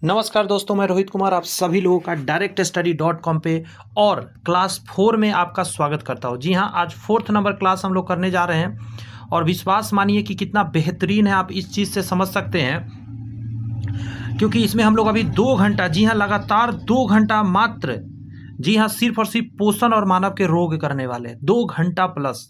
नमस्कार दोस्तों, मैं रोहित कुमार आप सभी लोगों का directstudy.com पे और क्लास 4 में आपका स्वागत करता हूँ। जी हाँ, आज 4th नंबर क्लास हम लोग करने जा रहे हैं और विश्वास मानिए कि कितना बेहतरीन है, आप इस चीज़ से समझ सकते हैं क्योंकि इसमें हम लोग अभी 2 घंटा, जी हाँ लगातार 2 घंटा मात्र, जी हाँ सिर्फ और सिर्फ पोषण और मानव के रोग करने वाले हैं। 2 घंटा प्लस।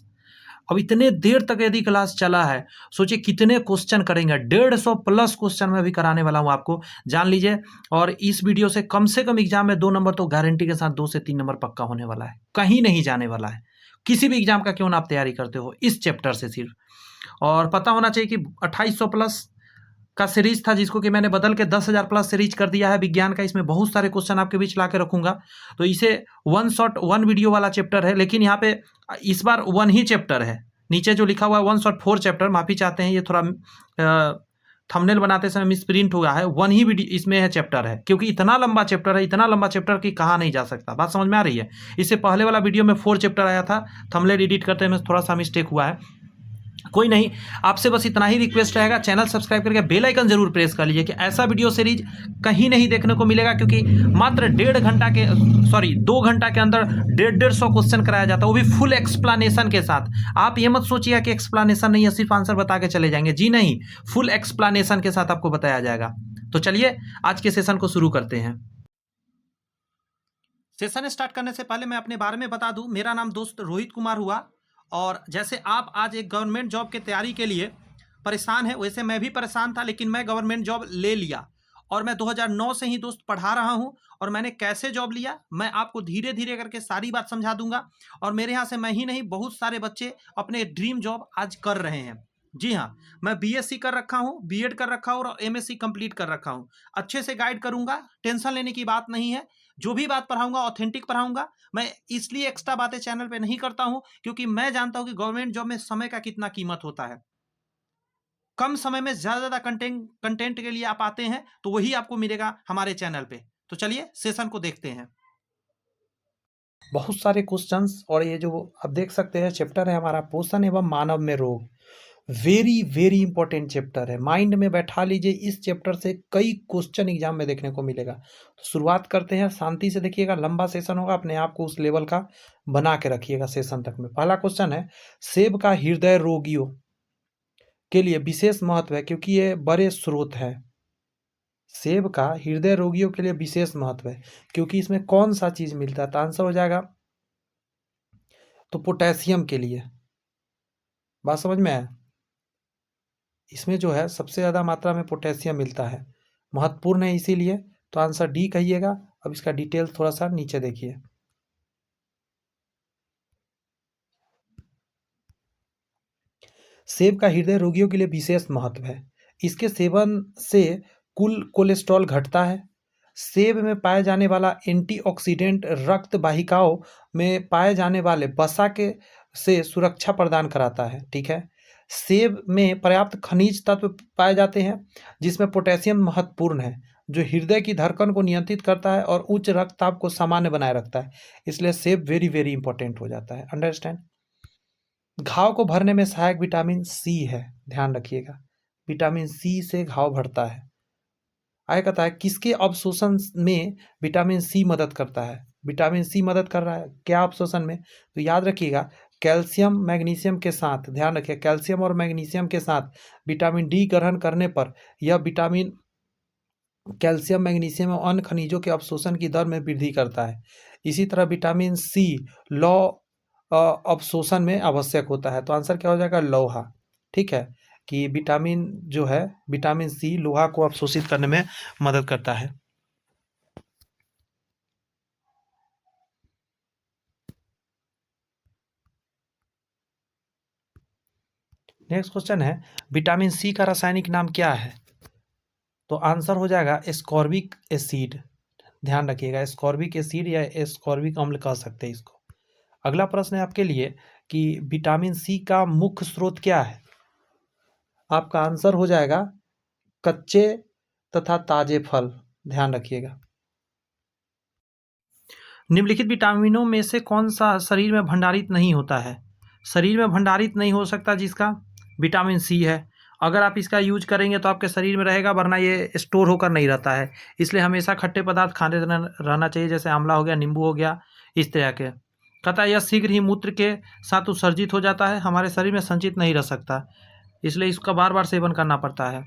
अब इतने देर तक यदि क्लास चला है, सोचिए कितने क्वेश्चन करेंगे। 150 प्लस क्वेश्चन मैं भी कराने वाला हूं, आपको जान लीजिए। और इस वीडियो से कम एग्जाम में 2 नंबर तो गारंटी के साथ 2 से 3 नंबर पक्का होने वाला है, कहीं नहीं जाने वाला है। किसी भी एग्जाम का क्यों ना आप तैयारी करते हो, इस चैप्टर से सिर्फ। और पता होना चाहिए कि 2800 प्लस का सीरीज था, जिसको कि मैंने बदल के 10,000 प्लस सीरीज कर दिया है विज्ञान का। इसमें बहुत सारे क्वेश्चन आपके बीच ला के रखूंगा, तो इसे वन शॉट वन वीडियो वाला चैप्टर है। लेकिन यहाँ पे इस बार वन ही चैप्टर है, नीचे जो लिखा हुआ है 1 शॉट 4 चैप्टर, माफी चाहते हैं, ये थोड़ा थंबनेल बनाते समय मिसप्रिंट हुआ है। वन ही वीडियो इसमें है चैप्टर है, क्योंकि इतना लंबा चैप्टर है, इतना लंबा चैप्टर कि कहा नहीं जा सकता। बात समझ में आ रही है? इससे पहले वाला वीडियो में 4 चैप्टर आया था, थंबनेल एडिट करते में थोड़ा सा मिस्टेक हुआ है। कोई नहीं, आपसे बस इतना ही रिक्वेस्ट रहेगा, चैनल सब्सक्राइब करके बेल आइकन जरूर प्रेस कर लीजिए कि ऐसा वीडियो सीरीज कहीं नहीं देखने को मिलेगा। क्योंकि मात्र 2 घंटा के अंदर 150 क्वेश्चन कराया जाता है, वो भी फुल एक्सप्लेनेशन के साथ। आप ये मत सोचिए कि एक्सप्लेनेशन नहीं है, सिर्फ आंसर बता के चले जाएंगे, जी नहीं, फुल एक्सप्लेनेशन के साथ आपको बताया जाएगा। तो चलिए आज के सेशन को शुरू करते हैं। सेशन स्टार्ट करने से पहले मैं अपने बारे में बता दूं, मेरा नाम दोस्त रोहित कुमार हुआ। और जैसे आप आज एक गवर्नमेंट जॉब की तैयारी के लिए परेशान है, वैसे मैं भी परेशान था, लेकिन मैं गवर्नमेंट जॉब ले लिया। और मैं 2009 से ही दोस्त पढ़ा रहा हूं। और मैंने कैसे जॉब लिया, मैं आपको धीरे धीरे करके सारी बात समझा दूंगा। और मेरे यहाँ से मैं ही नहीं, बहुत सारे बच्चे अपने ड्रीम जॉब आज कर रहे हैं। जी हाँ, मैं बीएससी कर रखा हूँ, बीएड कर रखा हूँ और एमएससी कंप्लीट कर रखा हूँ। अच्छे से गाइड करूंगा, टेंशन लेने की बात नहीं है। जो भी बात पढ़ाऊंगा ऑथेंटिक पढ़ाऊंगा। मैं इसलिए एक्स्ट्रा बातें चैनल पे नहीं करता हूं, क्योंकि मैं जानता हूं कि गवर्नमेंट जॉब में समय का कितना कीमत होता है। कम समय में ज्यादा कंटेंट के लिए आप आते हैं, तो वही आपको मिलेगा हमारे चैनल पे। तो चलिए सेशन को देखते हैं। बहुत सारे क्वेश्चंस, और ये जो आप देख सकते हैं चैप्टर है हमारा पोषण एवं मानव में रोग। वेरी वेरी इंपॉर्टेंट चैप्टर है, माइंड में बैठा लीजिए। इस चैप्टर से कई क्वेश्चन एग्जाम में देखने को मिलेगा। तो शुरुआत करते हैं, शांति से देखिएगा, लंबा सेशन होगा, अपने आप को उस लेवल का बना के रखिएगा सेशन तक में। पहला क्वेश्चन है, सेब का हृदय रोगियों के लिए विशेष महत्व है क्योंकि ये बड़े स्रोत है। सेब का हृदय रोगियों के लिए विशेष महत्व है क्योंकि इसमें कौन सा चीज मिलता है? तो आंसर हो जाएगा तो पोटेशियम के लिए। बात समझ में आया? इसमें जो है सबसे ज़्यादा मात्रा में पोटेशियम मिलता है, महत्वपूर्ण है इसीलिए। तो आंसर डी कहिएगा। अब इसका डिटेल थोड़ा सा नीचे देखिए। सेब का हृदय रोगियों के लिए विशेष महत्व है। इसके सेवन से कुल कोलेस्ट्रॉल घटता है। सेब में पाए जाने वाला एंटीऑक्सीडेंट रक्त वाहिकाओं में पाए जाने वाले वसा के से सुरक्षा प्रदान कराता है। ठीक है। सेब में पर्याप्त खनिज तत्व पाए जाते हैं, जिसमें पोटेशियम महत्वपूर्ण है, जो हृदय की धड़कन को नियंत्रित करता है और उच्च रक्तचाप को सामान्य बनाए रखता है। इसलिए सेब वेरी वेरी इंपॉर्टेंट हो जाता है। अंडरस्टैंड? घाव को भरने में सहायक विटामिन सी है, ध्यान रखिएगा। विटामिन सी से घाव भरता है। आगे कहता है किसके अवशोषण में विटामिन सी मदद करता है? विटामिन सी मदद कर रहा है क्या अवशोषण में? तो याद रखिएगा, कैल्शियम मैग्नीशियम के साथ, ध्यान रखिए, कैल्शियम और मैग्नीशियम के साथ विटामिन डी ग्रहण करने पर यह विटामिन कैल्शियम मैग्नीशियम और अन्य खनिजों के अवशोषण की दर में वृद्धि करता है। इसी तरह विटामिन सी लौ अवशोषण में आवश्यक होता है। तो आंसर क्या हो जाएगा? लोहा। ठीक है, कि विटामिन जो है, विटामिन सी लोहा को अवशोषित करने में मदद करता है। नेक्स्ट क्वेश्चन है, विटामिन सी का रासायनिक नाम क्या है? तो आंसर हो जाएगा एस्कॉर्बिक एसिड। ध्यान रखिएगा, एस्कॉर्बिक एसिड या एस्कॉर्बिक अम्ल कह सकते हैं इसको। अगला प्रश्न है आपके लिए कि विटामिन सी का मुख्य स्रोत क्या है? आपका आंसर हो जाएगा कच्चे तथा ताजे फल। ध्यान रखिएगा। निम्नलिखित विटामिनों में से कौन सा शरीर में भंडारित नहीं होता है? शरीर में भंडारित नहीं हो सकता जिसका विटामिन सी है। अगर आप इसका यूज करेंगे तो आपके शरीर में रहेगा, वरना ये स्टोर होकर नहीं रहता है। इसलिए हमेशा खट्टे पदार्थ खाने रहना चाहिए, जैसे आंवला हो गया, नींबू हो गया, इस तरह के। कहता है यह शीघ्र ही मूत्र के साथ उत्सर्जित हो जाता है, हमारे शरीर में संचित नहीं रह सकता, इसलिए इसका बार बार सेवन करना पड़ता है।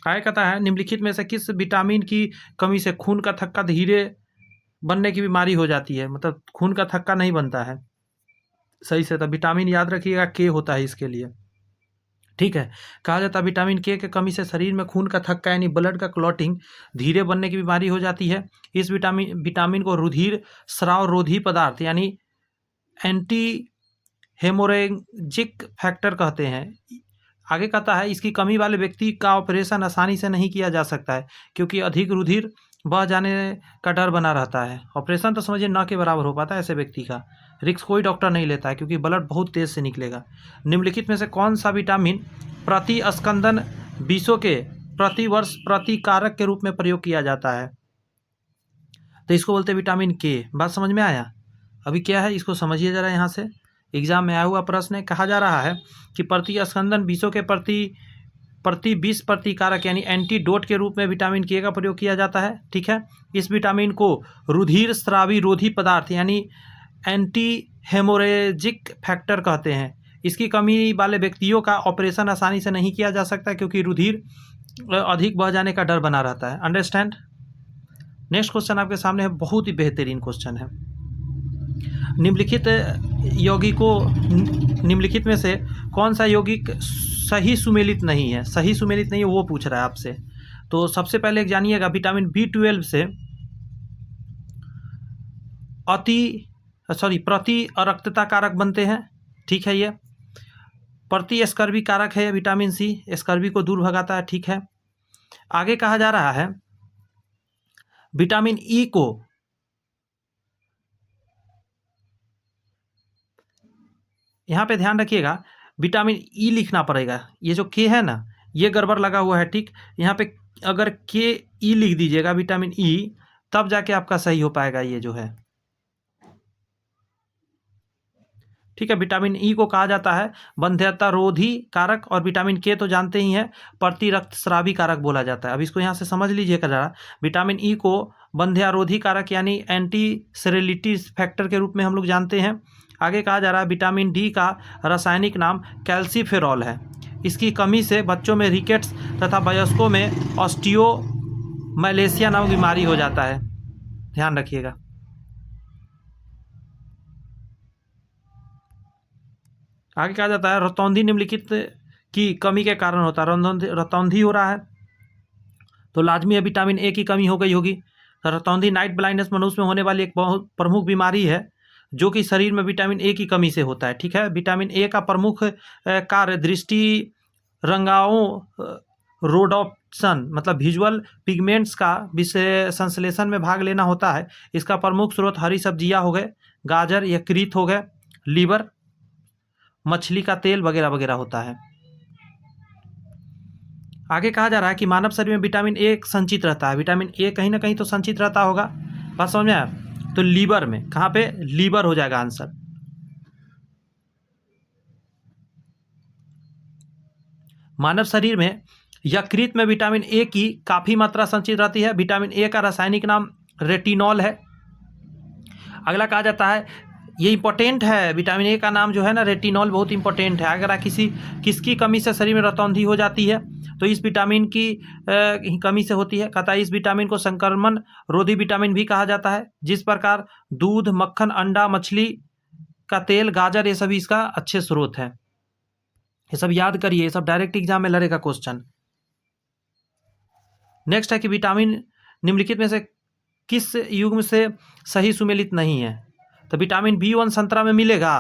आगे कहता है निम्नलिखित में से किस विटामिन की कमी से खून का थक्का धीरे बनने की बीमारी हो जाती है, मतलब खून का थक्का नहीं बनता है सही से। तो विटामिन याद रखिएगा के होता है इसके लिए, ठीक है। कहा जाता है विटामिन के कमी से शरीर में खून का थक्का यानी ब्लड का क्लॉटिंग धीरे बनने की बीमारी हो जाती है। इस विटामिन को रुधिर स्राव रोधी पदार्थ यानी एंटी हेमोरेजिक फैक्टर कहते हैं। आगे कहता है इसकी कमी वाले व्यक्ति का ऑपरेशन आसानी से नहीं किया जा सकता है, क्योंकि अधिक रुधिर बह जाने का डर बना रहता है। ऑपरेशन तो समझिए न के बराबर हो पाता है ऐसे व्यक्ति का, रिस्क कोई डॉक्टर नहीं लेता है, क्योंकि ब्लड बहुत तेज़ से निकलेगा। निम्नलिखित में से कौन सा विटामिन प्रति स्कंदन बीसों के प्रति वर्ष प्रतिकारक के रूप में प्रयोग किया जाता है? तो इसको बोलते हैं विटामिन के। बात समझ में आया? अभी क्या है इसको समझिए जरा। यहाँ से एग्जाम में आया हुआ प्रश्न है, कहा जा रहा है कि प्रति स्कंदन बीसों के प्रति 20 प्रतिकारक यानी एंटीडोट के रूप में विटामिन के का प्रयोग किया जाता है, ठीक है। इस विटामिन को रुधिर स्रावी रोधी पदार्थ यानी एंटी हेमोरेजिक फैक्टर कहते हैं। इसकी कमी वाले व्यक्तियों का ऑपरेशन आसानी से नहीं किया जा सकता, क्योंकि रुधिर अधिक बह जाने का डर बना रहता है। अंडरस्टैंड? नेक्स्ट क्वेश्चन आपके सामने है, बहुत ही बेहतरीन क्वेश्चन है। निम्नलिखित में से कौन सा यौगिक सही सुमेलित नहीं है? सही सुमेलित नहीं है वो पूछ रहा है आपसे। तो सबसे पहले जानिएगा विटामिन B12 से प्रति अरक्तता कारक बनते हैं, ठीक है। ये प्रति स्कर्वी कारक है विटामिन सी, स्कर्वी को दूर भगाता है, ठीक है। आगे कहा जा रहा है विटामिन ई को यहाँ पे ध्यान रखिएगा, विटामिन ई लिखना पड़ेगा। ये जो के है ना, ये गड़बड़ लगा हुआ है, ठीक। यहाँ पे अगर के ई लिख दीजिएगा विटामिन ई, तब जाके आपका सही हो पाएगा ये जो है, ठीक है। विटामिन ई को कहा जाता है बंध्यता रोधी कारक, और विटामिन के तो जानते ही हैं प्रति रक्तस्रावी कारक बोला जाता है। अब इसको यहाँ से समझ लीजिएगा जरा। विटामिन ई को बंध्यारोधी कारक यानी एंटी सेरेलिटी फैक्टर के रूप में हम लोग जानते हैं। आगे कहा जा रहा है विटामिन डी का रासायनिक नाम कैल्सीफेरॉल है। इसकी कमी से बच्चों में रिकेट्स तथा वयस्कों में ऑस्टियोमैलेशिया नामक बीमारी हो जाता है, ध्यान रखिएगा। आगे कहा जाता है रतौंधी निम्नलिखित की कमी के कारण होता है। रतौंधी हो रहा है तो लाजमी है विटामिन ए की कमी हो गई होगी। रतौंधी नाइट ब्लाइंडनेस मनुष्य में होने वाली एक बहुत प्रमुख बीमारी है, जो कि शरीर में विटामिन ए की कमी से होता है, ठीक है। विटामिन ए का प्रमुख कार्य दृष्टि रंगाओं रोडॉप्शन मतलब विजुअल पिगमेंट्स का संश्लेषण में भाग लेना होता है। इसका प्रमुख स्रोत हरी सब्जियां हो गए, गाजर, यकृत हो गए, लीवर, मछली का तेल वगैरह वगैरह होता है। आगे कहा जा रहा है कि मानव शरीर में विटामिन ए संचित रहता है। विटामिन ए कहीं ना कहीं तो संचित रहता होगा, बात समझ में आया? तो लीवर में, कहाँ पे? लीवर हो जाएगा आंसर। मानव शरीर में यकृत में विटामिन ए की काफी मात्रा संचित रहती है। विटामिन ए का रासायनिक नाम रेटिनॉल है। अगला कहा जाता है, ये इंपॉर्टेंट है, विटामिन ए का नाम जो है ना रेटिनॉल, बहुत इंपॉर्टेंट है। अगर किसकी कमी से शरीर में रतौंधी हो जाती है तो इस विटामिन की कमी से होती है। कहता है इस विटामिन को संक्रमण रोधी विटामिन भी कहा जाता है। जिस प्रकार दूध, मक्खन, अंडा, मछली का तेल, गाजर, ये सभी इसका अच्छे स्रोत है। ये सब याद करिए, ये सब डायरेक्ट एग्जाम में लड़ेगा क्वेश्चन। नेक्स्ट है कि विटामिन निम्नलिखित में से किस युग्म से सही सुमेलित नहीं है? तो विटामिन B1 संतरा में मिलेगा,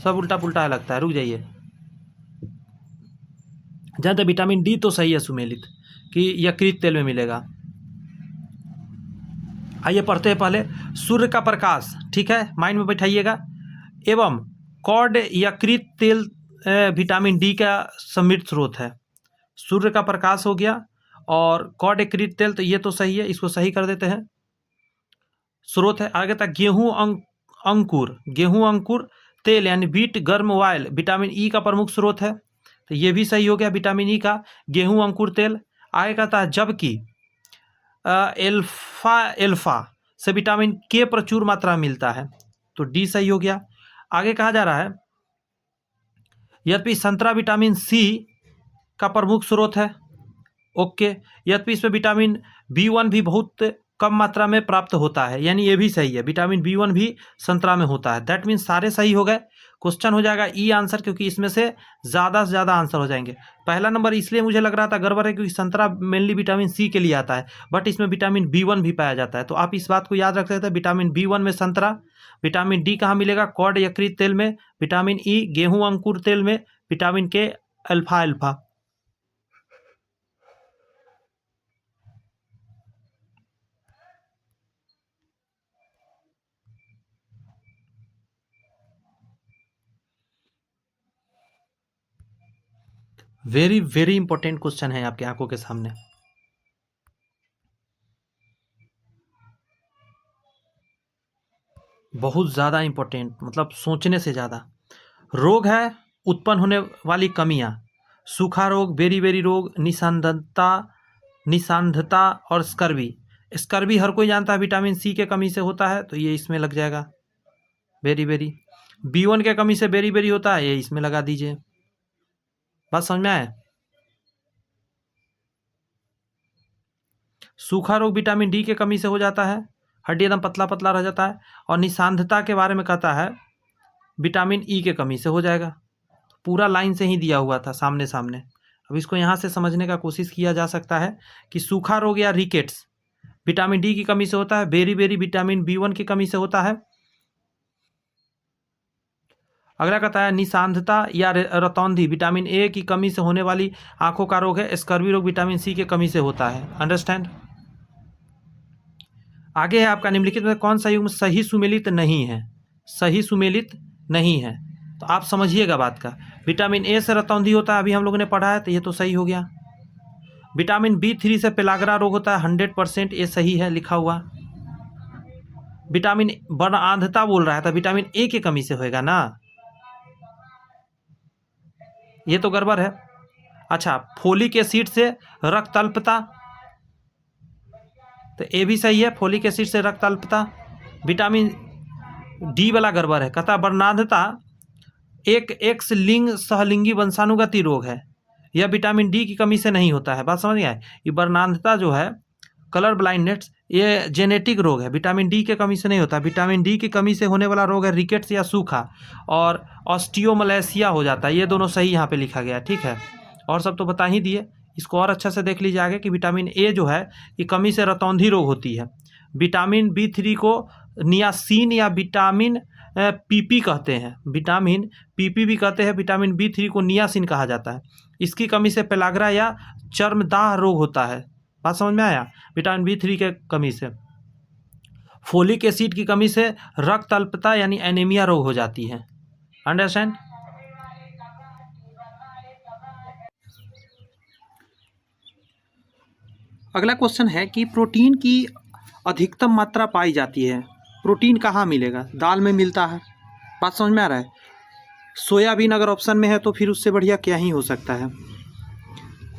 सब उल्टा पुल्टा लगता है, रुक जाइए। जहाँ तक विटामिन डी तो सही है सुमेलित, कि यकृत तेल में मिलेगा। आइए पढ़ते हैं पहले। सूर्य का प्रकाश, ठीक है, माइंड में बैठाइएगा, एवं कॉड यकृत तेल विटामिन डी का समृद्ध स्रोत है। सूर्य का प्रकाश हो गया और कॉड यकृत तेल, तो ये तो सही है, इसको सही कर देते हैं, स्रोत है। आगे तक गेहूं अंकुर तेल यानी व्हीट गर्म ऑयल विटामिन ई का प्रमुख स्रोत है, तो ये भी सही हो गया विटामिन ई का। गेहूं अंकुर तेल आगे कहता है जबकि एल्फा से विटामिन के प्रचुर मात्रा में मिलता है, तो डी सही हो गया। आगे कहा जा रहा है यद्यपि संतरा विटामिन सी का प्रमुख स्रोत है, ओके, यद्यपि इसमें विटामिन B1 भी बहुत कम मात्रा में प्राप्त होता है, यानी ये भी सही है, विटामिन B1 भी संतरा में होता है। दैट मीन्स सारे सही हो गए। क्वेश्चन हो जाएगा ई आंसर, क्योंकि इसमें से ज़्यादा आंसर हो जाएंगे। पहला नंबर इसलिए मुझे लग रहा था गड़बड़ है क्योंकि संतरा मेनली विटामिन सी के लिए आता है, बट इसमें विटामिन B1 भी पाया जाता है, तो आप इस बात को याद रख सकते हैं। विटामिन B1 में संतरा, विटामिन डी कहाँ मिलेगा, कॉड यकृत तेल में, विटामिन ई गेहूँ अंकुर तेल में, विटामिन के alpha. Very very important question है आपकी आंखों के सामने। बहुत ज़्यादा इंपॉर्टेंट, मतलब सोचने से ज़्यादा। रोग है उत्पन्न होने वाली कमियां, सूखा रोग, बेरी रोग, निशांधता और स्कर्वी हर कोई जानता है विटामिन सी के कमी से होता है, तो ये इसमें लग जाएगा। बेरी B1 के कमी से बेरी होता है, ये इसमें लगा दीजिए। बात समझ में आए। सूखा रोग विटामिन डी के कमी से हो जाता है, हड्डी एकदम पतला रह जाता है, और निशांधता के बारे में कहता है विटामिन ई के कमी से हो जाएगा। पूरा लाइन से ही दिया हुआ था सामने। अब इसको यहाँ से समझने का कोशिश किया जा सकता है कि सूखा रोग या रिकेट्स विटामिन डी की कमी से होता है, बेरी विटामिन B1 की कमी से होता है। अगला कहता है निशांधता या रतौंधी विटामिन ए की कमी से होने वाली आंखों का रोग है। स्कर्वी रोग विटामिन सी की कमी से होता है। अंडरस्टैंड। आगे है आपका निम्नलिखित में कौन सा युग्म सही सुमेलित नहीं है। सही सुमेलित नहीं है, तो आप समझिएगा बात का। विटामिन ए से रतौंधी होता है, अभी हम लोगों ने पढ़ा है, तो ये तो सही हो गया। विटामिन B3 से पेलाग्रा रोग होता है, 100% ये सही है लिखा हुआ। विटामिन वर्णांधता बोल रहा है, तो विटामिन ए की कमी से होएगा ना, ये तो गड़बड़ है। अच्छा, फोलिक एसिड से रक्त अल्पता, तो ये भी सही है, फोलिक एसिड से रक्त अल्पता। विटामिन डी वाला गड़बड़ है, कहता वर्णांधता एक एक्स लिंग सहलिंगी वंशानुगति रोग है, यह विटामिन डी की कमी से नहीं होता है। बात समझ गए। ये वर्णांधता जो है, कलर ब्लाइंडनेस, ये जेनेटिक रोग है, विटामिन डी के कमी से नहीं होता। विटामिन डी की कमी से होने वाला रोग है रिकेट्स या सूखा, और ऑस्टियोमलेशिया हो जाता है। ये दोनों सही यहाँ पे लिखा गया, ठीक है। और सब तो बता ही दिए, इसको और अच्छा से देख लीजिए आगे कि विटामिन ए जो है ये कमी से रतौंधी रोग होती है। विटामिन B3 को नियासिन या विटामिन PP कहते हैं, विटामिन PP भी कहते हैं। विटामिन B3 को नियासिन कहा जाता है। इसकी कमी से पेलाग्रा या चर्मदाह रोग होता है। बात समझ में आया। विटामिन B3 के कमी से। फोलिक एसिड की कमी से रक्त अल्पता यानी एनीमिया रोग हो जाती है। अंडरस्टैंड। अगला क्वेश्चन है कि प्रोटीन की अधिकतम मात्रा पाई जाती है। प्रोटीन कहाँ मिलेगा। दाल में मिलता है। बात समझ में आ रहा है। सोयाबीन अगर ऑप्शन में है तो फिर उससे बढ़िया क्या ही हो सकता है।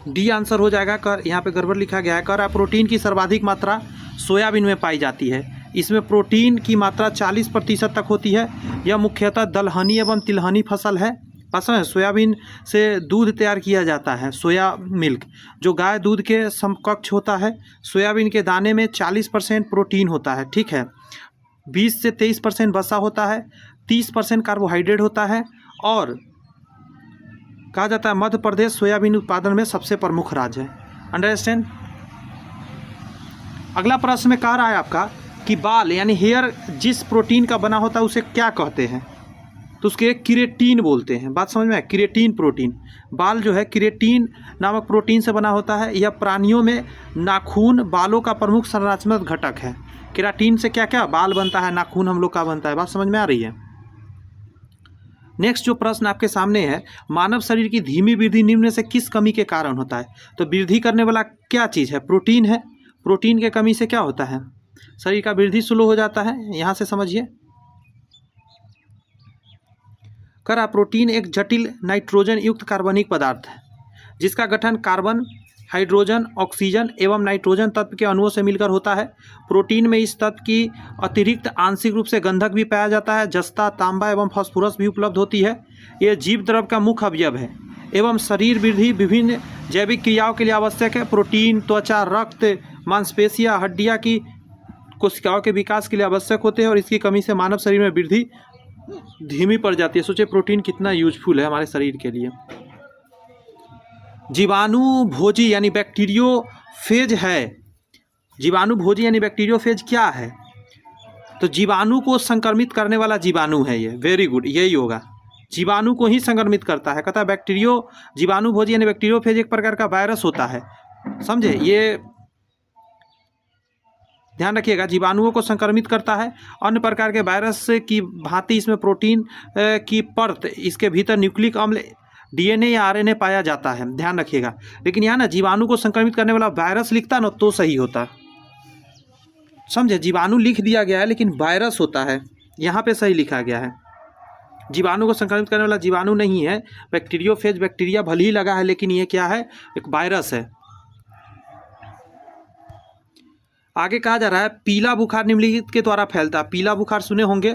डी आंसर हो जाएगा। कर यहाँ पे गड़बड़ लिखा गया है। कर प्रोटीन की सर्वाधिक मात्रा सोयाबीन में पाई जाती है। इसमें प्रोटीन की मात्रा 40% तक होती है। यह मुख्यतः दलहनी एवं तिलहनी फसल है। पसंद है। सोयाबीन से दूध तैयार किया जाता है, सोया मिल्क, जो गाय दूध के समकक्ष होता है। सोयाबीन के दाने में 40% प्रोटीन होता है, ठीक है। 20 से 23% वसा होता है, 30% कार्बोहाइड्रेट होता है। और कहा जाता है मध्य प्रदेश सोयाबीन उत्पादन में सबसे प्रमुख राज्य है। अंडरस्टैंड। अगला प्रश्न में कह रहा है आपका कि बाल यानी हेयर जिस प्रोटीन का बना होता है उसे क्या कहते हैं, तो उसके किरेटिन बोलते हैं। बात समझ में आए। किरेटिन प्रोटीन, बाल जो है किरेटिन नामक प्रोटीन से बना होता है। यह प्राणियों में नाखून बालों का प्रमुख संरचनात्मक घटक है। केराटिन से क्या क्या बाल बनता है, नाखून हम लोग का बनता है। बात समझ में आ रही है। नेक्स्ट जो प्रश्न आपके सामने है, मानव शरीर की धीमी वृद्धि निम्न में से किस कमी के कारण होता है। तो वृद्धि करने वाला क्या चीज़ है, प्रोटीन है। प्रोटीन के कमी से क्या होता है, शरीर का वृद्धि स्लो हो जाता है। यहाँ से समझिए। करा प्रोटीन एक जटिल नाइट्रोजन युक्त कार्बनिक पदार्थ है जिसका गठन कार्बन, हाइड्रोजन, ऑक्सीजन एवं नाइट्रोजन तत्व के अणुओं से मिलकर होता है। प्रोटीन में इस तत्व की अतिरिक्त आंशिक रूप से गंधक भी पाया जाता है, जस्ता, तांबा एवं फास्फोरस भी उपलब्ध होती है। ये जीव द्रव का मुख्य अवयव है एवं शरीर वृद्धि विभिन्न जैविक क्रियाओं के लिए आवश्यक है। प्रोटीन त्वचा, रक्त, मांसपेशियां, हड्डियां की कोशिकाओं के विकास के लिए आवश्यक होते हैं और इसकी कमी से मानव शरीर में वृद्धि धीमी पड़ जाती है। सोचिए प्रोटीन कितना यूजफुल है हमारे शरीर के लिए। जीवाणु भोजी यानी बैक्टीरियोफेज है। जीवाणु भोजी यानी बैक्टीरियोफेज क्या है? तो जीवाणु को संक्रमित करने वाला जीवाणु है ये। वेरी गुड, यही होगा, जीवाणु को ही संक्रमित करता है। कहता है जीवाणु भोजी यानी बैक्टीरियोफेज एक प्रकार का वायरस होता है, समझे, ये ध्यान रखिएगा। जीवाणुओं को संक्रमित करता है। अन्य प्रकार के वायरस की भांति इसमें प्रोटीन की परत, इसके भीतर न्यूक्लिक अम्ल, डीएनए या आरएनए पाया जाता है, ध्यान रखिएगा। लेकिन यहाँ ना जीवाणु को संक्रमित करने वाला वायरस लिखता ना तो सही होता, समझे। जीवाणु लिख दिया गया है लेकिन वायरस होता है, यहाँ पे सही लिखा गया है। जीवाणु को संक्रमित करने वाला जीवाणु नहीं है। बैक्टीरियोफेज, बैक्टीरिया भले ही लगा है लेकिन ये क्या है? एक वायरस है। आगे कहा जा रहा है पीला बुखार निम्नलिखित के द्वारा फैलता है। पीला बुखार सुने होंगे,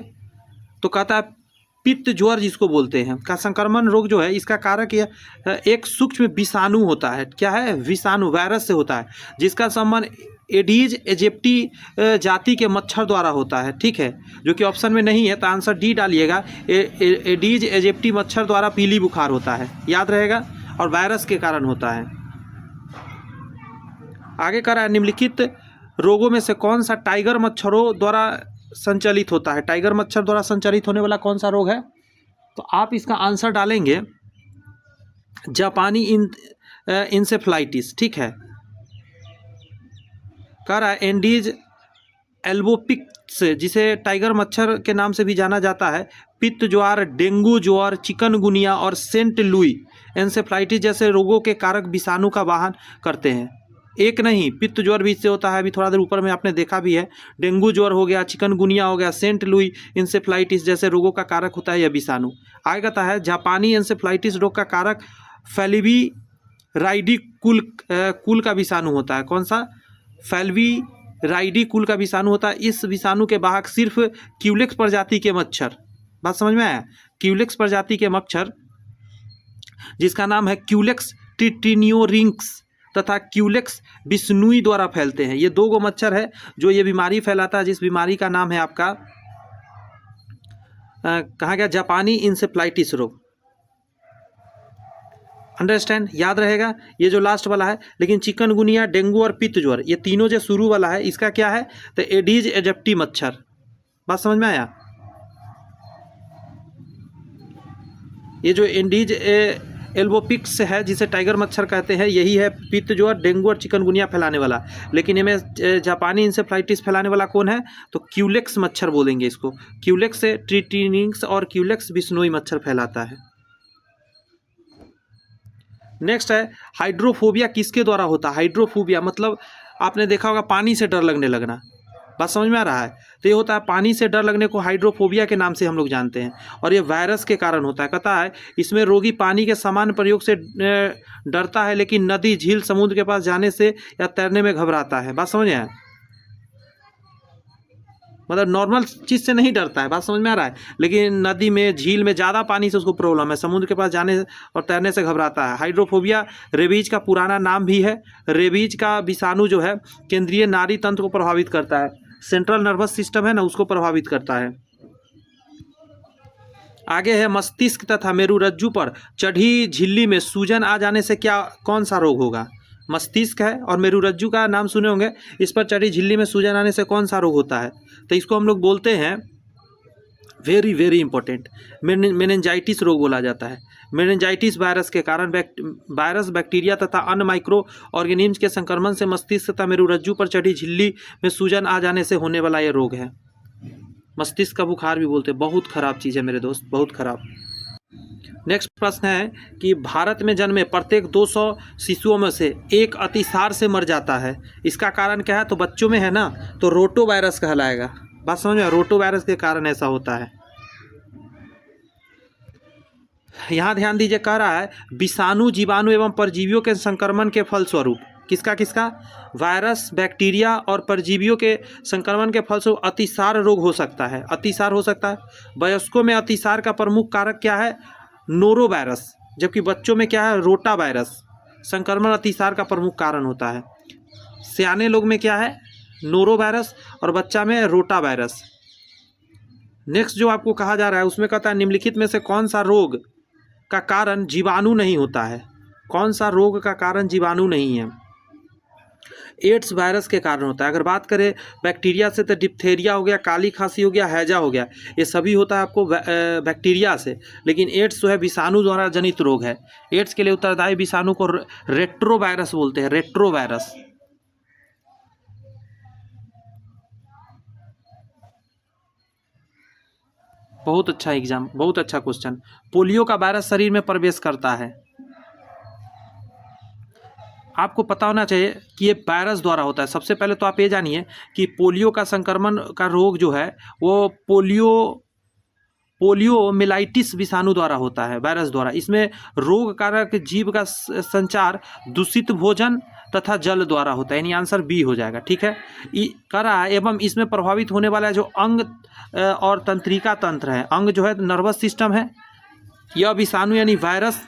तो कहता है पित्त ज्वर जिसको बोलते हैं का संक्रमण रोग जो है, इसका कारक यह एक सूक्ष्म विषाणु होता है। क्या है? विषाणु, वायरस से होता है, जिसका संबंध एडीज एजिप्टी जाति के मच्छर द्वारा होता है। ठीक है, जो कि ऑप्शन में नहीं है, तो आंसर डी डालिएगा। एडीज एजिप्टी मच्छर द्वारा पीली बुखार होता है, याद रहेगा, और वायरस के कारण होता है। आगे कह रहा है निम्नलिखित रोगों में से कौन सा टाइगर मच्छरों द्वारा संचालित होता है? टाइगर मच्छर द्वारा संचालित होने वाला कौन सा रोग है? तो आप इसका आंसर डालेंगे जापानी इंसेफ्लाइटिस। ठीक है, कह रहा है एंडीज एल्बोपिक्स, जिसे टाइगर मच्छर के नाम से भी जाना जाता है, पित्त ज्वर, डेंगू ज्वर, चिकनगुनिया और सेंट लुई इंसेफ्लाइटिस जैसे रोगों के कारक विषाणु का वाहन करते हैं। एक नहीं, पित्त ज्वर भी इससे होता है, अभी थोड़ा देर ऊपर में आपने देखा भी है। डेंगू ज्वर हो गया, चिकनगुनिया हो गया, सेंट लुई इंसेफ्लाइटिस जैसे रोगों का कारक होता है यह विषाणु। आगे कहता है जापानी इंसेफ्लाइटिस रोग का कारक फेल्वीराइडी कुल का विषाणु होता है। कौन सा? फेल्वीराइडी कुल का विषाणु होता है। इस विषाणु के वाहक सिर्फ क्यूलेक्स प्रजाति के मच्छर, बात समझ में आया? क्यूलेक्स प्रजाति के मच्छर, जिसका नाम है क्यूलेक्स ट्रिटिनियोरिंक्स तथा क्यूलेक्स बिश्नोई द्वारा फैलते हैं। ये 2 गो मच्छर है जो ये बीमारी फैलाता है, जिस बीमारी का नाम है आपका कहा गया जापानी इंसेफ्लाइटिस रोग। अंडरस्टैंड, याद रहेगा ये जो लास्ट वाला है। लेकिन चिकनगुनिया, डेंगू और पित्त ज्वर, ये तीनों जो शुरू वाला है, इसका क्या है? तो एडीज एजिप्टी मच्छर, बात समझ में आया? ये जो एडीज एल्बोपिक्स है, जिसे टाइगर मच्छर कहते हैं, यही है पित्त ज्वर, डेंगू और चिकनगुनिया फैलाने वाला। लेकिन इनमें जापानी इंसेफ्लाइटिस फैलाने वाला कौन है? तो क्यूलेक्स मच्छर बोलेंगे इसको। क्यूलेक्स ट्रिटिनिंग्स और क्यूलेक्स बिश्नोई मच्छर फैलाता है। नेक्स्ट है हाइड्रोफोबिया किसके द्वारा होता है? हाइड्रोफोबिया मतलब आपने देखा होगा पानी से डर लगने लगना, बात समझ में आ रहा है? तो ये होता है पानी से डर लगने को हाइड्रोफोबिया के नाम से हम लोग जानते हैं, और ये वायरस के कारण होता है। कहता है इसमें रोगी पानी के समान प्रयोग से डरता है, लेकिन नदी, झील, समुद्र के पास जाने से या तैरने में घबराता है। बात समझ में आया? मतलब नॉर्मल चीज़ से नहीं डरता है, बात समझ में आ रहा है? लेकिन नदी में, झील में ज़्यादा पानी से उसको प्रॉब्लम है, समुद्र के पास जाने और तैरने से घबराता है। हाइड्रोफोबिया रेबीज का पुराना नाम भी है। रेबीज का विषाणु जो है केंद्रीय नाड़ी तंत्र को प्रभावित करता है, सेंट्रल नर्वस सिस्टम है ना, उसको प्रभावित करता है। आगे है मस्तिष्क तथा मेरुरज्जु पर चढ़ी झिल्ली में सूजन आ जाने से कौन सा रोग होगा? मस्तिष्क है और मेरुरज्जु का नाम सुने होंगे, इस पर चढ़ी झिल्ली में सूजन आने से कौन सा रोग होता है? तो इसको हम लोग बोलते हैं, वेरी वेरी इंपॉर्टेंट, मेनिंजाइटिस रोग बोला जाता है। मेनिंजाइटिस वायरस के कारण वायरस, बैक्टीरिया तथा अन्य माइक्रो ऑर्गेनिम्स के संक्रमण से मस्तिष्क तथा मेरुरज्जु पर चढ़ी झिल्ली में सूजन आ जाने से होने वाला ये रोग है। मस्तिष्क का बुखार भी बोलते हैं, बहुत खराब चीज़ है मेरे दोस्त, बहुत खराब। नेक्स्ट प्रश्न है कि भारत में जन्मे प्रत्येक 200 शिशुओं में से एक अतिसार से मर जाता है, इसका कारण क्या है? तो बच्चों में है ना, तो रोटो वायरस कहलाएगा। बात समझ में? रोटो वायरस के कारण ऐसा होता है। यहाँ ध्यान दीजिए, कह रहा है विषाणु, जीवाणु एवं परजीवियों के संक्रमण के फलस्वरूप, किसका किसका, वायरस, बैक्टीरिया और परजीवियों के संक्रमण के फलस्वरूप अतिसार रोग हो सकता है। अतिसार हो सकता है। वयस्कों में अतिसार का प्रमुख कारक क्या है, नोरोवायरस, जबकि बच्चों में क्या है, रोटा वायरस। संक्रमण अतिसार का प्रमुख कारण होता है। सियाने लोग में क्या है, नोरोवायरस, और बच्चा में रोटा वायरस। नेक्स्ट जो आपको कहा जा रहा है उसमें कहता है निम्नलिखित में से कौन सा रोग का कारण जीवाणु नहीं होता है। कौन सा रोग का कारण जीवाणु नहीं है, एड्स वायरस के कारण होता है। अगर बात करें बैक्टीरिया से तो डिप्थेरिया हो गया, काली खांसी हो गया, हैजा हो गया, ये सभी होता है आपको बैक्टीरिया से। लेकिन एड्स जो है विषाणु द्वारा जनित रोग है। एड्स के लिए उत्तरदायी विषाणु को रेट्रो वायरस बोलते हैं, रेट्रो वायरस। बहुत अच्छा एग्जाम, बहुत अच्छा क्वेश्चन। पोलियो का वायरस शरीर में प्रवेश करता है। आपको पता होना चाहिए कि ये वायरस द्वारा होता है। सबसे पहले तो आप ये जानिए कि पोलियो का संक्रमण का रोग जो है वो पोलियोमिलाइटिस विषाणु द्वारा होता है, वायरस द्वारा। इसमें रोग कारक जीव का संचार दूषित भोजन तथा जल द्वारा होता है, यानी आंसर बी हो जाएगा। ठीक है, करा एवं इसमें प्रभावित होने वाला जो अंग और तंत्रिका तंत्र है, अंग जो है नर्वस सिस्टम है, यह विषाणु यानी वायरस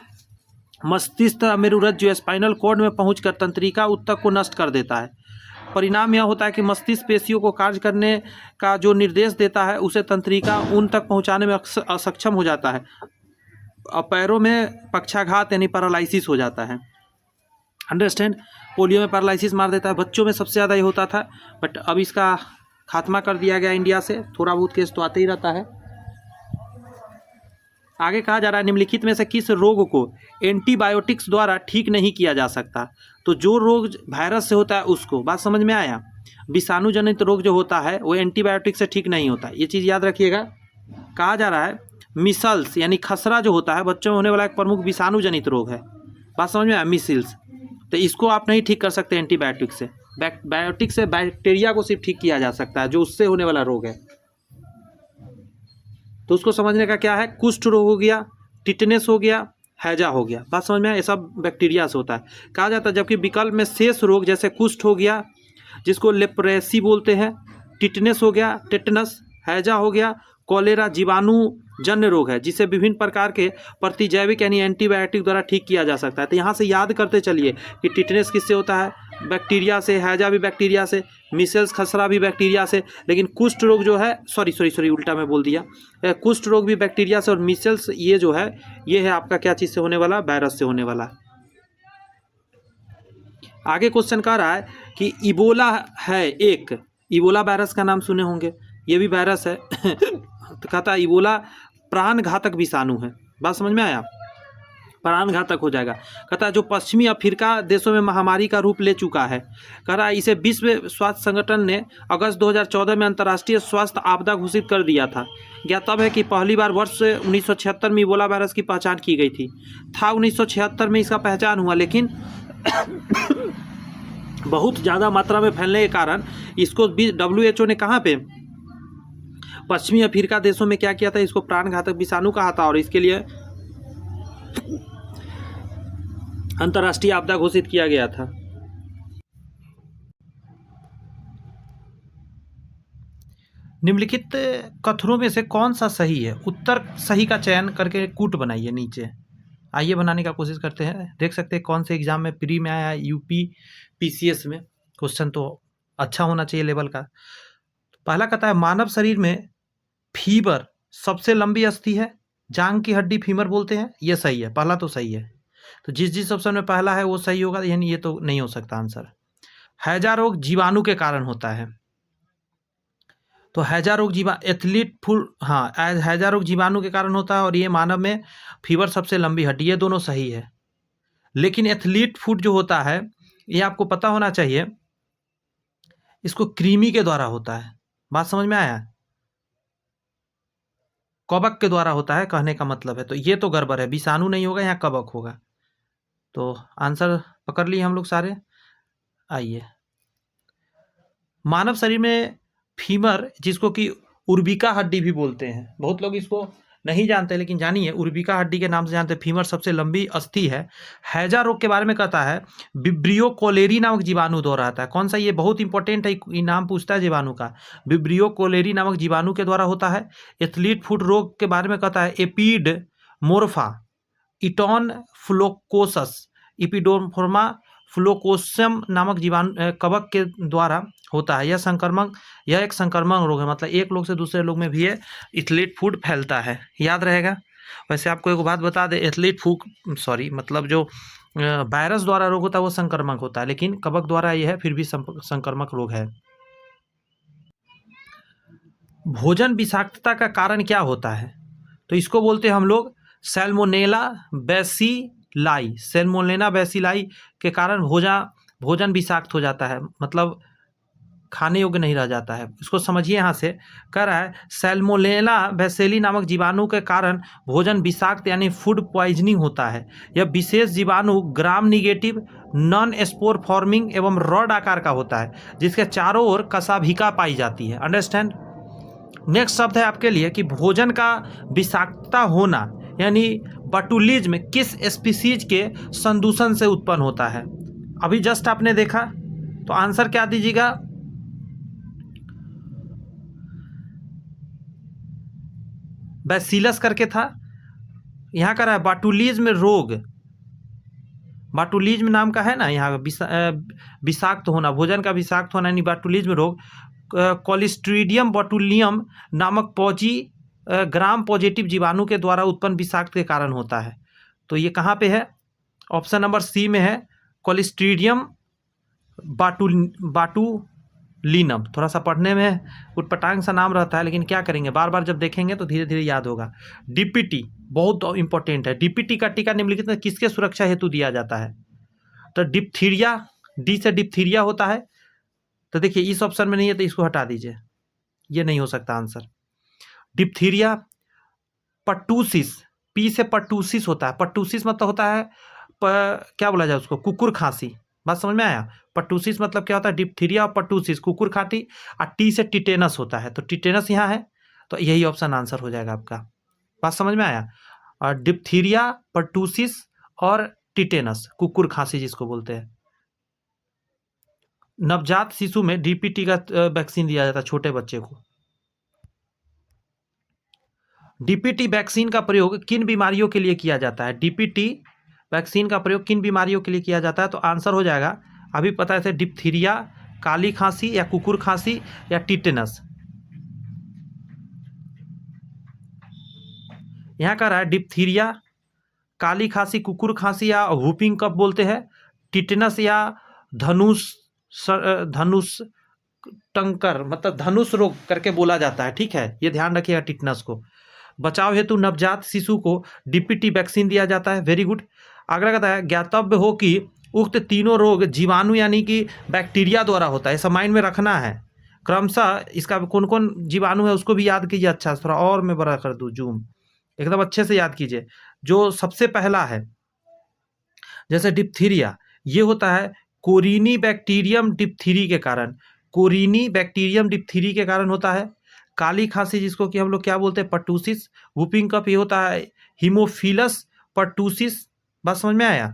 मस्तिष्क मेरुरज्जु जो स्पाइनल कॉर्ड में पहुंचकर तंत्रिका ऊतक को नष्ट कर देता है। परिणाम यह होता है कि मस्तिष्क पेशियों को कार्य करने का जो निर्देश देता है उसे तंत्रिका उन तक पहुंचाने में असक्षम हो जाता है और पैरों में पक्षाघात यानी पैरालिसिस हो जाता है। अंडरस्टैंड, पोलियो में पैरालिसिस मार देता है। बच्चों में सबसे ज़्यादा ये होता था, बट अब इसका खात्मा कर दिया गया इंडिया से। थोड़ा बहुत केस तो आते ही रहता है। आगे कहा जा रहा है निम्नलिखित में से किस रोग को एंटीबायोटिक्स द्वारा ठीक नहीं किया जा सकता। तो जो रोग वायरस से होता है उसको, बात समझ में आया, विषाणु जनित रोग जो होता है वो एंटीबायोटिक से ठीक नहीं होता, ये चीज़ याद रखिएगा। कहा जा रहा है मिसल्स यानी खसरा जो होता है बच्चों में होने वाला एक प्रमुख विषाणु जनित रोग है, बात समझ में आया, मिसल्स। तो इसको आप नहीं ठीक कर सकते एंटीबायोटिक से। बायोटिक से बैक्टीरिया को सिर्फ ठीक किया जा सकता है जो उससे होने वाला रोग है। तो उसको समझने का क्या है, कुष्ठ रोग हो गया, टिटनेस हो गया, हैजा हो गया, बात समझ में आया, ये सब बैक्टीरिया से होता है कहा जाता है। जबकि विकल्प में शेष रोग जैसे कुष्ठ हो गया जिसको लेप्रेसी बोलते हैं, टिटनेस हो गया, टेटनस, हैजा हो गया, कॉलेरा जीवाणु जन्य रोग है जिसे विभिन्न प्रकार के प्रतिजैविक यानी एंटीबायोटिक द्वारा ठीक किया जा सकता है। तो यहाँ से याद करते चलिए कि टिटनेस किससे होता है, बैक्टीरिया से, हैजा भी बैक्टीरिया से, मिसेल्स खसरा भी बैक्टीरिया से, लेकिन कुष्ठ रोग जो है, सॉरी उल्टा मैं बोल दिया, कुष्ठ रोग भी बैक्टीरिया से, और मिसेल्स ये जो है ये है आपका क्या चीज़ से होने वाला, वायरस से होने वाला। आगे क्वेश्चन कह रहा है कि इबोला है एक, इबोला वायरस का नाम सुने होंगे, ये भी वायरस है। तो कहता है इबोला प्राण घातक विषाणु है, बात समझ में आया, प्राण घातक हो जाएगा। कहता है जो पश्चिमी अफ्रीका देशों में महामारी का रूप ले चुका है। कह रहा है इसे विश्व स्वास्थ्य संगठन ने अगस्त 2014 में अंतर्राष्ट्रीय स्वास्थ्य आपदा घोषित कर दिया था। ज्ञातव्य है कि पहली बार वर्ष 1976 में इबोला वायरस की पहचान की गई थी। 1976 में इसका पहचान हुआ, लेकिन बहुत ज़्यादा मात्रा में फैलने के कारण इसको WHO ने कहाँ पे, पश्चिमी अफ्रीका देशों में क्या किया था, इसको प्राण घातक विषाणु कहा था और इसके लिए अंतर्राष्ट्रीय आपदा घोषित किया गया था। निम्नलिखित कथनों में से कौन सा सही है, उत्तर सही का चयन करके कूट बनाइए नीचे। आइए बनाने का कोशिश करते हैं, देख सकते हैं कौन से एग्जाम में प्री में आया है, यूपी PCS में। क्वेश्चन तो अच्छा होना चाहिए लेवल का। पहला कहता है मानव शरीर में फीवर सबसे लंबी अस्थि है, जांग की हड्डी फीमर बोलते हैं, ये सही है, पहला तो सही है। तो जिस ऑप्शन में पहला है वो सही होगा, यानी ये तो नहीं हो सकता आंसर। हैजा रोग जीवाणु के कारण होता है, तो हैजा रोग एथलीट फुट, हाँ, हैजा रोग जीवाणु के कारण होता है और ये मानव में फीवर सबसे लंबी हड्डी, ये दोनों सही है। लेकिन एथलीट फुट जो होता है ये आपको पता होना चाहिए, इसको कृमि के द्वारा होता है, बात समझ में आया, कवक के द्वारा होता है कहने का मतलब है। तो ये तो गड़बड़ है, विषाणु नहीं होगा, यहाँ कवक होगा। तो आंसर पकड़ लिए हम लोग सारे। आइए, मानव शरीर में फीमर जिसको कि उर्बिका हड्डी भी बोलते हैं, बहुत लोग इसको नहीं जानते लेकिन जानिए, उर्बिका हड्डी के नाम से जानते हैं, फीमर सबसे लंबी अस्थि है। हैजा रोग के बारे में कहता है, विब्रियो कोलेरी नामक जीवाणु द्वारा आता है। कौन सा? ये बहुत इंपॉर्टेंट है, ये नाम पूछता है जीवाणु का। विब्रियो कोलेरी नामक जीवाणु के द्वारा होता है। एथलीट फुट रोग के बारे में कहता है, एपीड मोर्फा इटॉन फ्लोकोसस इपिडोफोर्मा फ्लोकोसम नामक जीवाणु कवक के द्वारा होता है। यह एक संक्रमण रोग है, मतलब एक लोग से दूसरे लोग में भी ये एथलीट फूड फैलता है, याद रहेगा। वैसे आपको एक बात बता दें, एथलीट फूड मतलब जो वायरस द्वारा रोग होता है वो संक्रमक होता है, लेकिन कवक द्वारा ये है फिर भी संक्रमक रोग है। भोजन विषाक्तता का कारण क्या होता है? तो इसको बोलते हैं हम लोग सैल्मोनेला बेसिलाई। सैल्मोनेला बेसिलाई के कारण भोजन विषाक्त हो जाता है, मतलब खाने योग्य नहीं रह जाता है। इसको समझिए, यहाँ से कह रहा है सैल्मोनेला बेसिली नामक जीवाणु के कारण भोजन विषाक्त यानी फूड पॉइजनिंग होता है। यह विशेष जीवाणु ग्राम निगेटिव, नॉन स्पोर फॉर्मिंग एवं रॉड आकार का होता है, जिसके चारों ओर कशाभिका पाई जाती है। अंडरस्टैंड। नेक्स्ट शब्द है आपके लिए कि भोजन का विषाक्तता होना यानी बटुलिज्म किस स्पीसीज के संदूषण से उत्पन्न होता है? अभी जस्ट आपने देखा, तो आंसर क्या दीजिएगा? बैसिलस करके था, यहाँ का रहा है बाटुलिज्म रोग। बाटुलिज्म नाम का है ना, यहाँ विषाक्त होना, भोजन का विषाक्त होना यानी बाटुलिज्म रोग। कोलिस्ट्रीडियम बोटुलियम नामक ग्राम पॉजिटिव जीवाणु के द्वारा उत्पन्न विषाक्त के कारण होता है। तो ये कहाँ पे है? ऑप्शन नंबर सी में है, कोलिस्ट्रीडियम बाटुलिनम। थोड़ा सा पढ़ने में उटपटांग सा नाम रहता है, लेकिन क्या करेंगे, बार बार जब देखेंगे तो धीरे धीरे याद होगा। डीपीटी बहुत इंपॉर्टेंट है। डीपीटी का टीका निम्नलिखित में किसके सुरक्षा हेतु दिया जाता है? तो डिप्थीरिया, डी से डिप्थीरिया होता है। तो देखिए इस ऑप्शन में नहीं है तो इसको हटा दीजिए, ये नहीं हो सकता आंसर। डिप्थीरिया, पर्टूसिस, पी से पर्टूसिस होता है। पर्टूसिस मतलब होता है क्या बोला जाए उसको, कुकुर खांसी। बात समझ में आया? पर्टूसिस मतलब क्या होता है? डिप्थीरिया और पर्टूसिस कुकुर खांसी। और टी से टिटेनस होता है, तो टिटेनस यहाँ है, तो यही ऑप्शन आंसर हो जाएगा आपका। बात समझ में आया? और डिप्थीरिया, पर्टूसिस और टिटेनस कुकुर खांसी जिसको बोलते हैं। नवजात शिशु में डीपीटी का वैक्सीन दिया जाता है छोटे बच्चे को। डीपीटी वैक्सीन का प्रयोग किन बीमारियों के लिए किया जाता है? डीपीटी वैक्सीन का प्रयोग किन बीमारियों के लिए किया जाता है? तो आंसर हो जाएगा, अभी पता है, डिप्थीरिया, काली खांसी या कुकुर खांसी या टिटेनस। यहाँ का रहा है डिप्थीरिया, काली खांसी, कुकुर खांसी या वुपिंग कफ बोलते हैं, टिटेनस या धनुष टंकर मतलब धनुष रोग करके बोला जाता है। ठीक है, ये ध्यान रखिएगा टिटेनस को। बचाव हेतु नवजात शिशु को डीपीटी वैक्सीन दिया जाता है। Very good. अगला कहता है ज्ञातव्य हो कि उक्त तीनों रोग जीवाणु यानी कि बैक्टीरिया द्वारा होता है। ऐसा माइंड में रखना है क्रमशः। इसका कौन कौन जीवाणु है उसको भी याद कीजिए। अच्छा, थोड़ा और मैं बड़ा कर दूं जूम, एकदम अच्छे से याद कीजिए। जो सबसे पहला है जैसे डिप्थीरिया, ये होता है कोरिनी बैक्टीरियम डिप्थीरी के कारण। कोरिनी बैक्टीरियम डिप्थीरी के कारण होता है। काली खांसी जिसको कि हम लोग क्या बोलते हैं, पर्टूसिस। वुपिंग कफ ये होता है हीमोफिलस पर्टूसिस। बात समझ में आया?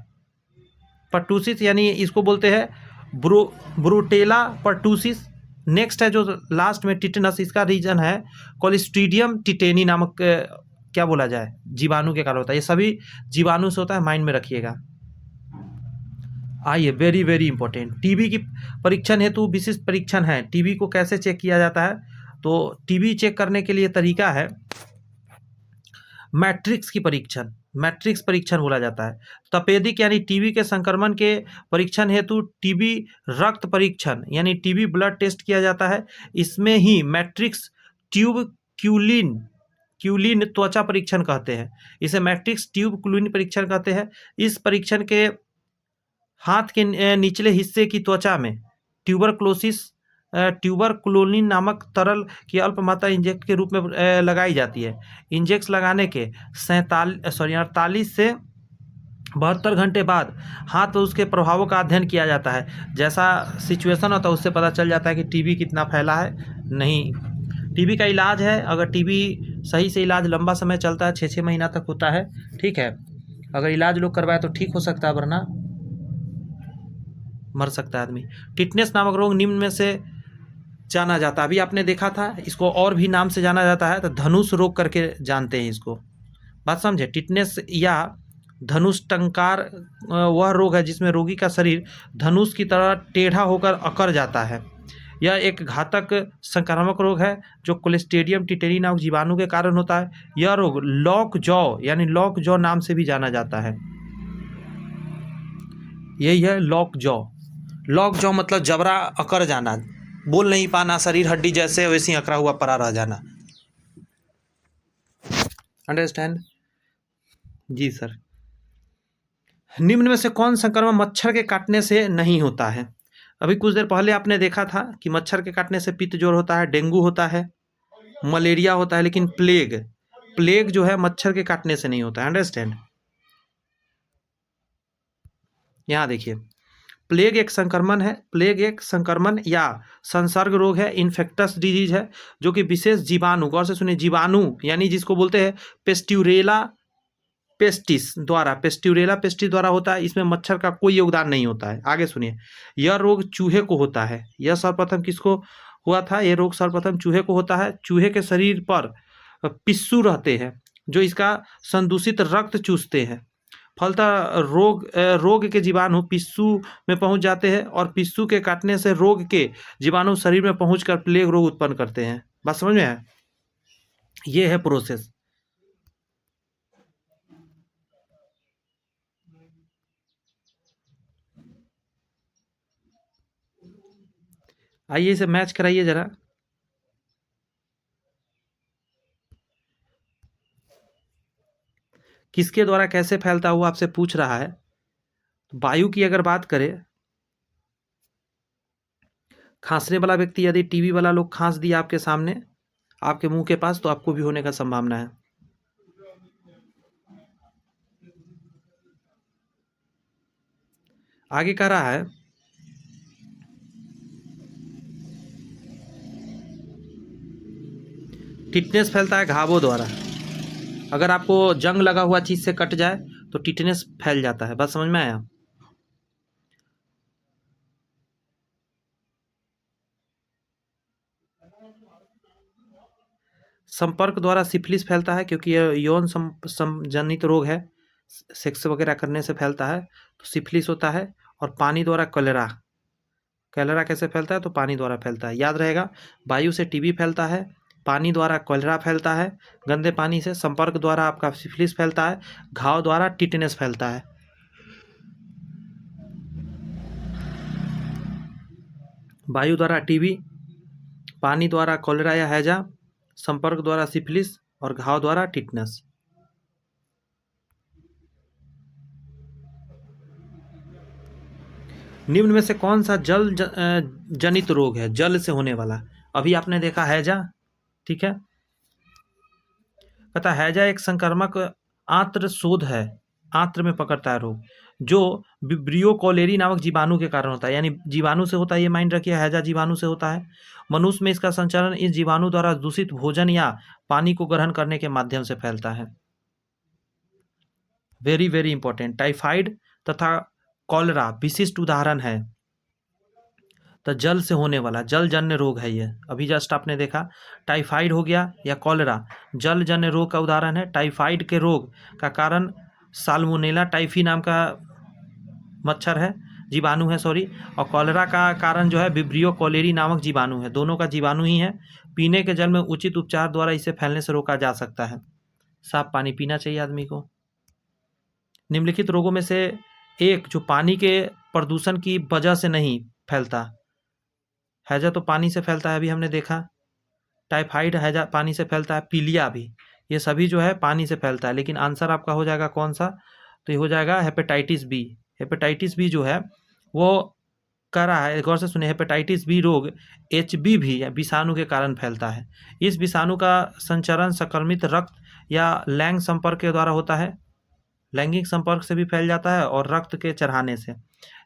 पर्टूसिस यानी इसको बोलते हैं ब्रुटेला पर्टूसिस। नेक्स्ट है जो लास्ट में टिटेनस, इसका रीजन है कोलिस्ट्रीडियम टिटेनी नामक क्या बोला जाए जीवाणु के कारण होता है। ये सभी जीवाणु से होता है, माइंड में रखिएगा। आइए, वेरी वेरी इंपॉर्टेंट, टीबी की परीक्षण हेतु विशिष्ट परीक्षण है। टीबी को कैसे चेक किया जाता है? तो टीबी चेक करने के लिए तरीका है मैट्रिक्स की परीक्षण। मैट्रिक्स परीक्षण बोला जाता है। तपेदिक यानी टीबी के संक्रमण के परीक्षण हेतु टीबी रक्त परीक्षण यानी टीबी ब्लड टेस्ट किया जाता है। इसमें ही मैट्रिक्स ट्यूब क्यूलिन त्वचा परीक्षण कहते हैं। इसे मैट्रिक्स ट्यूब क्यूलिन परीक्षण कहते हैं। इस परीक्षण के हाथ के निचले हिस्से की त्वचा में ट्यूबरक्लोनिन नामक तरल की अल्प मात्रा इंजेक्ट के रूप में लगाई जाती है। इंजेक्ट लगाने के 48 से 72 घंटे बाद हाथ पर उसके प्रभावों का अध्ययन किया जाता है। जैसा सिचुएशन होता है उससे पता चल जाता है कि टीबी कितना फैला है, नहीं टीबी का इलाज है, अगर टीबी सही से इलाज लंबा समय चलता है, 6 महीना तक होता है, ठीक है। अगर इलाज लोग करवाए तो ठीक हो सकता है, वरना मर सकता है आदमी। टिटनेस नामक रोग निम्न में से जाना जाता है, अभी आपने देखा था, इसको और भी नाम से जाना जाता है, तो धनुष रोग करके जानते हैं इसको। बात समझे, टिटनेस या धनुष टंकार वह रोग है जिसमें रोगी का शरीर धनुष की तरह टेढ़ा होकर अकड़ जाता है। यह एक घातक संक्रामक रोग है जो क्लोस्ट्रिडियम टिटेरी नामक जीवाणु के कारण होता है। यह रोग लॉक जॉ यानी लॉक जॉ नाम से भी जाना जाता है। यही है लॉक जॉ। लॉक जॉ मतलब जबड़ा अकड़ जाना, बोल नहीं पाना, शरीर हड्डी जैसे वैसे ही अकड़ा हुआ पड़ा रह जाना। अंडरस्टैंड जी सर। निम्न में से कौन संक्रमण मच्छर के काटने से नहीं होता है? अभी कुछ देर पहले आपने देखा था कि मच्छर के काटने से पित्त ज्वर होता है, डेंगू होता है, मलेरिया होता है, लेकिन प्लेग जो है मच्छर के काटने से नहीं होता है। अंडरस्टैंड। यहाँ देखिए, प्लेग एक संक्रमण है, प्लेग एक संक्रमण या संसर्ग रोग है, इन्फेक्टस डिजीज है, जो कि विशेष जीवाणु, गौर से सुनिए, जीवाणु यानी जिसको बोलते हैं पेस्ट्यूरेला पेस्टिस द्वारा होता है। इसमें मच्छर का कोई योगदान नहीं होता है। आगे सुनिए, यह रोग चूहे को होता है। यह सर्वप्रथम किसको हुआ था? यह रोग सर्वप्रथम चूहे को होता है। चूहे के शरीर पर पिस्सू रहते हैं जो इसका संदूषित रक्त चूसते हैं। फलतः रोग के जीवाणु पिस्सू में पहुंच जाते हैं और पिस्सू के काटने से रोग के जीवाणु शरीर में पहुंचकर प्लेग रोग उत्पन्न करते हैं। बात समझ में है? ये है प्रोसेस। आइए इसे मैच कराइए जरा। किसके द्वारा कैसे फैलता हुआ आपसे पूछ रहा है। तो वायु की अगर बात करें, खांसने वाला व्यक्ति यदि टीबी वाला लोग खांस दिया आपके सामने, आपके मुंह के पास, तो आपको भी होने का संभावना है। आगे कह रहा है, टिटनेस फैलता है घावों द्वारा। अगर आपको जंग लगा हुआ चीज से कट जाए तो टिटनेस फैल जाता है। बात समझ में आया? संपर्क द्वारा सिफिलिस फैलता है, क्योंकि यह यौन संजनित रोग है, सेक्स वगैरह करने से फैलता है, तो सिफिलिस होता है। और पानी द्वारा कलेरा कैसे फैलता है? तो पानी द्वारा फैलता है। याद रहेगा, वायु से टीबी फैलता है, पानी द्वारा कॉलेरा फैलता है, गंदे पानी से, संपर्क द्वारा आपका सिफिलिस फैलता है, घाव द्वारा टिटनेस फैलता है। वायु द्वारा टीबी, पानी द्वारा कॉलेरा या हैजा, संपर्क द्वारा सिफिलिस और घाव द्वारा टिटनेस। निम्न में से कौन सा जल जनित रोग है? जल से होने वाला। अभी आपने देखा हैजा, ठीक है। कहता हैजा एक संक्रामक आंत्र शोध है, आंत्र में पकड़ता है रोग, जो विब्रियो कॉलेरी नामक जीवाणु के कारण होता है। यानी जीवाणु से होता है, ये माइंड रखिए, हैजा जीवाणु से होता है। मनुष्य में इसका संचरण इस जीवाणु द्वारा दूषित भोजन या पानी को ग्रहण करने के माध्यम से फैलता है। Very very important. टाइफाइड तथा कॉलेरा विशिष्ट उदाहरण है। तो जल से होने वाला जल जन्य रोग है ये। अभी जस्ट आपने देखा, टाइफाइड हो गया या कॉलेरा, जल जन्य रोग का उदाहरण है। टाइफाइड के रोग का कारण साल्मोनेला टाइफी नाम का मच्छर है, जीवाणु है, सॉरी। और कॉलेरा का कारण जो है विब्रियो कॉलेरी नामक जीवाणु है। दोनों का जीवाणु ही है। पीने के जल में उचित उपचार द्वारा इसे फैलने से रोका जा सकता है। साफ पानी पीना चाहिए आदमी को। निम्नलिखित रोगों में से एक जो पानी के प्रदूषण की वजह से नहीं फैलता, हैजा तो पानी से फैलता है, अभी हमने देखा। टाइफाइड हैजा पानी से फैलता है, पीलिया भी, ये सभी जो है पानी से फैलता है। लेकिन आंसर आपका हो जाएगा कौन सा? तो ये हो जाएगा हेपेटाइटिस बी। हेपेटाइटिस बी जो है वो कह रहा है, गौर से सुनिए, हेपेटाइटिस बी रोग HBV विषाणु के कारण फैलता है। इस विषाणु का संचरण संक्रमित रक्त या लैंगिक संपर्क के द्वारा होता है। लैंगिक संपर्क से भी फैल जाता है और रक्त के चढ़ाने से।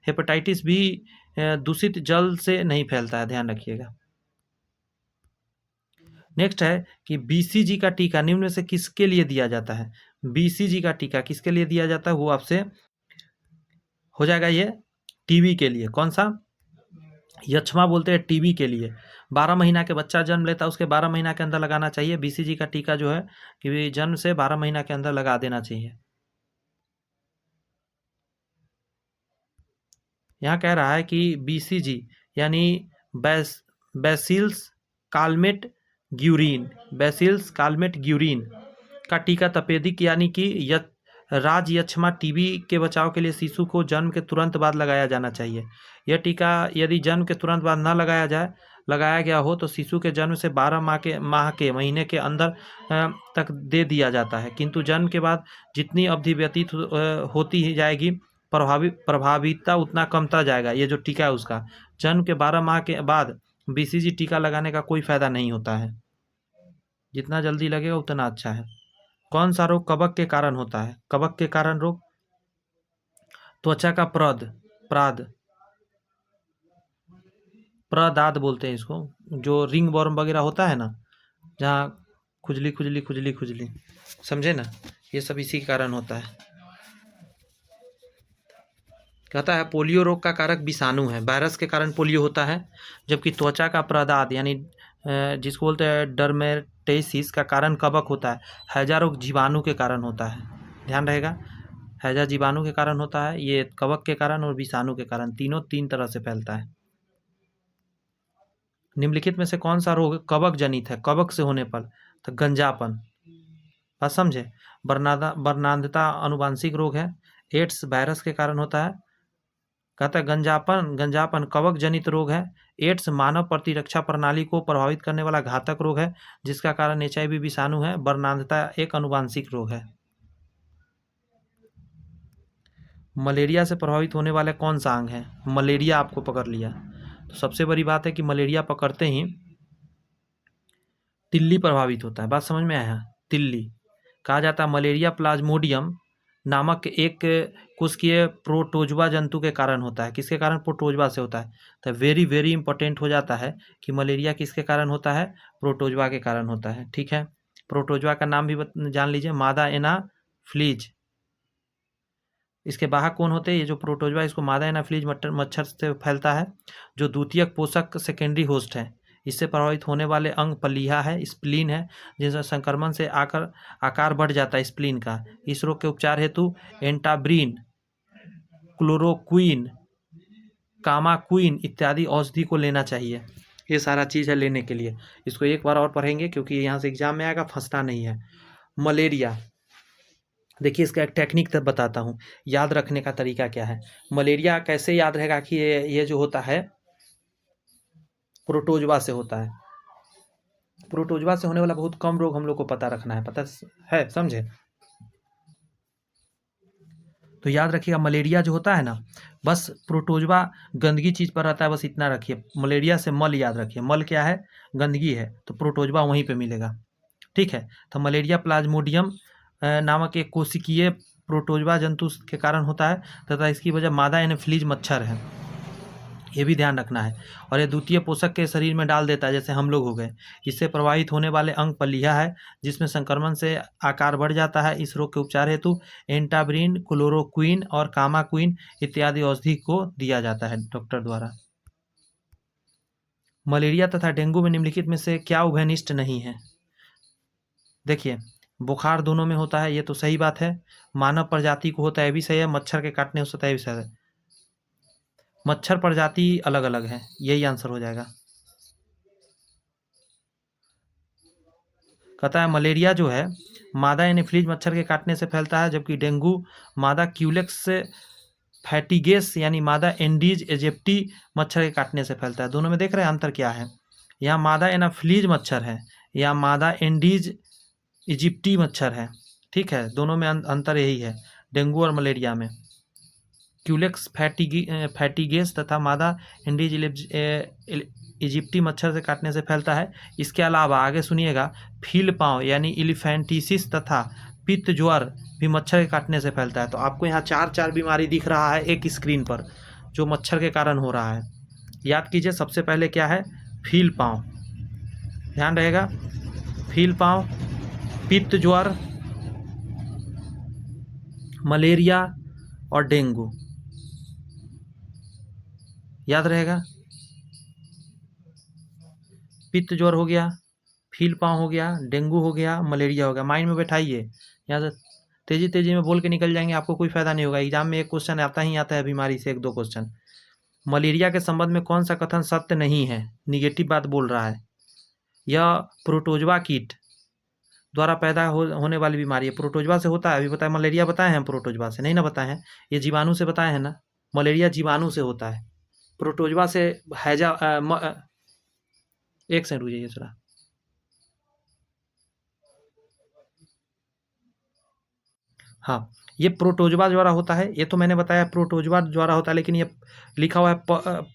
हेपेटाइटिस बी दूषित जल से नहीं फैलता है, ध्यान रखिएगा। नेक्स्ट है कि बीसीजी का टीका निम्न में से किसके लिए दिया जाता है। बीसीजी का टीका किसके लिए दिया जाता है, वो आपसे हो जाएगा ये टीबी के लिए। कौन सा, यक्ष्मा बोलते हैं टीबी के लिए। 12 महीना के बच्चा जन्म लेता है उसके 12 महीना के अंदर लगाना चाहिए बीसीजी का टीका जो है, कि जन्म से 12 महीना के अंदर लगा देना चाहिए। यहाँ कह रहा है कि बीसीजी यानी bacillus Calmette Guérin, bacillus Calmette Guérin का टीका तपेदिक यानी कि राजयक्ष्मा टीबी के बचाव के लिए शिशु को जन्म के तुरंत बाद लगाया जाना चाहिए। यह टीका यदि जन्म के तुरंत बाद न लगाया गया हो तो शिशु के जन्म से 12 महीने के अंदर तक दे दिया जाता है, किंतु जन्म के बाद जितनी अवधि व्यतीत होती ही जाएगी प्रभाविता उतना कमता जाएगा। ये जो टीका है उसका जन्म के 12 माह के बाद बीसीजी टीका लगाने का कोई फायदा नहीं होता है, जितना जल्दी लगेगा उतना अच्छा है। कौन सा रोग कवक के कारण होता है, कवक के कारण रोग, त्वचा का प्रदाद बोलते हैं इसको, जो रिंग वर्म वगैरह होता है ना, जहाँ खुजली खुजली खुजली खुजली, समझे ना, ये सब इसी के कारण होता है। कहता है पोलियो रोग का कारक विषाणु है, वायरस के कारण पोलियो होता है, जबकि त्वचा का प्रदाद यानी जिसको बोलते हैं डर्मेटेसिस का कारण कवक होता है। हैजा रोग जीवाणु के कारण होता है, ध्यान रहेगा, हैजा जीवाणु के कारण होता है, ये कवक के कारण और विषाणु के कारण, तीनों 3 तरह से फैलता है। निम्नलिखित में से कौन सा रोग कवक जनित है, कवक से होने पर, तो गंजापन, बात समझे। वर्णांधता अनुवांशिक रोग है, एड्स वायरस के कारण होता है। कहता है गंजापन कवक जनित रोग है। एड्स मानव प्रतिरक्षा प्रणाली को प्रभावित करने वाला घातक रोग है जिसका कारण HIV विषाणु है। वर्णांधता एक अनुवांशिक रोग है। मलेरिया से प्रभावित होने वाले कौन सा अंग है, मलेरिया आपको पकड़ लिया तो सबसे बड़ी बात है कि मलेरिया पकड़ते ही तिल्ली प्रभावित होता है, बात समझ में आया। तिल्ली कहा जाता है मलेरिया प्लाज्मोडियम नामक एक कुशकीय प्रोटोजवा जंतु के कारण होता है। किसके कारण, प्रोटोजवा से होता है। तो वेरी वेरी इंपॉर्टेंट हो जाता है कि मलेरिया किसके कारण होता है, प्रोटोजवा के कारण होता है। ठीक है, प्रोटोजवा का नाम भी जान लीजिए, मादा एनाफ्लीज। इसके वाहक कौन होते हैं, ये जो प्रोटोजवा इसको मादा एनाफ्लीज मच्छर से फैलता है, जो द्वितीयक पोषक सेकेंडरी होस्ट है। इससे प्रभावित होने वाले अंग पलीहा है, स्प्लीन है, जिसमें संक्रमण से आकार बढ़ जाता है स्प्लीन का। इस रोग के उपचार हेतु एंटाब्रीन, क्लोरोक्वीन, कामाक्वीन इत्यादि औषधि को लेना चाहिए। ये सारा चीज़ है लेने के लिए। इसको एक बार और पढ़ेंगे क्योंकि यहाँ से एग्जाम में आएगा, फंसना नहीं है। मलेरिया, देखिए इसका एक टेक्निक तब बताता हूँ, याद रखने का तरीका क्या है। मलेरिया कैसे याद रहेगा कि ये जो होता है प्रोटोजवा से होता है। प्रोटोजवा से होने वाला बहुत कम रोग हम लोग को पता रखना है, पता है, समझे। तो याद रखिएगा मलेरिया जो होता है ना, बस प्रोटोजवा गंदगी चीज़ पर रहता है, बस इतना रखिए। मलेरिया से मल याद रखिए, मल क्या है, गंदगी है, तो प्रोटोजवा वहीं पे मिलेगा। ठीक है, तो मलेरिया प्लाज्मोडियम नामक एक कोशिकीय प्रोटोजवा जंतु के कारण होता है तथा इसकी वजह मादा एनाफ्लीज मच्छर है, ये भी ध्यान रखना है। और ये द्वितीय पोषक के शरीर में डाल देता है, जैसे हम लोग हो गए। इससे प्रभावित होने वाले अंग पलीहा है, जिसमें संक्रमण से आकार बढ़ जाता है। इस रोग के उपचार हेतु एंटाब्रीन, क्लोरोक्वीन और कामाक्वीन इत्यादि औषधि को दिया जाता है डॉक्टर द्वारा। मलेरिया तथा डेंगू में निम्नलिखित में से क्या उभयनिष्ठ नहीं है। देखिए बुखार दोनों में होता है, ये तो सही बात है। मानव प्रजाति को होता है भी सही है, मच्छर के काटने से होता है भी सही है। मच्छर प्रजाति अलग अलग है, यही आंसर हो जाएगा। कहता है मलेरिया जो है मादा एनाफ्लीज मच्छर के काटने से फैलता है, जबकि डेंगू मादा क्यूलेक्स फैटिगेस यानी मादा एंडीज एजिप्टी मच्छर के काटने से फैलता है। दोनों में देख रहे हैं अंतर क्या है, यहाँ मादा एनाफ्लीज मच्छर है, यहाँ मादा एंडीज इजिप्टी मच्छर है। ठीक है, दोनों में अंतर यही है डेंगू और मलेरिया में। क्यूलेक्स फैटिगेस तथा मादा एंडीज इजिप्टी मच्छर से काटने से फैलता है। इसके अलावा आगे सुनिएगा, फील पाँव यानी इलिफेंटिसिस तथा पित्त ज्वर भी मच्छर के काटने से फैलता है। तो आपको यहाँ 4 बीमारी दिख रहा है एक स्क्रीन पर जो मच्छर के कारण हो रहा है। याद कीजिए, सबसे पहले क्या है, फील पाँव, ध्यान रहेगा। फील पाँव, पित्त ज्वर, मलेरिया और डेंगू। याद रहेगा, पित्त ज्वर हो गया, फील पाँव हो गया, डेंगू हो गया, मलेरिया हो गया। माइंड में बैठाइए, यहाँ से तेजी तेजी में बोल के निकल जाएंगे, आपको कोई फायदा नहीं होगा। एग्जाम में एक क्वेश्चन आता ही आता है बीमारी से, 1-2 क्वेश्चन। मलेरिया के संबंध में कौन सा कथन सत्य नहीं है, निगेटिव बात बोल रहा है? यह प्रोटोजवा कीट द्वारा पैदा होने वाली बीमारी है। प्रोटोजवा से होता है, अभी बताया मलेरिया बताए हैं, प्रोटोजवा से नहीं ना बताए हैं, ये जीवाणु से बताए हैं ना। मलेरिया जीवाणु से होता है, प्रोटोजवा से एक सेकंड रुकिए जरा। हाँ, ये प्रोटोजवा द्वारा होता है, ये तो मैंने बताया प्रोटोजवा द्वारा होता है, लेकिन ये लिखा हुआ है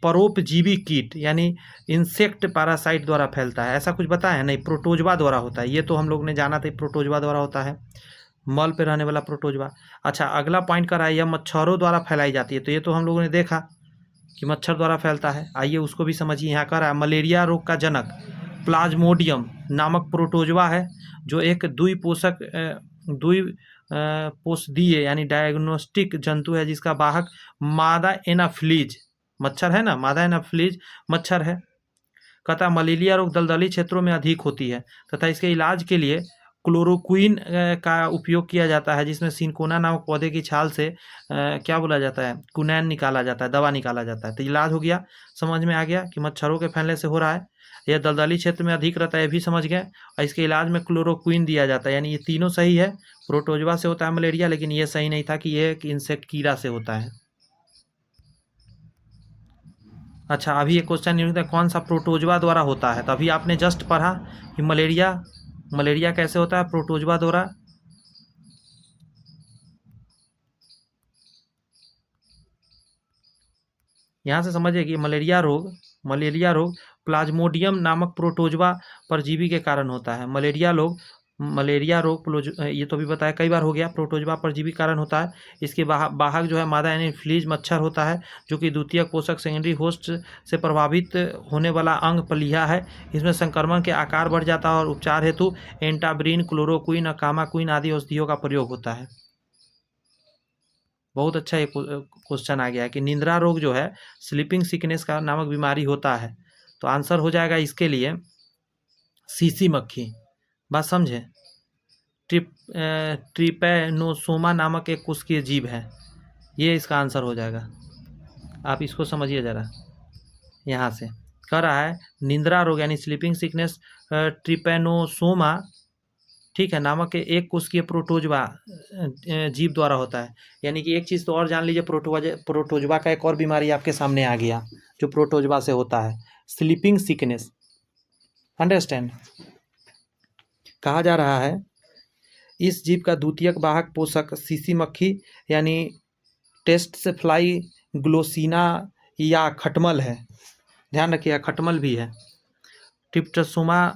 परोपजीवी कीट यानी इंसेक्ट पैरासाइट द्वारा फैलता है, ऐसा कुछ बताया है नहीं, प्रोटोजवा द्वारा होता है। ये तो हम लोग ने जाना था, प्रोटोजवा द्वारा होता है, मल पे रहने वाला प्रोटोजवा। अच्छा, अगला पॉइंट कर रहा है यह मच्छरों द्वारा फैलाई जाती है, तो ये तो हम लोगों ने देखा कि मच्छर द्वारा फैलता है। आइए उसको भी समझिए। यहाँ कह रहा है मलेरिया रोग का जनक प्लाज्मोडियम नामक प्रोटोजवा है, जो एक द्विपोषदीय यानी डायग्नोस्टिक जंतु है, जिसका वाहक मादा एनाफिलीज मच्छर है ना, मादा एनाफिलीज मच्छर है। कहता मलेरिया रोग दलदली क्षेत्रों में अधिक होती है तथा इसके इलाज के लिए क्लोरोक्विन का उपयोग किया जाता है, जिसमें सिनकोना नामक पौधे की छाल से क्या बोला जाता है, कुनैन निकाला जाता है, दवा निकाला जाता है। तो इलाज हो गया, समझ में आ गया कि मच्छरों के फैलने से हो रहा है। यह दलदली क्षेत्र में अधिक रहता है, ये भी समझ गए। और इसके इलाज में क्लोरोक्विन दिया जाता है, यानी ये तीनों सही है। प्रोटोजवा से होता है मलेरिया, लेकिन ये सही नहीं था कि ये एक इंसेक्ट कीड़ा से होता है। अच्छा, अभी एक क्वेश्चन नहीं होता कौन सा प्रोटोजवा द्वारा होता है, तो अभी आपने जस्ट पढ़ा कि मलेरिया कैसे होता है, प्रोटोजवा द्वारा। यहाँ से समझिए कि मलेरिया रोग प्लाज्मोडियम नामक प्रोटोजवा परजीवी के कारण होता है। मलेरिया रोग ये तो भी बताया कई बार हो गया, प्रोटोजवा परजीवी कारण होता है। इसके वाहक जो है मादा यानी फ्लीज मच्छर होता है, जो कि द्वितीयक पोषक सेकेंडरी होस्ट से प्रभावित होने वाला अंग पलिया है। इसमें संक्रमण के आकार बढ़ जाता है और उपचार हेतु एंटाब्रिन, क्लोरोक्विन और कामाक्विन आदि औषधियों का प्रयोग होता है। बहुत अच्छा एक क्वेश्चन आ गया है कि निंद्रा रोग जो है स्लीपिंग सिकनेस का नामक बीमारी होता है, तो आंसर हो जाएगा इसके लिए सीसी मक्खी। बात समझे, ट्रिपैनोसोमा नामक एक कोशिकीय जीव है, ये इसका आंसर हो जाएगा। आप इसको समझिए ज़रा। यहाँ से कह रहा है निंद्रा रोग यानी स्लीपिंग सिकनेस ट्रिपैनोसोमा, ठीक है, नामक के एक कोशिकीय प्रोटोजवा जीव द्वारा होता है। यानी कि एक चीज़ तो और जान लीजिए, प्रोटोजवा का एक और बीमारी आपके सामने आ गया जो प्रोटोजवा से होता है, स्लीपिंग सिकनेस। अंडरस्टैंड। कहा जा रहा है इस जीव का द्वितीयक वाहक पोषक सीसी मक्खी यानी टेस्टफ्लाई ग्लोसिना या खटमल है। ध्यान रखिएगा, खटमल भी है। ट्रिप्टोसोमा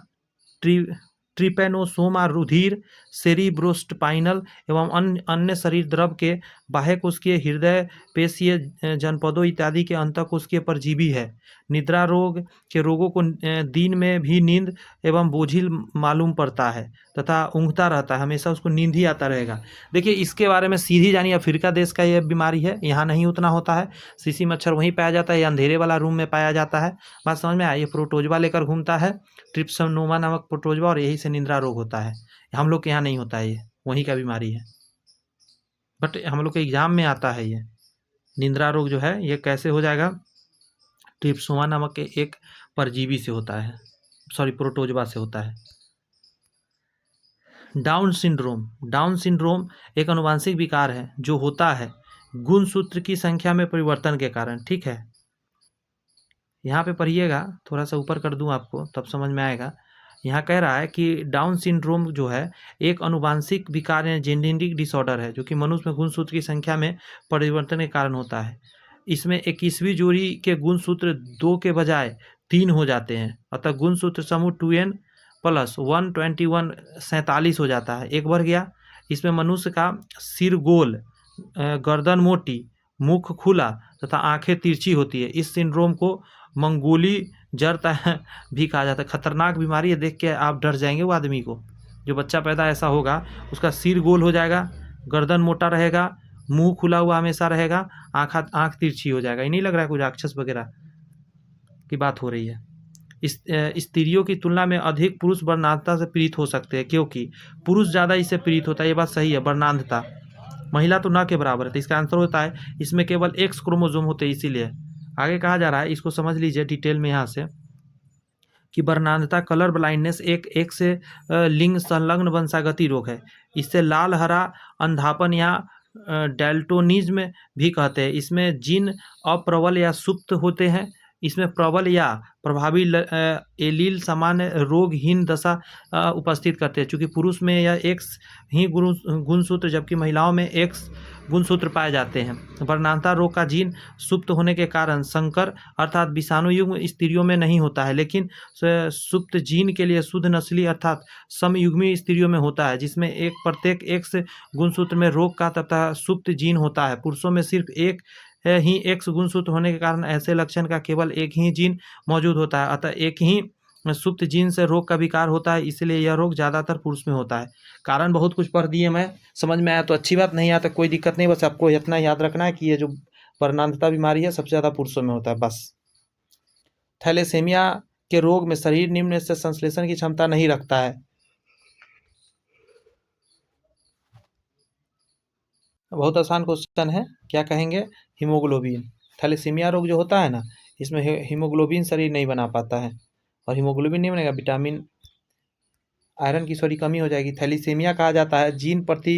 ट्रिपैनोसोमा रुधिर, सेरिब्रोस्पाइनल एवं अन्य शरीर द्रव के बाह्य कोशिकीय, हृदय, पेशीय जनपदों इत्यादि के अंतःकोशिकीय परजीवी है। निद्रा रोग के रोगों को दिन में भी नींद एवं बोझिल मालूम पड़ता है तथा ऊँघता रहता है, हमेशा उसको नींद ही आता रहेगा। देखिए इसके बारे में सीधी जानिए, अफ्रीका देश का यह बीमारी है, यहाँ नहीं उतना होता है। सीसी मच्छर वहीं पाया जाता है, अंधेरे वाला रूम में पाया जाता है। बात समझ में आई? ये प्रोटोजवा लेकर घूमता है, ट्रिप्सोनोमा नामक प्रोटोजवा, और यही से निंद्रा रोग होता है। हम लोग के यहाँ नहीं होता है, ये वहीं का बीमारी है, बट हम लोग के एग्जाम में आता है। ये निंद्रा रोग जो है ये कैसे हो जाएगा, ट्रिप्सोमा नामक के एक परजीवी से होता है, सॉरी प्रोटोजवा से होता है। डाउन सिंड्रोम एक आनुवांशिक विकार है जो होता है गुणसूत्र की संख्या में परिवर्तन के कारण। ठीक है, यहाँ पे पढ़िएगा, थोड़ा सा ऊपर कर दूँ आपको तब समझ में आएगा। यहाँ कह रहा है कि डाउन सिंड्रोम जो है एक आनुवांशिक विकार या जेनेटिक डिसऑर्डर है, जो कि मनुष्य में गुणसूत्र की संख्या में परिवर्तन के कारण होता है। इसमें 21वीं जोड़ी के गुणसूत्र 2 के बजाय 3 हो जाते हैं, अतः गुणसूत्र समूह 2n + 121 47 हो जाता है, एक बढ़ गया। इसमें मनुष्य का सिर गोल, गर्दन मोटी, मुख खुला तथा आंखें तिरछी होती है। इस सिंड्रोम को मंगोली जरता है भी कहा जाता है। खतरनाक बीमारी है, देख के आप डर जाएंगे। वो आदमी को, जो बच्चा पैदा ऐसा होगा, उसका सिर गोल हो जाएगा, गर्दन मोटा रहेगा, मुंह खुला हुआ हमेशा रहेगा, आँख तिरछी हो जाएगा। ये नहीं लग रहा है कुछ राक्षस वगैरह की बात हो रही है। स्त्रियों की तुलना में अधिक पुरुष वर्णांधता से पीड़ित हो सकते हैं, क्योंकि पुरुष ज़्यादा इससे पीड़ित होता है। ये बात सही है, वर्णांधता महिला तो न के बराबर है। तो इसका आंसर होता है इसमें केवल एक्स क्रोमोसोम होते हैं, इसीलिए। आगे कहा जा रहा है, इसको समझ लीजिए डिटेल में यहाँ से, कि वर्णांधता कलर ब्लाइंडनेस एक से लिंग संलग्न वंशागति रोग है। इससे लाल हरा अंधापन या डेल्टोनिज्म भी कहते हैं। इसमें जीन अप्रबल या सुप्त होते हैं। इसमें प्रबल या प्रभावी एलील सामान्य रोगहीन दशा उपस्थित करते हैं। चूँकि पुरुष में यह एक्स ही गुणसूत्र, जबकि महिलाओं में एक्स गुणसूत्र पाए जाते हैं। वर्णांधता रोग का जीन सुप्त होने के कारण संकर अर्थात विषाणुयुग्म स्त्रियों में नहीं होता है, लेकिन सुप्त जीन के लिए शुद्ध नस्ली अर्थात समयुग्मी स्त्रियों में होता है, जिसमें एक प्रत्येक एक्स गुणसूत्र में रोग का तथा सुप्त जीन होता है। पुरुषों में सिर्फ एक ही एक्स गुणसूत्र होने के कारण ऐसे लक्षण का केवल एक ही जीन मौजूद होता है, अतः एक ही सुप्त जीन से रोग का विकार होता है, इसलिए यह रोग ज़्यादातर पुरुष में होता है। कारण बहुत कुछ पढ़ दिए, मैं समझ में आया तो अच्छी बात, नहीं आया तो कोई दिक्कत नहीं। बस आपको इतना याद रखना है कि ये जो वर्णांधता बीमारी है सबसे ज़्यादा पुरुषों में होता है, बस। थैलेसेमिया के रोग में शरीर निम्न से संश्लेषण की क्षमता नहीं रखता है। बहुत आसान क्वेश्चन है, क्या कहेंगे? हीमोग्लोबिन। थैलेसीमिया रोग जो होता है ना, इसमें हीमोग्लोबिन शरीर नहीं बना पाता है, और हीमोग्लोबिन नहीं बनेगा, विटामिन आयरन की कमी हो जाएगी। थैलेसीमिया कहा जाता है जीन प्रति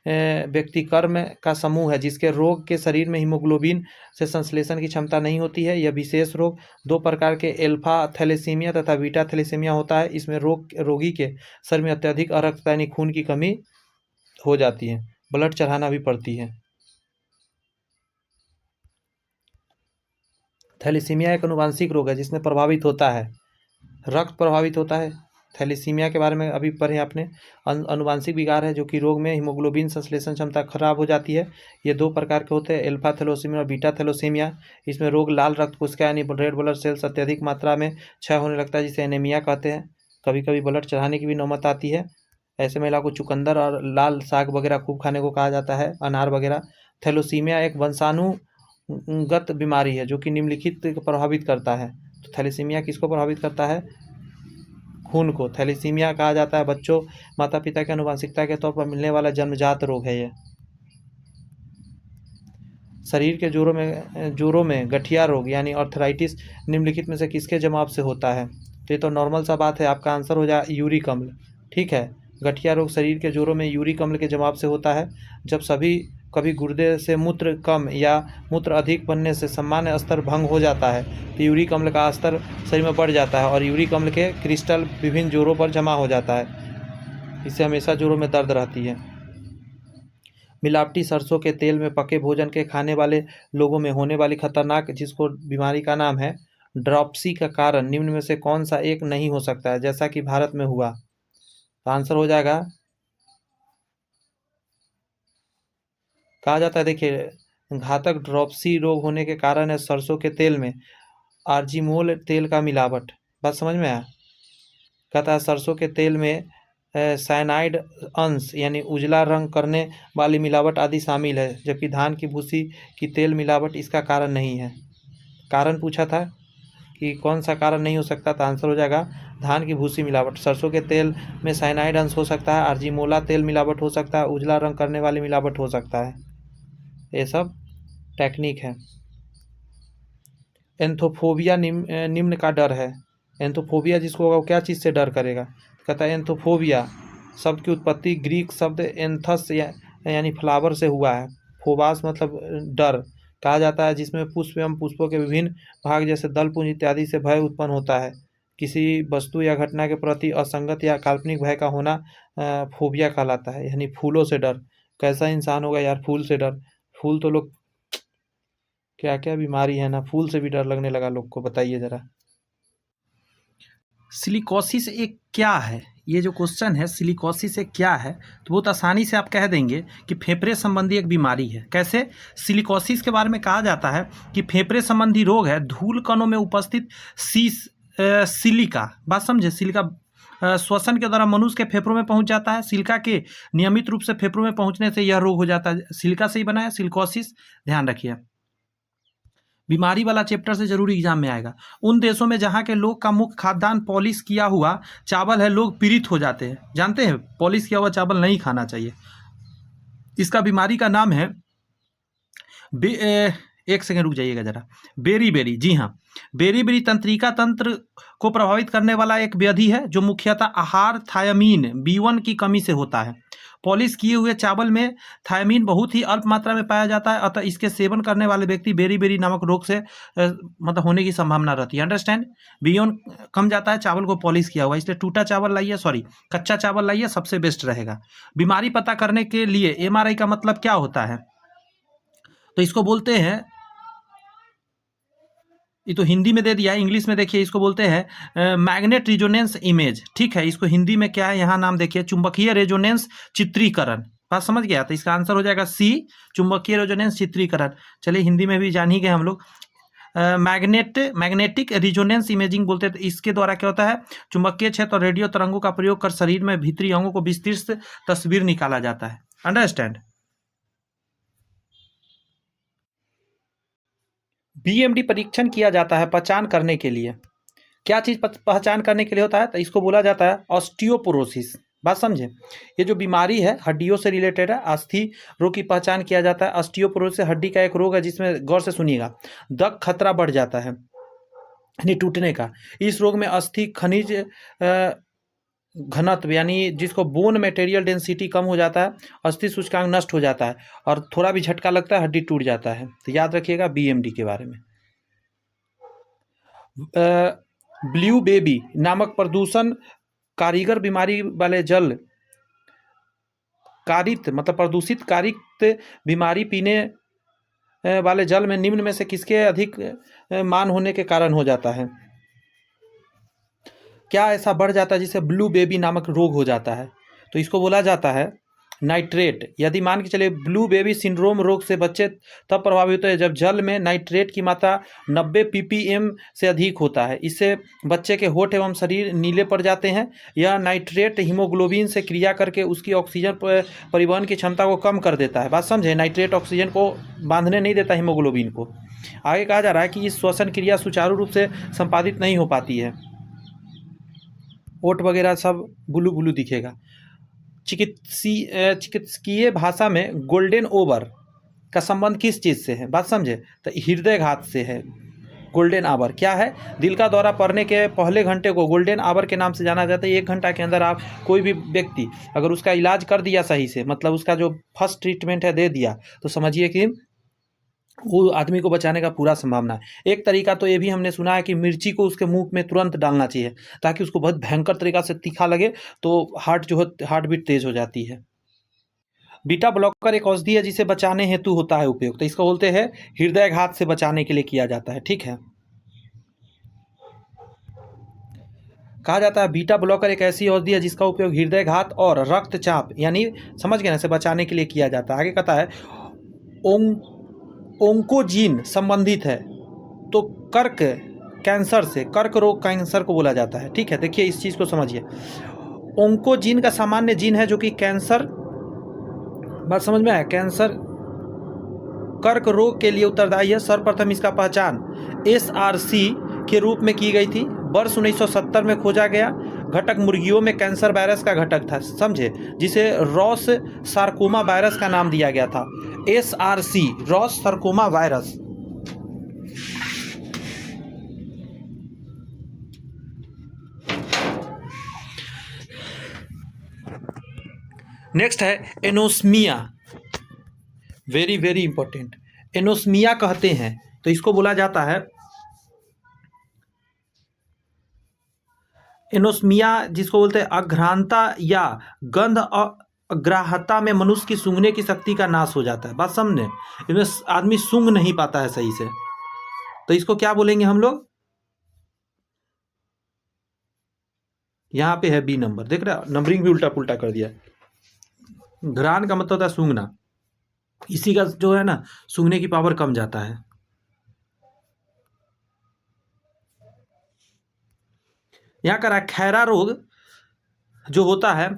व्यक्ति कर्म का समूह है, जिसके रोग के शरीर में हीमोग्लोबिन से संश्लेषण की क्षमता नहीं होती है। यह विशेष रोग दो प्रकार के एल्फा थैलेसीमिया तथा बीटा थैलेसीमिया होता है। इसमें रोगी के शरीर में अत्यधिक रक्तता यानी खून की कमी हो जाती है, ब्लड चढ़ाना भी पड़ती है। थैलेसीमिया एक अनुवांशिक रोग है जिसमें प्रभावित होता है रक्त प्रभावित होता है। थैलेसीमिया के बारे में अभी पढ़े आपने। अनुवांशिक विकार है जो कि रोग में हीमोग्लोबिन संश्लेषण क्षमता खराब हो जाती है। ये दो प्रकार के होते हैं, एल्फा थैलेसीमिया और बीटा थैलेसीमिया। इसमें रोग लाल रक्त कोशिका यानी रेड ब्लड सेल्स अत्यधिक मात्रा में क्षय होने लगता है, जिसे एनीमिया कहते हैं। कभी कभी ब्लड चढ़ाने की भी नौबत आती है। ऐसे महिला को चुकंदर और लाल साग वगैरह खूब खाने को कहा जाता है, अनार वगैरह। थैलेसीमिया एक वंशाणुगत बीमारी है जो कि निम्नलिखित प्रभावित करता है। तो थैलेसीमिया किसको प्रभावित करता है? खून को। थैलेसीमिया कहा जाता है बच्चों माता पिता की आनुवंशिकता के तौर पर मिलने वाला जन्मजात रोग है। ये शरीर के जोड़ों में गठिया रोग यानी आर्थराइटिस निम्नलिखित में से किसके जमाव से होता है? तो ये तो नॉर्मल सा बात है, आपका आंसर हो जाए यूरिक अम्ल। ठीक है, गठिया रोग शरीर के जोड़ों में यूरिक अम्ल के जमाव से होता है। जब कभी गुर्दे से मूत्र कम या मूत्र अधिक बनने से सामान्य स्तर भंग हो जाता है तो यूरिक अम्ल का स्तर शरीर में बढ़ जाता है और यूरिक अम्ल के क्रिस्टल विभिन्न जोड़ों पर जमा हो जाता है। इससे हमेशा जोड़ों में दर्द रहती है। मिलावटी सरसों के तेल में पके भोजन के खाने वाले लोगों में होने वाली खतरनाक जिसको बीमारी का नाम है ड्रॉप्सी का कारण निम्न में से कौन सा एक नहीं हो सकता है, जैसा कि भारत में हुआ? तो आंसर हो जाएगा, कहा जाता है, देखिए घातक ड्रॉप्सी रोग होने के कारण है सरसों के तेल में आर्जिमोल तेल का मिलावट। बात समझ में आया? कहता है सरसों के तेल में साइनाइड अंश यानी उजला रंग करने वाली मिलावट आदि शामिल है, जबकि धान की भूसी की तेल मिलावट इसका कारण नहीं है। कारण पूछा था कि कौन सा कारण नहीं हो सकता, तो आंसर हो जाएगा धान की भूसी मिलावट। सरसों के तेल में साइनाइड अंश हो सकता है, आर्जिमोला तेल मिलावट हो सकता है, उजला रंग करने वाली मिलावट हो सकता है। ये सब टेक्निक है। एंथोफोबिया निम्न का डर है। एंथोफोबिया जिसको होगा वो क्या चीज़ से डर करेगा? कहता है एंथोफोबिया शब्द की उत्पत्ति ग्रीक शब्द एंथस यानी फ्लावर से हुआ है। फोबास मतलब डर कहा जाता है, जिसमें पुष्प एवं पुष्पों के विभिन्न भाग जैसे दल पुंज इत्यादि से भय उत्पन्न होता है। किसी वस्तु या घटना के प्रति असंगत या काल्पनिक भय का होना फोबिया कहलाता है, यानी फूलों से डर। कैसा इंसान होगा यार फूल से डर? फूल तो लोग क्या क्या बीमारी है ना, फूल से भी डर लगने लगा लोग को, बताइए ज़रा। सिलिकोसिस एक क्या है? ये जो क्वेश्चन है सिलिकोसिस एक क्या है, तो बहुत आसानी से आप कह देंगे कि फेफड़े संबंधी एक बीमारी है। कैसे? सिलिकोसिस के बारे में कहा जाता है कि फेफड़े संबंधी रोग है, धूल कणों में उपस्थित सीस सिलिका, बात समझे, सिलिका श्वसन के द्वारा मनुष्य के फेफड़ों में पहुंच जाता है। सिलिका के नियमित रूप से फेफड़ों में पहुंचने से यह रोग हो जाता है। सिलिका से ही बना है, सिलिकोसिस, ध्यान रखिए। बीमारी वाला चैप्टर से जरूरी एग्जाम में आएगा। उन देशों में जहाँ के लोग का मुख्य खाद्यान्न पॉलिश किया हुआ चावल है, लोग पीड़ित हो जाते हैं। जानते हैं, पॉलिश किया हुआ चावल नहीं खाना चाहिए। इसका बीमारी का नाम है एक सेकंड रुक जाइएगा जरा, बेरी। जी हाँ, बेरी तंत्रिका तंत्र को प्रभावित करने वाला एक व्याधि है जो मुख्यतः आहार थायमीन B1 की कमी से होता है। पॉलिश किए हुए चावल में थायमीन बहुत ही अल्प मात्रा में पाया जाता है, अतः इसके सेवन करने वाले व्यक्ति बेरी नामक रोग से मतलब होने की संभावना रहती है। अंडरस्टैंड, B1 कम जाता है चावल को पॉलिश किया हुआ, इसलिए टूटा चावल लाइए, कच्चा चावल लाइए, सबसे बेस्ट रहेगा। बीमारी पता करने के लिए MRI का मतलब क्या होता है, तो इसको बोलते हैं, ये तो हिंदी में दे दिया है, इंग्लिश में देखिए, इसको बोलते हैं मैग्नेट रिजोनेंस इमेज। ठीक है, इसको हिंदी में क्या है, यहाँ नाम देखिए, चुंबकीय रेजोनेंस चित्रीकरण। बात समझ गया, तो इसका आंसर हो जाएगा C, चुंबकीय रेजोनेंस चित्रीकरण। चलिए हिंदी में भी जान ही गए हम लोग। मैग्नेटिक रिजोनेंस इमेजिंग बोलते हैं। तो इसके द्वारा क्या होता है, चुंबकीय क्षेत्र और रेडियो तरंगों का प्रयोग कर शरीर में भीतरी अंगों को विस्तृत तस्वीर निकाला जाता है। अंडरस्टैंड। BMD परीक्षण किया जाता है पहचान करने के लिए। क्या चीज़ पहचान करने के लिए होता है, तो इसको बोला जाता है ऑस्टियोपोरोसिस। बात समझे, ये जो बीमारी है हड्डियों से रिलेटेड है, अस्थि रोग की पहचान किया जाता है। ऑस्टियोपोरोसिस हड्डी का एक रोग है जिसमें, गौर से सुनिएगा, दग खतरा बढ़ जाता है यानी टूटने का। इस रोग में अस्थि खनिज घनत्व यानी जिसको बोन मटेरियल डेंसिटी कम हो जाता है, अस्थि सूचकांक नष्ट हो जाता है और थोड़ा भी झटका लगता है हड्डी टूट जाता है। तो याद रखिएगा BMD के बारे में। ब्लू बेबी नामक प्रदूषण कारीगर बीमारी वाले जल कारित मतलब प्रदूषित कारित बीमारी पीने वाले जल में निम्न में से किसके अधिक मान होने के कारण हो जाता है। क्या ऐसा बढ़ जाता है जिससे ब्लू बेबी नामक रोग हो जाता है, तो इसको बोला जाता है नाइट्रेट। यदि मान के चलिए ब्लू बेबी सिंड्रोम रोग से बच्चे तब प्रभावित होते हैं जब जल में नाइट्रेट की मात्रा 90 ppm से अधिक होता है। इससे बच्चे के होंठ एवं शरीर नीले पड़ जाते हैं। यह नाइट्रेट हीमोग्लोबिन से क्रिया करके उसकी ऑक्सीजन परिवहन की क्षमता को कम कर देता है। बात समझे, नाइट्रेट ऑक्सीजन को बांधने नहीं देता हीमोग्लोबिन को। आगे कहा जा रहा है कि इस श्वसन क्रिया सुचारू रूप से संपादित नहीं हो पाती है, ओठ वगैरह सब ब्लू ब्लू दिखेगा। चिकित्सकीय भाषा में गोल्डन ओवर का संबंध किस चीज़ से है, बात समझे, तो हृदयघात से है। गोल्डन आवर क्या है, दिल का दौरा पड़ने के पहले घंटे को गोल्डन आवर के नाम से जाना जाता है। 1 घंटा के अंदर आप कोई भी व्यक्ति अगर उसका इलाज कर दिया सही से, मतलब उसका जो फर्स्ट ट्रीटमेंट है दे दिया, तो समझिए कि वो आदमी को बचाने का पूरा संभावना है। एक तरीका तो ये भी हमने सुना है कि मिर्ची को उसके मुंह में तुरंत डालना चाहिए ताकि उसको बहुत भयंकर तरीका से तीखा लगे, तो हार्ट बीट तेज हो जाती है। बीटा ब्लॉकर एक औषधि है जिसे बचाने हेतु होता है उपयोग, तो इसको बोलते हैं हृदयघात से बचाने के लिए किया जाता है। ठीक है, कहा जाता है बीटा ब्लॉकर एक ऐसी औषधि है जिसका उपयोग हृदयघात और रक्तचाप यानी समझ गए ना से बचाने के लिए किया जाता है। आगे कहता है ओंकोजीन संबंधित है, तो कर्क कैंसर से, कर्क रोग कैंसर को बोला जाता है। ठीक है, देखिए इस चीज़ को समझिए, ओंकोजीन का सामान्य जीन है जो कि कैंसर, बात समझ में आया, कैंसर कर्क रोग के लिए उत्तरदायी है। सर्वप्रथम इसका पहचान SRC के रूप में की गई थी, वर्ष 1970 में खोजा गया। घटक मुर्गियों में कैंसर वायरस का घटक था, समझे, जिसे रॉस सार्कोमा वायरस का नाम दिया गया था। SRC Rous sarcoma virus. Next है anosmia, very very important. Anosmia कहते हैं, तो इसको बोला जाता है एनोस्मिया, जिसको बोलते हैं अघ्राणता या गंध अग्राह्यता में मनुष्य की सूंघने की शक्ति का नाश हो जाता है। बात समझे, इसमें आदमी सूंघ नहीं पाता है सही से, तो इसको क्या बोलेंगे हम लोग, यहाँ पे है B नंबर, देख रहे हो, नंबरिंग भी उल्टा पुल्टा कर दिया। घ्राण का मतलब होता है सूंघना, इसी का जो है ना सूंघने की पावर कम जाता है। यहाँ कह रहा है खैरा रोग जो होता है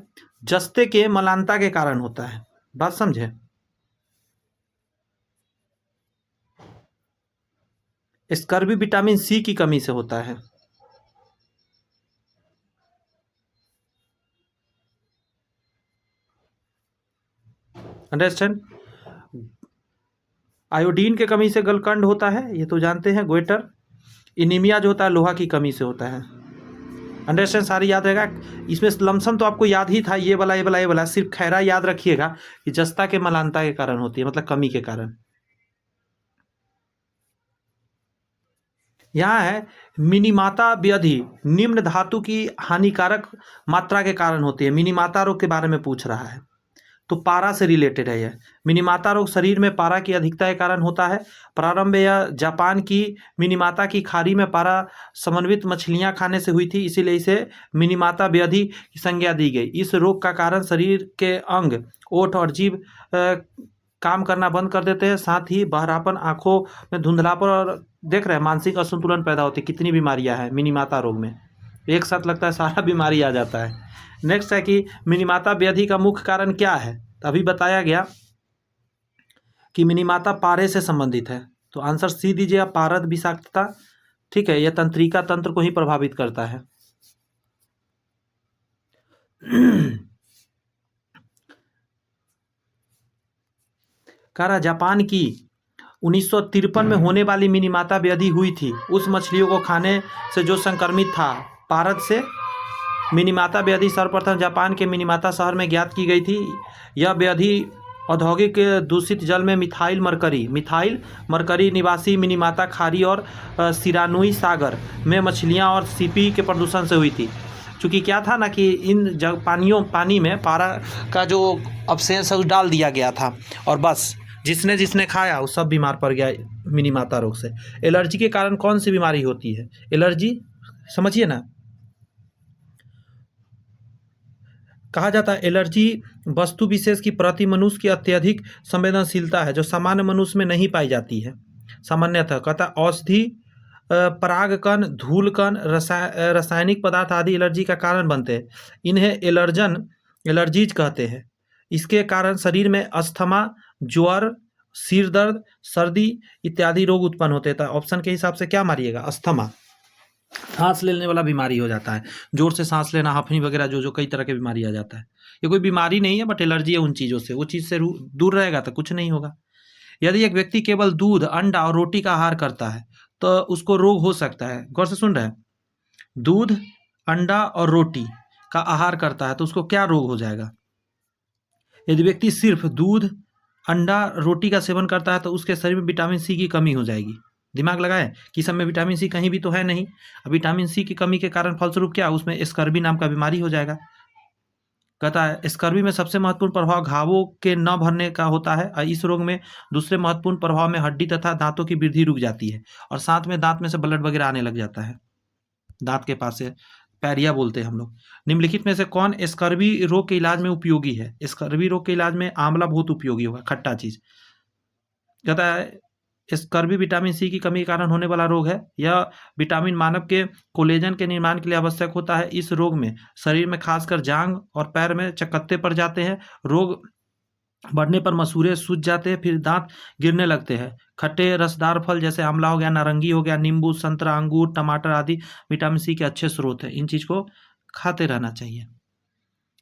जस्ते के मलानता के कारण होता है। बात समझे? स्कर्वी विटामिन सी की कमी से होता है। अंडरस्टैंड? आयोडीन के कमी से गलकंड होता है, ये तो जानते हैं, गोइटर। इनीमिया जो होता है लोहा की कमी से होता है। अंडरस्टैंड? सारी याद रहेगा। इसमें लमसम तो आपको याद ही था, ये वाला ये वाला ये वाला, सिर्फ खैरा याद रखिएगा कि जस्ता के मलानता के कारण होती है, मतलब कमी के कारण। यहाँ है मिनीमाता व्याधि निम्न धातु की हानिकारक मात्रा के कारण होती है। मिनीमाता रोग के बारे में पूछ रहा है, तो पारा से रिलेटेड है यह। मिनीमाता रोग शरीर में पारा की अधिकता के कारण होता है। प्रारंभ यह जापान की मिनीमाता की खाड़ी में पारा समन्वित मछलियां खाने से हुई थी, इसीलिए इसे मिनीमाता व्याधि की संज्ञा दी गई। इस रोग का कारण शरीर के अंग, ओठ और जीभ काम करना बंद कर देते हैं, साथ ही बहरापन, आंखों में धुंधलापन और देख रहे हैं मानसिक असंतुलन पैदा होती है। कितनी बीमारियां हैं मिनीमाता रोग में, एक साथ लगता है सारा बीमारी आ जाता है। नेक्स्ट है कि मिनीमाता व्याधि का मुख्य कारण क्या है? तो अभी बताया गया कि मिनीमाता पारे से संबंधित है, तो आंसर सी दीजिए आप, पारद विषाक्तता। ठीक है, यह तंत्रिका तंत्र को ही प्रभावित करता है। कह जापान की 1953 में होने वाली मिनीमाता व्याधि हुई थी उस मछलियों को खाने से जो संक्रमित था पारद से। मिनीमाता व्याधि सर्वप्रथम जापान के मिनीमाता शहर में ज्ञात की गई थी। यह व्याधि औद्योगिक दूषित जल में मिथाइल मरकरी निवासी मिनीमाता खाड़ी और सिरानुई सागर में मछलियां और सीपी के प्रदूषण से हुई थी। चूँकि क्या था ना कि इन पानी में पारा का जो अवशेष है उस डाल दिया गया था, और बस जिसने जिसने खाया वो सब बीमार पड़ गया मिनीमाता रोग से। एलर्जी के कारण कौन सी बीमारी होती है? एलर्जी समझिए ना, कहा जाता है एलर्जी वस्तु विशेष की प्रति मनुष्य की अत्यधिक संवेदनशीलता है जो सामान्य मनुष्य में नहीं पाई जाती है। सामान्यतः कहता औषधि, परागकण, धूलकण, रासायनिक पदार्थ आदि एलर्जी का कारण बनते हैं। इन्हें एलर्जीज कहते हैं। इसके कारण शरीर में अस्थमा, ज्वर, सिर दर्द, सर्दी इत्यादि रोग उत्पन्न होते हैं। ऑप्शन के हिसाब से क्या मारिएगा? अस्थमा, सांस लेने वाला बीमारी हो जाता है, जोर से सांस लेना, हाफनी वगैरह, जो कई तरह की बीमारी आ जाता है। ये कोई बीमारी नहीं है, बट एलर्जी है उन चीज़ों से, वो चीज़ से दूर रहेगा तो कुछ नहीं होगा। यदि एक व्यक्ति केवल दूध, अंडा और रोटी का आहार करता है तो उसको रोग हो सकता है। गौर से सुन रहे हैं? दूध, अंडा और रोटी का आहार करता है तो उसको क्या रोग हो जाएगा? यदि व्यक्ति सिर्फ दूध, अंडा, रोटी का सेवन करता है तो उसके शरीर में विटामिन सी की कमी हो जाएगी। दिमाग लगाएं कि सब में विटामिन सी कहीं भी तो है नहीं। अब विटामिन सी की कमी के कारण फलस्वरूप क्या, उसमें स्कर्वी नाम का बीमारी हो जाएगा। कहता है स्कर्वी में सबसे महत्वपूर्ण प्रभाव घावों के न भरने का होता है, और इस रोग में दूसरे महत्वपूर्ण प्रभाव में हड्डी तथा दांतों की वृद्धि रुक जाती है, और साथ में दांत में से ब्लड वगैरह आने लग जाता है, दांत के पास से, पैरिया बोलते हैं हम लोग। निम्नलिखित में से कौन स्कर्वी रोग के इलाज में उपयोगी है? स्कर्वी रोग के इलाज में आंवला बहुत उपयोगी होगा, खट्टा चीज। कहता है स्कर्वी विटामिन सी की कमी के कारण होने वाला रोग है। यह विटामिन मानव के कोलेजन के निर्माण के लिए आवश्यक होता है। इस रोग में शरीर में खासकर जांघ और पैर में चकत्ते पड़ जाते हैं। रोग बढ़ने पर मसूड़े सूज जाते हैं, फिर दांत गिरने लगते हैं। खट्टे रसदार फल जैसे आंवला हो गया, नारंगी हो गया, नींबू, संतरा, अंगूर, टमाटर आदि विटामिन सी के अच्छे स्रोत हैं। इन चीज को खाते रहना चाहिए।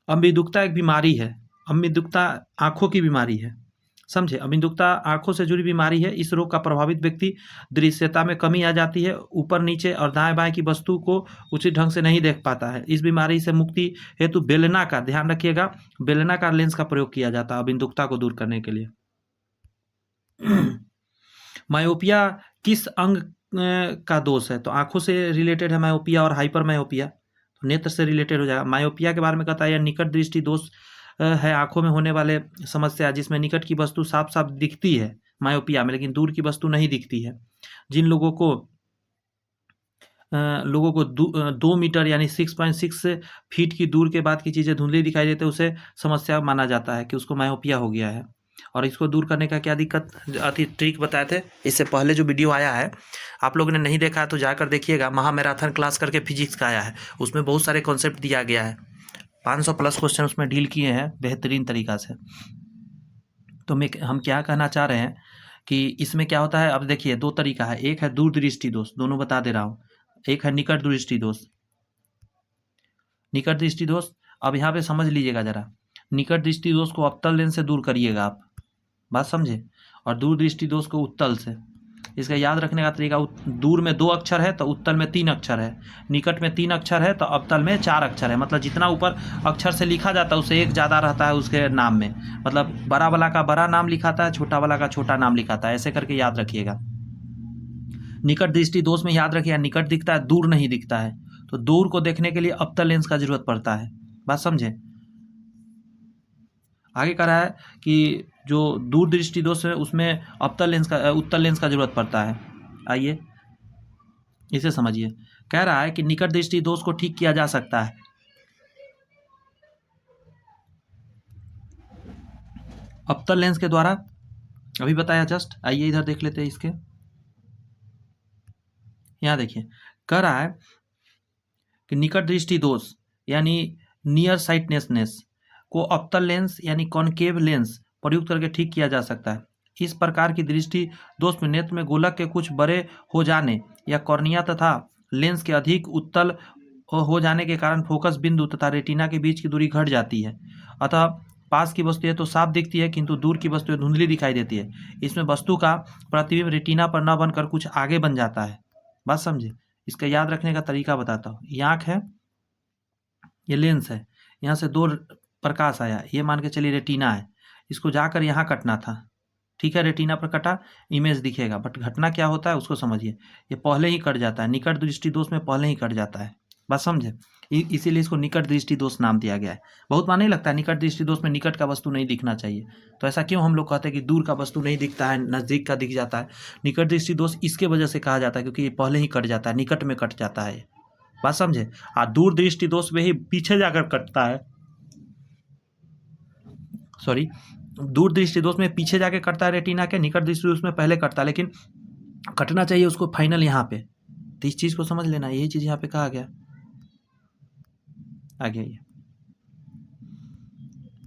अम्बिदुक्ता एक बीमारी है। अम्बिदुक्ता आंखों की बीमारी है, समझे? अम्बिदुक्ता आंखों से जुड़ी बीमारी है। इस रोग का प्रभावित व्यक्ति दृश्यता में कमी आ जाती है, ऊपर नीचे और दाएं बाएं की वस्तु को उचित ढंग से नहीं देख पाता है। इस बीमारी से मुक्ति हेतु बेलनाकार, ध्यान रखिएगा, बेलनाकार लेंस का प्रयोग किया जाता है अम्बिदुक्ता को दूर करने के लिए। मायोपिया किस अंग का दोष है? तो आंखों से रिलेटेड है मायोपिया, और हाइपर मायोपिया तो नेत्र से रिलेटेड हो जाएगा। मायोपिया के बारे में कहता है यह निकट दृष्टि दोष है, आंखों में होने वाले समस्या जिसमें निकट की वस्तु साफ साफ दिखती है मायोपिया में, लेकिन दूर की वस्तु नहीं दिखती है। जिन लोगों को 2 मीटर यानी 6.6 फीट की दूर के बाद की चीज़ें धुंधली दिखाई देते हैं, उसे समस्या माना जाता है कि उसको मायोपिया हो गया है। और इसको दूर करने का क्या दिक्कत अति ट्रिक बताए थे, इससे पहले जो वीडियो आया है आप लोगों ने नहीं देखा है तो जाकर देखिएगा, महामैराथन क्लास करके फिजिक्स का आया है, उसमें बहुत सारे कॉन्सेप्ट दिया गया है, 500 प्लस क्वेश्चन उसमें डील किए हैं बेहतरीन तरीक़ा से। तो हम क्या कहना चाह रहे हैं कि इसमें क्या होता है, अब देखिए दो तरीका है, एक है दूरदृष्टि दोष, दोनों बता दे रहा हूँ, एक है निकट दृष्टि दोष। निकट दृष्टि दोष, अब यहाँ पे समझ लीजिएगा जरा, निकट दृष्टि दोष को अवतल लेंस से दूर करिएगा आप, बात समझे, और दूर दृष्टि दोष को उत्तल से। इसका याद रखने का तरीका, दूर में 2 अक्षर है तो उत्तल में 3 अक्षर है, निकट में 3 अक्षर है तो अवतल में 4 अक्षर है, मतलब जितना ऊपर अक्षर से लिखा जाता है उससे एक ज़्यादा रहता है उसके नाम में, मतलब बड़ा वाला का बड़ा नाम लिखाता है, छोटा वाला का छोटा नाम लिखाता है, ऐसे करके याद रखिएगा। निकट दृष्टि दोष में याद रखिएगा, निकट दिखता है दूर नहीं दिखता है, तो दूर को देखने के लिए अवतल लेंस का जरूरत पड़ता है, बात समझे। आगे कह रहा है कि जो दूर दृष्टि दोष है उसमें अवतल लेंस का उत्तल लेंस का जरूरत पड़ता है। आइए इसे समझिए, कह रहा है कि निकट दृष्टि दोष को ठीक किया जा सकता है अवतल लेंस के द्वारा, अभी बताया जस्ट। आइए इधर देख लेते हैं इसके, यहाँ देखिए कह रहा है कि निकट दृष्टि दोष यानी नियर साइटनेसनेस को अवतल लेंस यानी कॉनकेव लेंस प्रयुक्त करके ठीक किया जा सकता है। इस प्रकार की दृष्टि दोष में नेत्र में गोलक के कुछ बड़े हो जाने या कॉर्निया तथा लेंस के अधिक उत्तल हो जाने के कारण फोकस बिंदु तथा रेटिना के बीच की दूरी घट जाती है, अतः पास की वस्तुएं तो साफ दिखती है किंतु दूर की वस्तुएं धुंधली दिखाई देती है। इसमें वस्तु का प्रतिबिंब रेटिना पर न बनकर कुछ आगे बन जाता है, बात समझे। इसका याद रखने का तरीका बताता हूँ, ये आँख है, ये लेंस है, यहाँ से 2 प्रकाश आया, ये मान के चलिए रेटिना है, इसको जाकर यहाँ कटना था, ठीक है, रेटिना पर कटा, इमेज दिखेगा, बट घटना क्या होता है उसको समझिए, ये पहले ही कट जाता है, निकट दृष्टि दोष में पहले ही कट जाता है, बात समझे, इसीलिए इसको निकट दृष्टि दोष नाम दिया गया है। बहुत बार नहीं लगता है निकट दृष्टि दोष में निकट का वस्तु नहीं दिखना चाहिए, तो ऐसा क्यों हम लोग कहते हैं कि दूर का वस्तु नहीं दिखता है नज़दीक का दिख जाता है। निकट दृष्टि दोष इसके वजह से कहा जाता है क्योंकि ये पहले ही कट जाता है, निकट में कट जाता है, बात समझे। दूर दृष्टि दोष में ही पीछे जाकर कटता है, सॉरी, दूर दृष्टि दोष में पीछे जाके कटता है रेटिना के, निकट दृष्टि दोष में पहले कटता है, लेकिन कटना चाहिए उसको फाइनल यहाँ पे, तो इस चीज़ को समझ लेना, यही चीज़ यहाँ पे कहा गया। आगे आइए,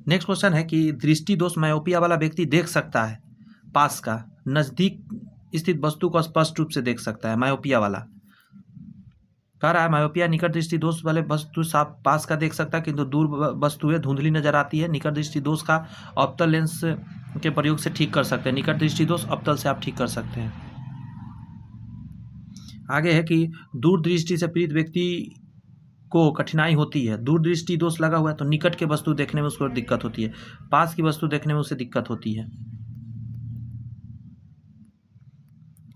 नेक्स्ट क्वेश्चन है कि दृष्टि दोष मायोपिया वाला व्यक्ति देख सकता है पास का, नज़दीक स्थित वस्तु को स्पष्ट रूप से देख सकता है, मायोपिया वाला कह रहा है मायोपिया निकट दृष्टि दोष वाले वस्तु साफ पास का देख सकता है किंतु दूर वस्तुएं धुंधली नजर आती है। निकट दृष्टि दोष का अवतल लेंस के प्रयोग से ठीक कर सकते हैं, निकट दृष्टि दोष अवतल से आप ठीक कर सकते हैं। आगे है कि दूर दृष्टि से पीड़ित व्यक्ति को कठिनाई होती है, दूर दृष्टि दोष लगा हुआ है तो निकट के वस्तु देखने में उसको दिक्कत होती है, पास की वस्तु देखने में उसे दिक्कत होती है।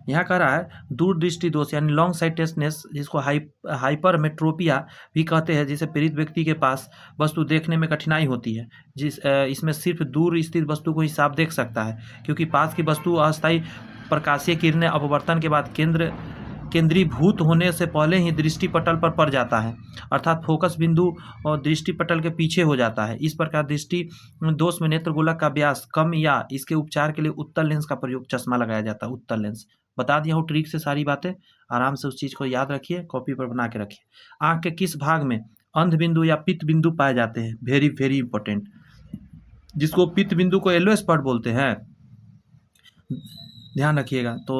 यहाँ कह रहा है दूर दृष्टि दोष यानी लॉन्ग साइटेडनेस, जिसको हाइपरमेट्रोपिया भी कहते हैं, जिसे पीड़ित व्यक्ति के पास वस्तु देखने में कठिनाई होती है, इसमें सिर्फ दूर स्थित वस्तु को ही साफ देख सकता है क्योंकि पास की वस्तु अस्थायी प्रकाशीय किरणें अपवर्तन के बाद केंद्रीभूत होने से पहले ही दृष्टि पटल पर पड़ जाता है, अर्थात फोकस बिंदु और दृष्टि पटल के पीछे हो जाता है। इस प्रकार दृष्टि दोष में नेत्र गोलक का व्यास कम या इसके उपचार के लिए उत्तल लेंस का प्रयोग चश्मा लगाया जाता है, उत्तल लेंस। बता दिया हूँ ट्रिक से सारी बातें, आराम से उस चीज़ को याद रखिए, कॉपी पर बना के रखिए। आँख के किस भाग में अंध बिंदु या पित्त बिंदु पाए जाते हैं, वेरी वेरी इंपॉर्टेंट, जिसको पित्त बिंदु को येलो स्पॉट बोलते हैं, ध्यान रखिएगा। तो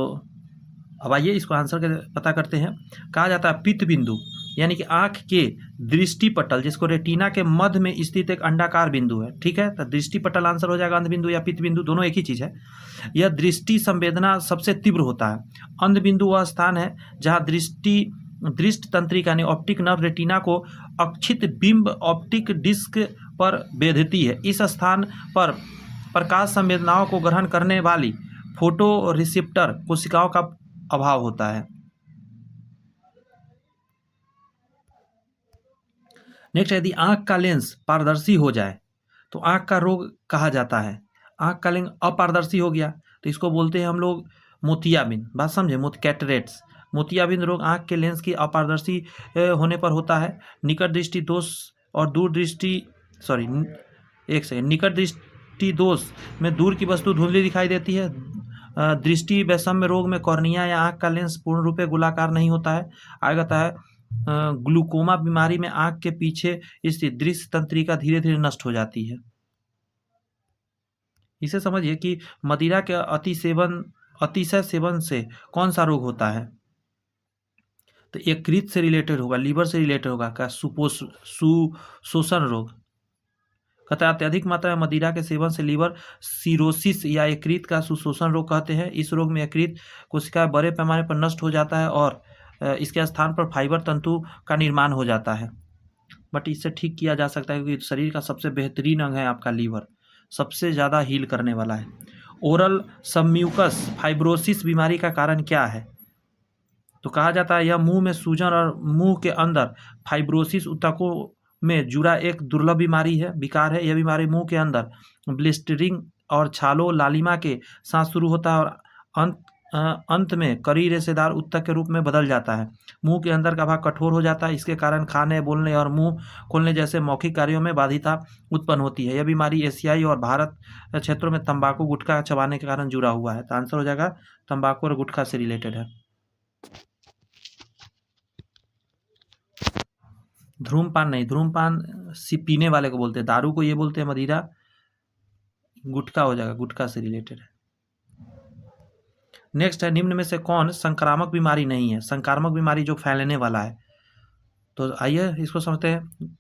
अब आइए इसको आंसर के पता करते हैं। कहा जाता है पित्त बिंदु यानी कि आँख के दृष्टि पटल, जिसको रेटिना के मध्य में स्थित एक अंडाकार बिंदु है, ठीक है, तो दृष्टि पटल आंसर हो जाएगा, अंध बिंदु या पित्त बिंदु दोनों एक ही चीज़ है। यह दृष्टि संवेदना सबसे तीव्र होता है। अंध बिंदु वह स्थान है जहाँ दृष्टि तंत्रिका यानी ऑप्टिक नर्व रेटिना को अक्षित बिंब ऑप्टिक डिस्क पर बेधती है। इस स्थान पर प्रकाश संवेदनाओं को ग्रहण करने वाली फोटो रिसेप्टर कोशिकाओं का अभाव होता है। नेक्स्ट, यदि आंख का लेंस पारदर्शी हो जाए तो आंख का रोग कहा जाता है। आंख का लेंस अपारदर्शी हो गया तो इसको बोलते हैं हम लोग मोतियाबिंद, बात समझे, कैटरेट्स। मोतियाबिंद रोग आंख के लेंस की अपारदर्शी होने पर होता है। निकट दृष्टि दोष और दूर दृष्टि, सॉरी एक सेकेंड, निकट दृष्टि दृष्टि दोष में दूर की वस्तु धुंधली दिखाई देती है। दृष्टि वैषम्य रोग में कॉर्निया या आँख का लेंस पूर्ण रूप से गोलाकार नहीं होता है। आगे कहता है ग्लूकोमा बीमारी में आँख के पीछे स्थित दृश्य तंत्रिका धीरे धीरे नष्ट हो जाती है। इसे समझिए कि मदिरा के अतिशय सेवन से कौन सा रोग होता है, तो यकृत से रिलेटेड होगा, लीवर से रिलेटेड होगा, क्या सुशोषण रोग। कहता है अत्यधिक मात्रा में मदिरा के सेवन से लीवर सिरोसिस या यकृत का सुशोषण रोग कहते हैं। इस रोग में यकृत कोशिका बड़े पैमाने पर नष्ट हो जाता है और इसके स्थान पर फाइबर तंतु का निर्माण हो जाता है। बट इससे ठीक किया जा सकता है क्योंकि शरीर का सबसे बेहतरीन अंग है आपका लीवर, सबसे ज़्यादा हील करने वाला है। ओरल सबम्यूकस फाइब्रोसिस बीमारी का कारण क्या है, तो कहा जाता है यह मुंह में सूजन और मुंह के अंदर फाइब्रोसिस ऊतकों में जुड़ा एक दुर्लभ बीमारी है, विकार है। यह बीमारी मुंह के अंदर ब्लिस्टरिंग और छालो लालिमा के साथ शुरू होता है और अंत में कड़ी रेशेदार ऊतक के रूप में बदल जाता है। मुंह के अंदर का भाग कठोर हो जाता है। इसके कारण खाने, बोलने और मुंह खोलने जैसे मौखिक कार्यों में बाधिता उत्पन्न होती है। यह बीमारी एशियाई और भारत क्षेत्रों में तंबाकू गुटखा चबाने के कारण जुड़ा हुआ है। तो आंसर हो जाएगा तंबाकू और गुटखा से रिलेटेड है। धूम्रपान नहीं, धूम्रपान पीने वाले को बोलते हैं, दारू को ये बोलते हैं मदिरा। गुटखा हो जाएगा, गुटखा से रिलेटेड है। नेक्स्ट है निम्न में से कौन संक्रामक बीमारी नहीं है, संक्रामक बीमारी जो फैलने वाला है। तो आइए इसको समझते हैं।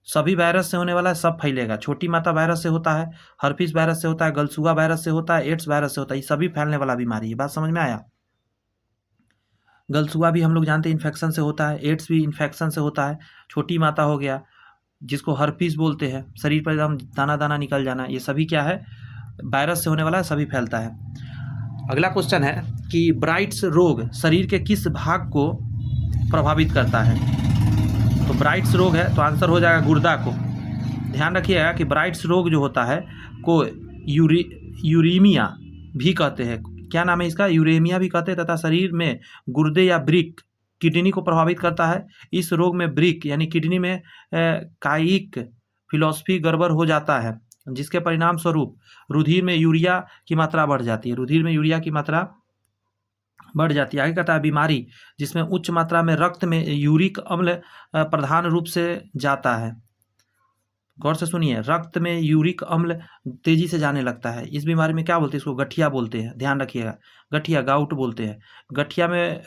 सभी वायरस से होने वाला है, सब फैलेगा। छोटी माता वायरस से होता है, हर्पिस वायरस से होता है, गलसुआ वायरस से होता है, एड्स वायरस से होता है। ये सभी फैलने वाला बीमारी है। बात समझ में आया। गलसुआ भी हम लोग जानते हैं इन्फेक्शन से होता है, एड्स भी इन्फेक्शन से होता है। छोटी माता हो गया जिसको हर्पिस बोलते हैं, शरीर पर एकदम दाना दाना निकल जाना, ये सभी क्या है, वायरस से होने वाला है, सभी फैलता है। अगला क्वेश्चन है कि ब्राइट्स रोग शरीर के किस भाग को प्रभावित करता है। तो ब्राइट्स रोग है तो आंसर हो जाएगा गुर्दा को। ध्यान रखिएगा कि ब्राइट्स रोग जो होता है को यूरेमिया भी कहते हैं। क्या नाम है इसका, यूरेमिया भी कहते हैं। तथा शरीर में गुर्दे या ब्रिक किडनी को प्रभावित करता है। इस रोग में ब्रिक यानी किडनी में कायिक फिलॉसफी गड़बड़ हो जाता है, जिसके परिणाम स्वरूप रुधिर में यूरिया की मात्रा बढ़ जाती है। रुधिर में यूरिया की मात्रा बढ़ जाती है। आगे कहता है बीमारी जिसमें उच्च मात्रा में रक्त में यूरिक अम्ल प्रधान रूप से जाता है। गौर से सुनिए, रक्त में यूरिक अम्ल तेजी से जाने लगता है। इस बीमारी में क्या बोलते हैं, इसको गठिया बोलते हैं। ध्यान रखिएगा, गठिया, गाउट बोलते हैं। गठिया में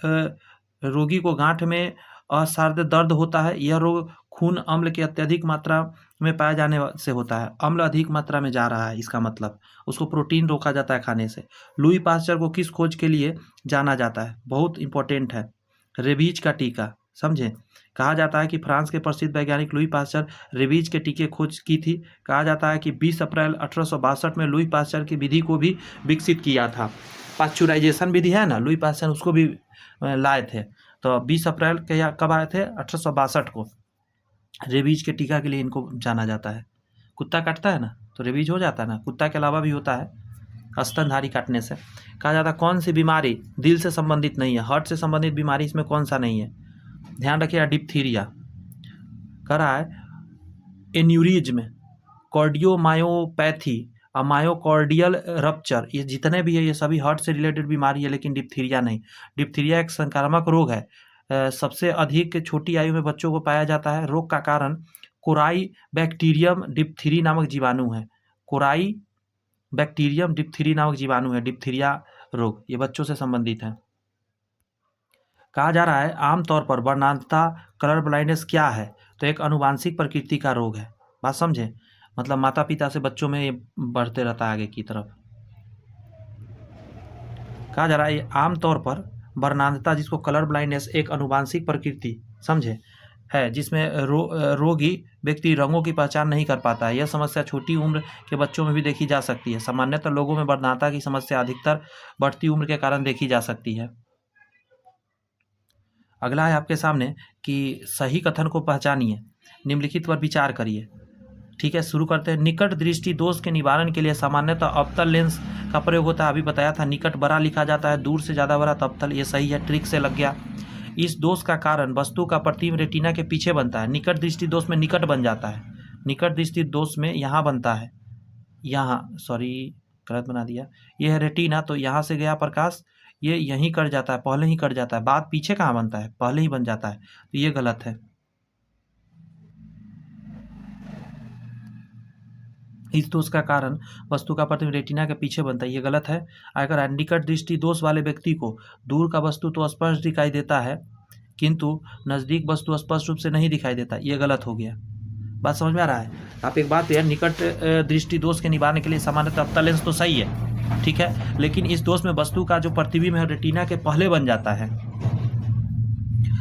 रोगी को गांठ में असाध्य दर्द होता है। यह रोग खून अम्ल के अत्यधिक मात्रा में पाए जाने से होता है। अम्ल अधिक मात्रा में जा रहा है, इसका मतलब उसको प्रोटीन रोका जाता है खाने से। लुई पास्चर को किस खोज के लिए जाना जाता है, बहुत इंपॉर्टेंट है, रेबीज का टीका। समझे, कहा जाता है कि फ्रांस के प्रसिद्ध वैज्ञानिक लुई पास्चर रेबीज के टीके खोज की थी। कहा जाता है कि 20 अप्रैल 1862 में लुई पास्चर की विधि को भी विकसित किया था। पास्चुराइजेशन विधि है ना, लुई पास्चर उसको भी लाए थे। तो 20 अप्रैल के या कब आए थे, 1862 को। रेबीज के टीका के लिए इनको जाना जाता है। कुत्ता काटता है ना तो रेबीज हो जाता है ना, कुत्ता के अलावा भी होता है स्तनधारी काटने से। कहा जाता है कौन सी बीमारी दिल से संबंधित नहीं है, हार्ट से संबंधित बीमारी इसमें कौन सा नहीं है। ध्यान रखिएगा, डिप्थीरिया। कह रहा है एन्यूरिज्म, कार्डियोमायोपैथी और मायोकार्डियल रप्चर, ये जितने भी है ये सभी हार्ट से रिलेटेड बीमारी है, लेकिन डिप्थीरिया नहीं। डिप्थीरिया एक संक्रामक रोग है, सबसे अधिक छोटी आयु में बच्चों को पाया जाता है। रोग का कारण कोराई बैक्टीरियम डिप्थीरी नामक जीवाणु है। कोराई बैक्टीरियम डिप्थीरी नामक जीवाणु है डिप्थीरिया रोग, ये बच्चों से संबंधित है। कहा जा रहा है आमतौर पर वर्णांतता कलर ब्लाइंडनेस क्या है, तो एक आनुवांशिक प्रकृति का रोग है। बात समझे, मतलब माता पिता से बच्चों में ये बढ़ते रहता है आगे की तरफ। कहा जा रहा है आमतौर पर वर्णांतता, जिसको कलर ब्लाइंडनेस, एक आनुवांशिक प्रकृति समझे है, जिसमें रोगी व्यक्ति रंगों की पहचान नहीं कर पाता है। यह समस्या छोटी उम्र के बच्चों में भी देखी जा सकती है। सामान्यतः लोगों में वर्णांतता की समस्या अधिकतर बढ़ती उम्र के कारण देखी जा सकती है। अगला है आपके सामने कि सही कथन को पहचानिए, निम्नलिखित पर विचार करिए। ठीक है, शुरू करते हैं। निकट दृष्टि दोष के निवारण के लिए सामान्यतः अवतल लेंस का प्रयोग होता है। अभी बताया था, निकट बड़ा लिखा जाता है, दूर से ज़्यादा बड़ा तो अवतल। ये सही है, ट्रिक से लग गया। इस दोष का कारण वस्तु का प्रतिबिंब रेटिना के पीछे बनता है। निकट दृष्टि दोष में निकट बन जाता है, निकट दृष्टि दोष में यहाँ बनता है, यहाँ सॉरी गलत बना दिया, ये है रेटिना, तो यहाँ से गया प्रकाश, ये यहीं कट जाता है, पहले ही कट जाता है, बाद पीछे कहाँ बनता है, पहले ही बन जाता है, तो ये गलत है। इस दोष का कारण वस्तु का प्रतिबिंब रेटिना के पीछे बनता है, ये गलत है। अगर निकट दृष्टि दोष वाले व्यक्ति को दूर का वस्तु तो स्पष्ट दिखाई देता है किंतु नज़दीक वस्तु स्पष्ट रूप से नहीं दिखाई देता, ये गलत हो गया। बात समझ में आ रहा है? आप एक बात यार, निकट दृष्टि दोष के निवारण के लिए सामान्यतः अवतल लेंस तो सही है, ठीक है, लेकिन इस दोष में वस्तु का जो प्रतिबिंब है रेटिना के पहले बन जाता है,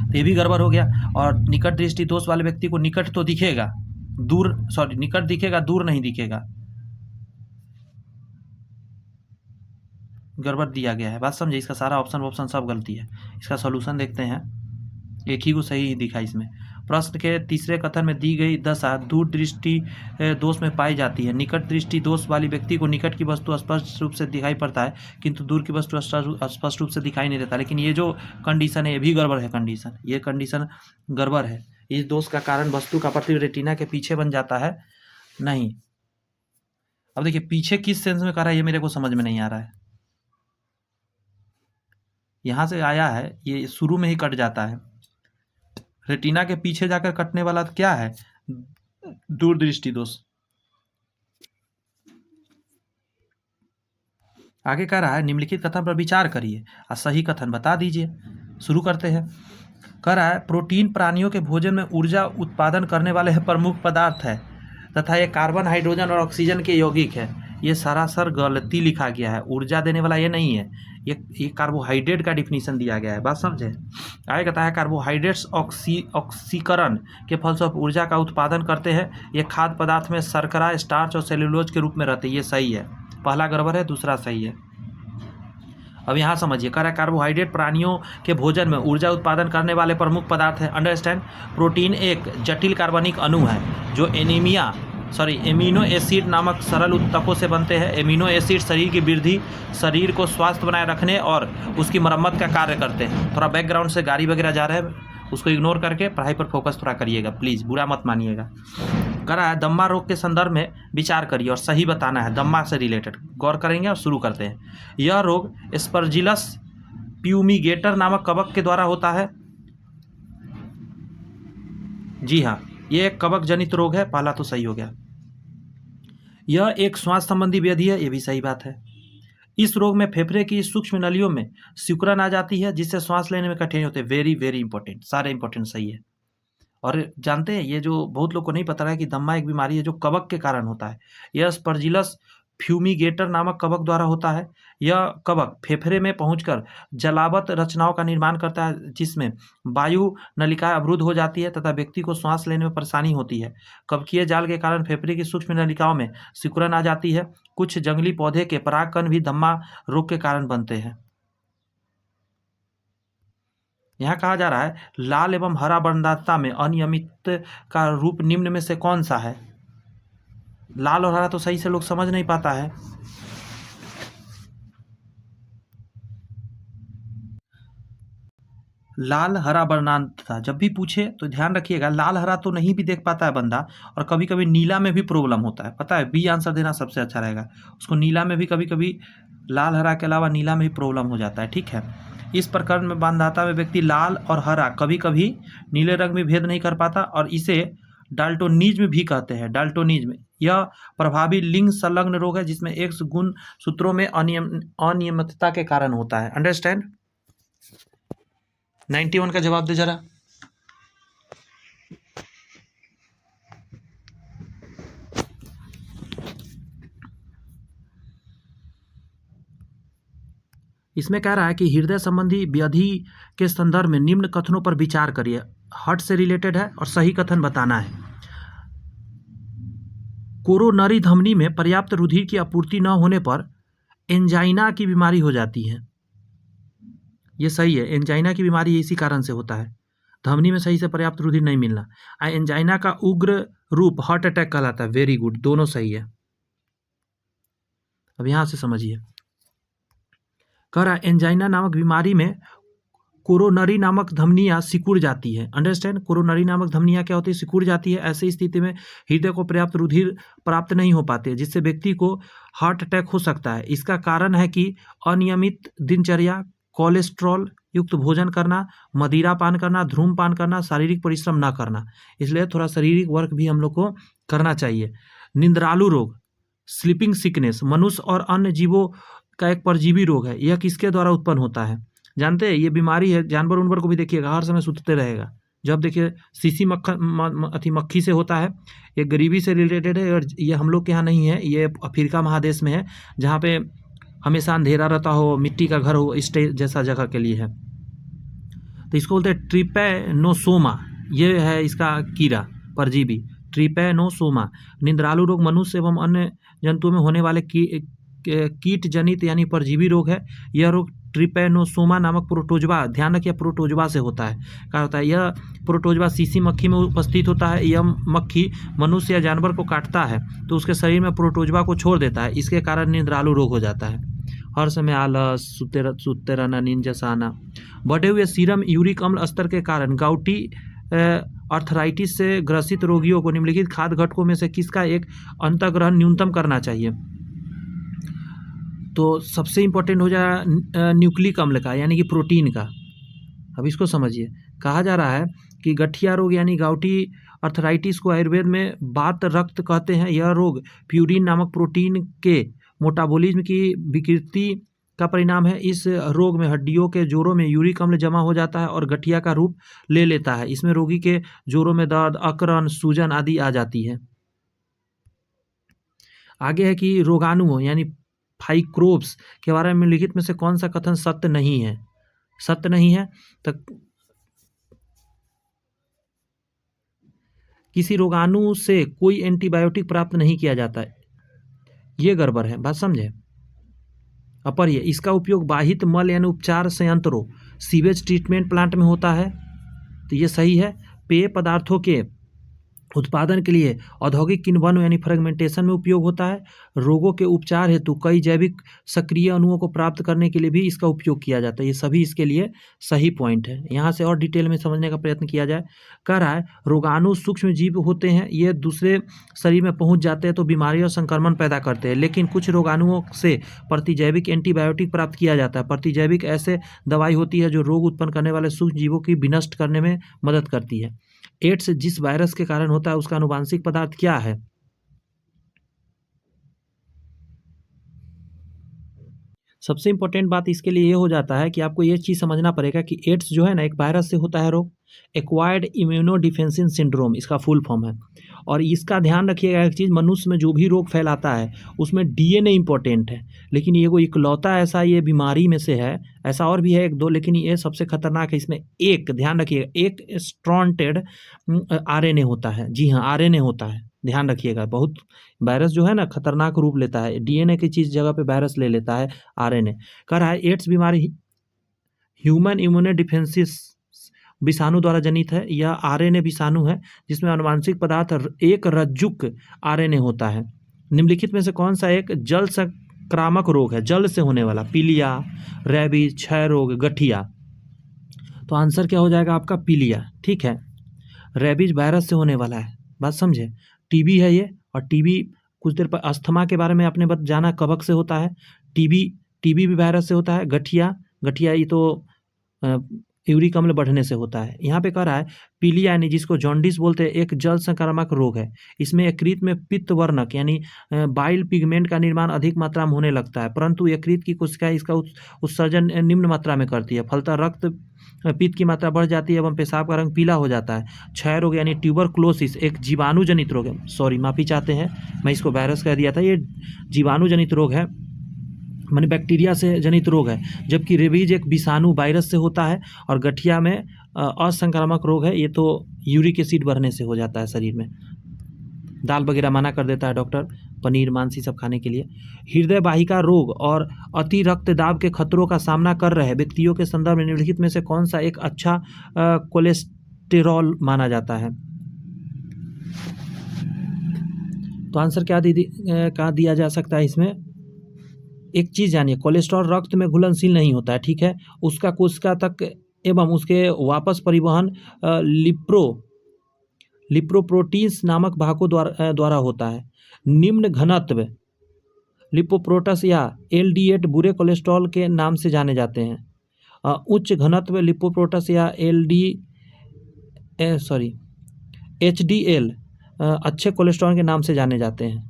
तो ये भी गड़बड़ हो गया। और निकट दृष्टि दोष वाले व्यक्ति को निकट तो दिखेगा, दूर सॉरी निकट दिखेगा, दूर नहीं दिखेगा, गड़बड़ दिया गया है। बात समझे? इसका सारा ऑप्शन सब गलती है। इसका सॉल्यूशन देखते हैं, एक ही को सही दिखा इसमें। प्रश्न के तीसरे कथन में दी गई दशा दूर दृष्टि दोष में पाई जाती है। निकट दृष्टि दोष वाली व्यक्ति को निकट की वस्तु स्पष्ट रूप से दिखाई पड़ता है किंतु दूर की वस्तु स्पष्ट रूप से दिखाई नहीं देता। लेकिन ये जो कंडीशन है ये भी गड़बड़ है, कंडीशन ये कंडीशन गड़बड़ है। इस दोष का कारण वस्तु का प्रतिबिंब रेटिना के पीछे बन जाता है, नहीं। अब देखिए पीछे किस सेंस में कर रहा है ये मेरे को समझ में नहीं आ रहा है। यहाँ से आया है, ये शुरू में ही कट जाता है, रेटिना के पीछे जाकर कटने वाला क्या है? दूर दृष्टि दोष। आगे कह रहा है निम्नलिखित कथन पर विचार करिए और सही कथन बता दीजिए। शुरू करते हैं। कह रहा है प्रोटीन प्राणियों के भोजन में ऊर्जा उत्पादन करने वाले प्रमुख पदार्थ है तथा ये कार्बन, हाइड्रोजन और ऑक्सीजन के यौगिक है। ये सरासर गलती लिखा गया है, ऊर्जा देने वाला ये नहीं है, ये कार्बोहाइड्रेट का डिफिनीशन दिया गया है। बात समझे? आगे कहता है कार्बोहाइड्रेट्स ऑक्सीकरण के फलस्वरूप ऊर्जा का उत्पादन करते हैं। ये खाद्य पदार्थ में शर्करा, स्टार्च और सेल्यूलोज के रूप में रहते हैं, ये सही है। पहला गड़बड़ है, दूसरा सही है। अब यहाँ समझिए, कह रहा है कार्बोहाइड्रेट प्राणियों के भोजन में ऊर्जा उत्पादन करने वाले प्रमुख पदार्थ है। अंडरस्टैंड? प्रोटीन एक जटिल कार्बनिक अणु है जो एमिनो एसिड नामक सरल उत्तकों से बनते हैं। एमिनो एसिड शरीर की वृद्धि, शरीर को स्वस्थ बनाए रखने और उसकी मरम्मत का कार्य करते हैं। थोड़ा बैकग्राउंड से गाड़ी वगैरह जा रहा है, उसको इग्नोर करके पढ़ाई पर फोकस थोड़ा करिएगा प्लीज़, बुरा मत मानिएगा। कह रहा है दम्मा रोग के संदर्भ में विचार करिए और सही बताना है, दम्मा से रिलेटेड गौर करेंगे और शुरू करते हैं। यह रोग एस्परजिलस प्यूमिगेटर नामक कवक के द्वारा होता है। जी हाँ, ये एक कवक जनित रोग है, पहला तो सही हो गया। यह एक श्वास संबंधी व्याधि है, ये भी सही बात है। इस रोग में फेफड़े की सूक्ष्म नलियों में सिकुड़न आ जाती है जिससे श्वास लेने में कठिनाई होती है। वेरी वेरी इंपॉर्टेंट, सारे इंपॉर्टेंट सही है। और जानते हैं ये जो बहुत लोग को नहीं पता है कि दम्मा एक बीमारी है जो कवक के कारण होता है। यह स्पर्जिलस फ्यूमिगेटर नामक कवक द्वारा होता है। यह कवक फेफड़े में पहुंचकर जलावत रचनाओं का निर्माण करता है जिसमें वायु नलिकाएं अवरुद्ध हो जाती है तथा व्यक्ति को सांस लेने में परेशानी होती है। कवकीय जाल के कारण फेफड़े की सूक्ष्म नलिकाओं में सिकुड़न आ जाती है। कुछ जंगली पौधे के परागकण भी दम्मा रोग के कारण बनते हैं। यहाँ कहा जा रहा है लाल एवं हरा वर्णदाता में अनियमित का रूप निम्न में से कौन सा है? लाल और हरा तो सही से लोग समझ नहीं पाता है। लाल हरा वर्णदाता जब भी पूछे तो ध्यान रखिएगा, लाल हरा तो नहीं भी देख पाता है बंदा, और कभी कभी नीला में भी प्रॉब्लम होता है, पता है? बी आंसर देना सबसे अच्छा रहेगा। उसको नीला में भी कभी कभी, लाल हरा के अलावा नीला में भी प्रॉब्लम हो जाता है, ठीक है। इस प्रकरण में वर्णदाता में व्यक्ति लाल और हरा कभी कभी नीले रंग में भेद नहीं कर पाता और इसे डाल्टोनिज्म भी कहते हैं। डाल्टोनिज्म यह प्रभावी लिंग संलग्न रोग है जिसमें एक्स गुण सूत्रों में अनियमितता के कारण होता है। अंडरस्टैंड? 91 का जवाब दे जरा। इसमें कह रहा है कि हृदय संबंधी व्याधि के संदर्भ में निम्न कथनों पर विचार करिए। हार्ट से रिलेटेड है और सही कथन बताना है। कोरोनरी धमनी में पर्याप्त रुधिर की आपूर्ति न होने पर एंजाइना की बीमारी हो जाती है। ये सही है, एंजाइना की बीमारी इसी कारण से होता है, धमनी में सही से पर्याप्त रुधिर नहीं मिलना। एंजाइना का उग्र रूप हार्ट अटैक कहलाता है। वेरी गुड, दोनों सही है। अब यहां से समझिए, कह रहा है एंजाइना नामक बीमारी में कोरोनरी नामक धमनियाँ सिकुड़ जाती है। अंडरस्टैंड, कोरोनरी नामक धमनियाँ क्या होती है, सिकुड़ जाती है। ऐसी स्थिति में हृदय को पर्याप्त रुधिर प्राप्त नहीं हो पाते, जिससे व्यक्ति को हार्ट अटैक हो सकता है। इसका कारण है कि अनियमित दिनचर्या, कोलेस्ट्रॉल युक्त भोजन करना, मदिरा पान करना, धूम्रपान करना, शारीरिक परिश्रम ना करना। इसलिए थोड़ा शारीरिक वर्क भी हम लोग को करना चाहिए। निंद्रालु रोग, स्लीपिंग सिकनेस, मनुष्य और अन्य जीवों का एक परजीवी रोग है। यह किसके द्वारा उत्पन्न होता है जानते हैं? ये बीमारी है, जानवर उनवर को भी देखिएगा हर समय सुतते रहेगा। जब देखिए सीसी मक्खी से होता है। ये गरीबी से रिलेटेड है और ये हम लोग के यहाँ नहीं है, ये अफ्रीका महादेश में है, जहाँ पे हमेशा अंधेरा रहता हो, मिट्टी का घर हो, इस जैसा जगह के लिए है। तो इसको बोलते हैं ट्रिपैनोसोमा, ये है इसका कीड़ा परजीवी, ट्रिपैनोसोमा। निंद्रालु रोग मनुष्य एवं अन्य जंतुओं में होने वाले कीट जनित यानी परजीवी रोग है। यह रोग ट्रिपैनोसोमा नामक प्रोटोजवा, ध्यान रखिए प्रोटोजवा से होता है। क्या होता है? यह प्रोटोजवा सीसी मक्खी में उपस्थित होता है। यह मक्खी मनुष्य या जानवर को काटता है तो उसके शरीर में प्रोटोजवा को छोड़ देता है। इसके कारण निंद्रालु रोग हो जाता है। हर समय आलस, सुते रहना, नींद जैसा आना। बढ़े हुए सीरम यूरिक अम्ल स्तर के कारण गाउटी अर्थराइटिस से ग्रसित रोगियों को निम्नलिखित खाद्य घटकों में से किसका एक अंतःग्रहण न्यूनतम करना चाहिए? तो सबसे इम्पोर्टेंट हो जाए न्यूक्लिक अम्ल का, यानी कि प्रोटीन का। अब इसको समझिए, कहा जा रहा है कि गठिया रोग यानी गाउटी अर्थराइटिस को आयुर्वेद में वात रक्त कहते हैं। यह रोग प्यूरिन नामक प्रोटीन के मेटाबॉलिज्म की विकृति का परिणाम है। इस रोग में हड्डियों के जोड़ों में यूरिक अम्ल जमा हो जाता है और गठिया का रूप ले लेता है। इसमें रोगी के जोड़ों में दर्द, अकड़न, सूजन आदि आ जाती है। आगे है कि रोगाणुओं यानी फाइक्रोब्स के बारे में लिखित में से कौन सा कथन सत्य नहीं है? सत्य नहीं है तो किसी रोगाणु से कोई एंटीबायोटिक प्राप्त नहीं किया जाता है, ये गड़बड़ है, बात समझे। अपरिय, इसका उपयोग बाहित मल यानी उपचार संयंत्रों, सीवेज ट्रीटमेंट प्लांट में होता है, तो ये सही है। पेय पदार्थों के उत्पादन के लिए औद्योगिक किण्वन यानी फ्रेगमेंटेशन में उपयोग होता है। रोगों के उपचार हेतु कई जैविक सक्रिय अणुओं को प्राप्त करने के लिए भी इसका उपयोग किया जाता है। ये सभी इसके लिए सही पॉइंट है। यहाँ से और डिटेल में समझने का प्रयत्न किया जाए। कह रहा है रोगाणु सूक्ष्म जीव होते हैं, ये दूसरे शरीर में पहुँच जाते हैं तो बीमारी और संक्रमण पैदा करते हैं। लेकिन कुछ रोगाणुओं से प्रतिजैविक एंटीबायोटिक प्राप्त किया जाता है। प्रतिजैविक ऐसे दवाई होती है जो रोग उत्पन्न करने वाले सूक्ष्म जीवों की विनष्ट करने में मदद करती है। एड्स जिस वायरस के कारण होता है उसका आनुवांशिक पदार्थ क्या है? सबसे इंपॉर्टेंट बात इसके लिए ये हो जाता है कि आपको ये चीज़ समझना पड़ेगा कि एड्स जो है ना एक वायरस से होता है रोग, एक्वायर्ड इम्यूनोडिफेंसिव सिंड्रोम इसका फुल फॉर्म है। और इसका ध्यान रखिएगा एक चीज़, मनुष्य में जो भी रोग फैलाता है उसमें डीएनए इंपॉर्टेंट है, लेकिन ये कोई इकलौता ऐसा ये बीमारी में से है, ऐसा और भी है एक दो, लेकिन ये सबसे खतरनाक है। इसमें एक ध्यान रखिएगा, एक स्ट्रॉन्टेड आरएनए होता है। जी हाँ, आरएनए होता है, ध्यान रखिएगा। बहुत वायरस जो है ना खतरनाक रूप लेता है, डीएनए की चीज़ जगह पे वायरस ले लेता है आरएनए। कह रहा है एड्स बीमारी ह्यूमन इम्यूनोडिफेंसिव विषाणु द्वारा जनित है। यह आरएनए विषाणु है जिसमें आनुवांशिक पदार्थ एक रज्जुक आरएनए होता है। निम्नलिखित में से कौन सा एक जल संक्रामक रोग है? जल से होने वाला, पीलिया, रेबीज, क्षय रोग, गठिया। तो आंसर क्या हो जाएगा आपका? पीलिया। ठीक है, रेबीज वायरस से होने वाला है, बात समझे। टीबी है ये, और टीबी कुछ देर पर अस्थमा के बारे में आपने जाना, कवक से होता है। टीबी भी वायरस से होता है। गठिया ये तो यूरिक अम्ल बढ़ने से होता है। यहाँ पे कह रहा है पीलिया यानी जिसको जॉन्डिस बोलते हैं, एक जल संक्रामक रोग है। इसमें यकृत में पित्त वर्णक यानी बाइल पिगमेंट का निर्माण अधिक मात्रा में होने लगता है, परंतु यकृत की कोशिकाएं इसका उत्सर्जन निम्न मात्रा में करती है। फलतः रक्त पित्त की मात्रा बढ़ जाती है एवं पेशाब का रंग पीला हो जाता है। क्षय रोग यानी ट्यूबरकुलोसिस एक जीवाणु जनित रोग है। सॉरी, माफ़ी चाहते हैं, मैं इसको वायरस कह दिया था, ये जीवाणु जनित रोग है, माने बैक्टीरिया से जनित रोग है। जबकि रेबीज एक विषाणु वायरस से होता है। और गठिया में असंक्रामक रोग है, ये तो यूरिक एसिड बढ़ने से हो जाता है शरीर में। दाल वगैरह मना कर देता है डॉक्टर, पनीर मांस सब खाने के लिए। हृदय वाहिका रोग और अति रक्तदाब के खतरों का सामना कर रहे व्यक्तियों के संदर्भ में निम्नलिखित में से कौन सा एक अच्छा कोलेस्टेरॉल माना जाता है? तो आंसर क्या दिया जा सकता है इसमें? एक चीज़ जानिए, कोलेस्ट्रॉल रक्त में घुलनशील नहीं होता है, ठीक है। उसका कोशिका तक एवं उसके वापस परिवहन लिप्रोप्रोटीन्स नामक भागों द्वारा होता है। निम्न घनत्व लिपोप्रोटस या LDL बुरे कोलेस्ट्रॉल के नाम से जाने जाते हैं। उच्च घनत्व लिपोप्रोटस या HDL अच्छे कोलेस्ट्रॉल के नाम से जाने जाते हैं।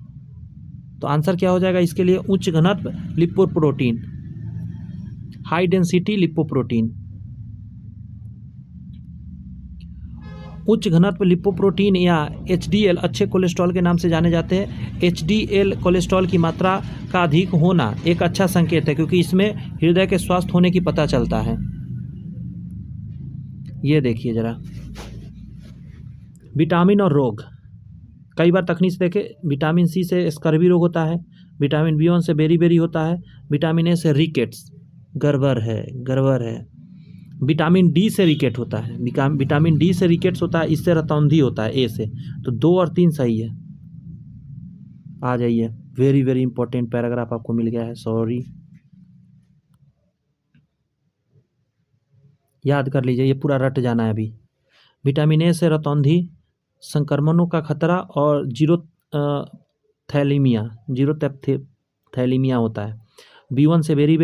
तो आंसर क्या हो जाएगा इसके लिए? उच्च घनत्व लिपोप्रोटीन, हाई डेंसिटी लिपोप्रोटीन। उच्च घनत्व लिपोप्रोटीन या HDL अच्छे कोलेस्ट्रॉल के नाम से जाने जाते हैं। HDL कोलेस्ट्रॉल की मात्रा का अधिक होना एक अच्छा संकेत है, क्योंकि इसमें हृदय के स्वस्थ होने की पता चलता है। ये देखिए जरा, विटामिन और रोग। कई बार तकनीक से देखे, विटामिन सी से स्कर्वी रोग होता है, विटामिन B1 से बेरी होता है, विटामिन ए से रिकेट्स, गड़बड़ है। विटामिन डी से रिकेट होता है, विटामिन डी से रिकेट्स होता है, इससे रतौंधी होता है, ए से। तो 2 और 3 सही है। आ जाइए, वेरी इंपॉर्टेंट पैराग्राफ आपको मिल गया है, सॉरी, याद कर लीजिए, ये पूरा रट जाना है अभी। विटामिन ए से रतौंधी, संक्रमणों का खतरा और जीरो थैलीमिया होता है। B1 से बेरी,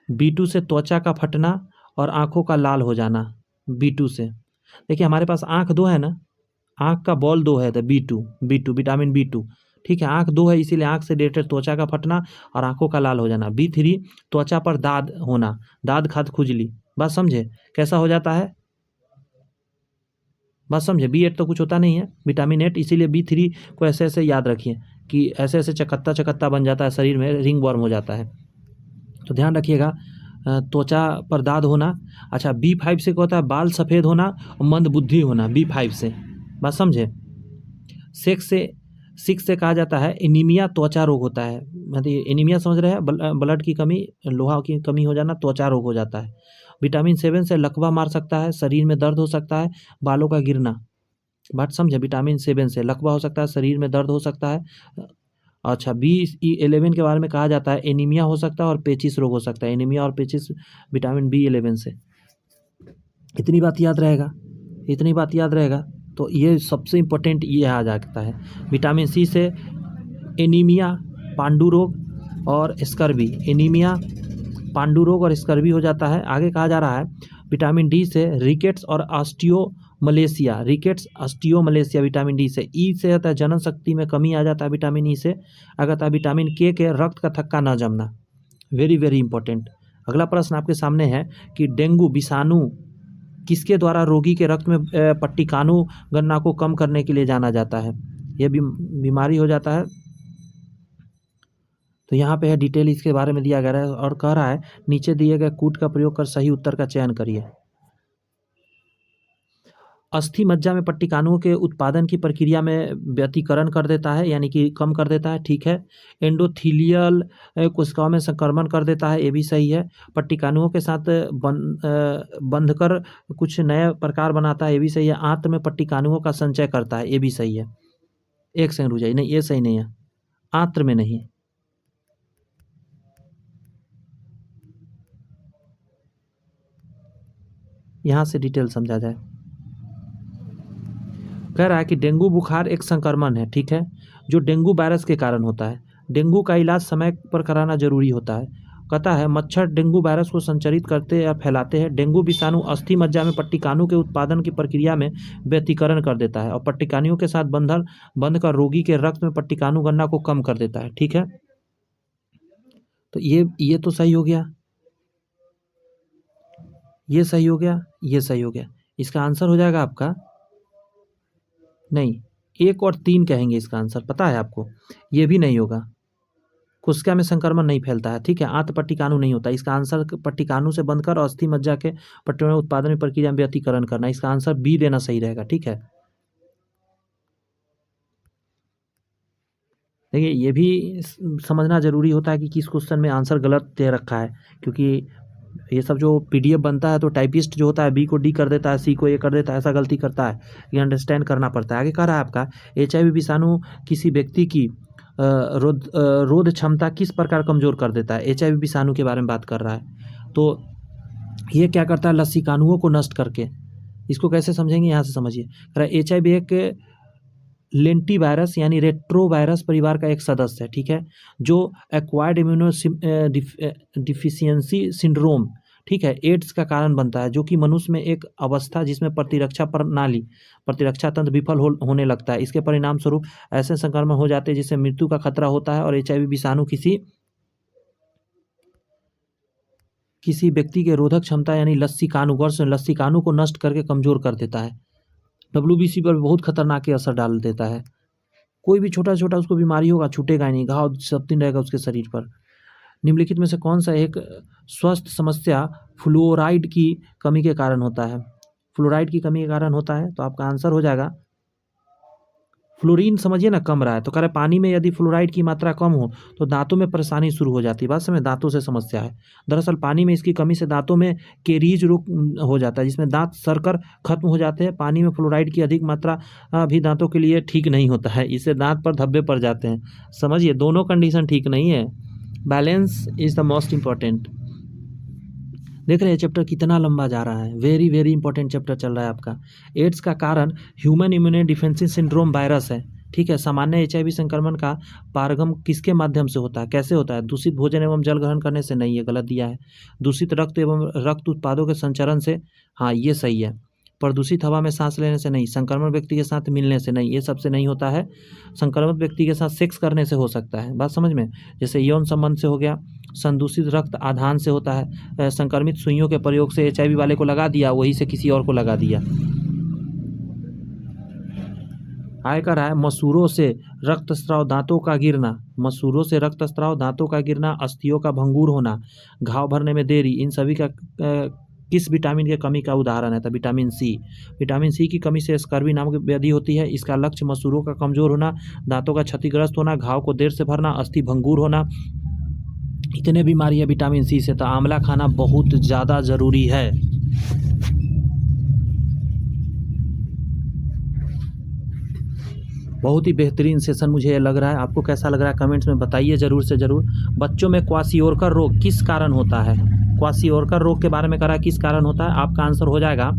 B2 से त्वचा का फटना और आंखों का लाल हो जाना। B2 से देखिए, हमारे पास आंख 2 है ना, आंख का बॉल 2 है, तो B2 विटामिन B2, ठीक है। आंख 2 है, इसीलिए आंख से रिलेटेड त्वचा का फटना और आंखों का लाल हो जाना। B3 त्वचा पर दाद होना, दाद खाद खुजली। बात समझे कैसा हो जाता है? बात समझे। B8 तो कुछ होता नहीं है, विटामिन 8, इसीलिए B3 को ऐसे याद रखिए कि ऐसे चकत्ता बन जाता है शरीर में, रिंग वर्म हो जाता है। तो ध्यान रखिएगा, त्वचा पर दाद होना। अच्छा, B5 से क्या होता है? बाल सफ़ेद होना और मंदबुद्धि होना, B5 से। बात समझे। 6 से कहा जाता है एनीमिया, त्वचा रोग होता है। मतलब एनीमिया समझ रहे हैं, ब्लड की कमी, लोहा की कमी हो जाना, त्वचा रोग हो जाता है। विटामिन 7 से लकवा मार सकता है, शरीर में दर्द हो सकता है, बालों का गिरना। बात समझे, विटामिन 7 से लकवा हो सकता है, शरीर में दर्द हो सकता है। अच्छा, B11 के बारे में कहा जाता है एनीमिया हो सकता है और पेचिस रोग हो सकता है। एनीमिया और पेचिस विटामिन B11 से। इतनी बात याद रहेगा तो ये सबसे इम्पोर्टेंट ये आ जाता है। विटामिन C से एनीमिया, पांडु रोग और स्कर्वी। एनीमिया, पांडु रोग और स्कर्वी हो जाता है। आगे कहा जा रहा है विटामिन D से रिकेट्स और ऑस्टियोमलेशिया, विटामिन D से। ई से होता है जनन शक्ति में कमी आ जाता है विटामिन ई से। अगर था विटामिन K के रक्त का थक्का न जमना, वेरी इंपॉर्टेंट। अगला प्रश्न आपके सामने है कि डेंगू विषाणु किसके द्वारा रोगी के रक्त में पट्टिकानु गणना को कम करने के लिए जाना जाता है? यह बीमारी हो जाता है। तो यहाँ पे है डिटेल इसके बारे में दिया गया है और कह रहा है नीचे दिए गए कूट का प्रयोग कर सही उत्तर का चयन करिए। अस्थि मज्जा में पट्टिकानुओं के उत्पादन की प्रक्रिया में व्यतिकरण कर देता है, यानी कि कम कर देता है, ठीक है। एंडोथीलियल कोशिकाओं में संक्रमण कर देता है, ये भी सही है। पट्टिकानुओं के साथ बंधकर कुछ नए प्रकार बनाता है, ये भी सही है। आंत्र में पट्टिकानुओं का संचय करता है, ये भी सही है। एक सेकंड रुक जाइए, नहीं ये सही नहीं है, आंत्र में नहीं। यहाँ से डिटेल समझा जाए। कह रहा है कि डेंगू बुखार एक संक्रमण है, ठीक है, जो डेंगू वायरस के कारण होता है। डेंगू का इलाज समय पर कराना जरूरी होता है। कहता है मच्छर डेंगू वायरस को संचारित करते या फैलाते हैं। डेंगू विषाणु अस्थि मज्जा में पट्टिकानु के उत्पादन की प्रक्रिया में व्यतिकरण कर देता है और पट्टिकानुओं के साथ बंध कर रोगी के रक्त में पट्टिकानु गणना को कम कर देता है, ठीक है। तो ये तो सही हो गया, ये सही हो गया, ये सही हो गया। इसका आंसर हो जाएगा आपका, नहीं 1 और 3 कहेंगे इसका आंसर, पता है आपको। ये भी नहीं होगा, कोशिका में संक्रमण नहीं फैलता है, ठीक है। आंत पट्टिकानु नहीं होता। इसका आंसर पट्टिकानु से बंधकर अस्थि मज्जा के पट्टियों उत्पादन में प्रक्रिया में व्यतिकरण करना। इसका आंसर बी देना सही रहेगा, ठीक है। देखिए ये भी समझना जरूरी होता है कि किस क्वेश्चन में आंसर गलत दे रखा है, क्योंकि ये सब जो PDF बनता है तो टाइपिस्ट जो होता है B को D कर देता है, C को A कर देता है, ऐसा गलती करता है। ये अंडरस्टैंड करना पड़ता है। आगे कह रहा है आपका HIV विषाणु किसी व्यक्ति की रोध क्षमता किस प्रकार कमजोर कर देता है? HIV विषाणु के बारे में बात कर रहा है। तो ये क्या करता है, लसीकानुओं को नष्ट करके। इसको कैसे समझेंगे, यहाँ से समझिए। कह रहा है HIV एक लेंटीवायरस यानी रेट्रोवायरस परिवार का एक सदस्य है, ठीक है, जो एक्वायर्ड इम्यूनो डिफिशियंसी सिंड्रोम, ठीक है, एड्स का कारण बनता है, जो कि मनुष्य में एक अवस्था जिसमें प्रतिरक्षा प्रणाली, प्रतिरक्षा तंत्र विफल होने लगता है। इसके परिणाम स्वरूप ऐसे संक्रमण हो जाते हैं जिससे मृत्यु का खतरा होता है, और HIV विषाणु किसी व्यक्ति के रोधक क्षमता यानी लसीकाणु को नष्ट करके कमजोर कर देता है। WBC पर बहुत खतरनाक असर डाल देता है। कोई भी छोटा छोटा उसको बीमारी होगा, छूटेगा ही नहीं, घाव सब दिन रहेगा उसके शरीर पर। निम्नलिखित में से कौन सा एक स्वास्थ्य समस्या फ्लोराइड की कमी के कारण होता है? फ्लोराइड की कमी के कारण होता है, तो आपका आंसर हो जाएगा फ्लोरीन, समझिए ना, कम रहा है। तो कह रहे पानी में यदि फ्लोराइड की मात्रा कम हो तो दांतों में परेशानी शुरू हो जाती है। बात समझ, दांतों से समस्या है। दरअसल पानी में इसकी कमी से दांतों में केरीज रोग हो जाता है, जिसमें दांत सड़कर खत्म हो जाते हैं। पानी में फ्लोराइड की अधिक मात्रा भी दांतों के लिए ठीक नहीं होता है, इससे दांत पर धब्बे पड़ जाते हैं। समझिए, दोनों कंडीशन ठीक नहीं है। Balance is the most important. देख रहे हैं चैप्टर कितना लंबा जा रहा है, वेरी वेरी इंपॉर्टेंट चैप्टर चल रहा है आपका। एड्स का कारण ह्यूमन इम्यूनो डिफेंसी सिंड्रोम वायरस है, ठीक है। सामान्य HIV संक्रमण का पारगम किसके माध्यम से होता है, कैसे होता है? दूषित भोजन एवं जल ग्रहण करने से नहीं, ये गलत दिया है। दूषित रक्त एवं रक्त उत्पादों के संचरण से, हाँ ये सही है। प्रदूषित हवा में सांस लेने से नहीं, संक्रमण व्यक्ति के साथ मिलने से नहीं, ये सबसे नहीं होता है। संक्रमित व्यक्ति के साथ सेक्स करने से हो सकता है, बात समझ में, जैसे यौन संबंध से हो गया। संदूषित रक्त आधान से होता है। संक्रमित सुइयों के प्रयोग से HIV वाले को लगा दिया, वही से किसी और को लगा दिया। आयकर है मसूरों से रक्तस्राव, दांतों का गिरना, मसूरों से रक्तस्राव, दांतों का गिरना, अस्थियों का भंगूर होना, घाव भरने में देरी, इन सभी का किस विटामिन की कमी का उदाहरण है? तो विटामिन सी। विटामिन सी की कमी से स्कर्वी नामक व्याधि होती है। इसका लक्ष्य मसूरों का कमजोर होना, दांतों का क्षतिग्रस्त होना, घाव को देर से भरना, अस्थि भंगूर होना, इतने बीमारी है विटामिन सी से। तो आंवला खाना बहुत ज़्यादा ज़रूरी है। बहुत ही बेहतरीन सेशन मुझे लग रहा है। आपको कैसा लग रहा है कमेंट्स में बताइए ज़रूर से ज़रूर। बच्चों में क्वाशियोरकर रोग किस कारण होता है? क्वाशियोरकर रोग के बारे में करा, किस कारण होता है? आपका आंसर हो जाएगा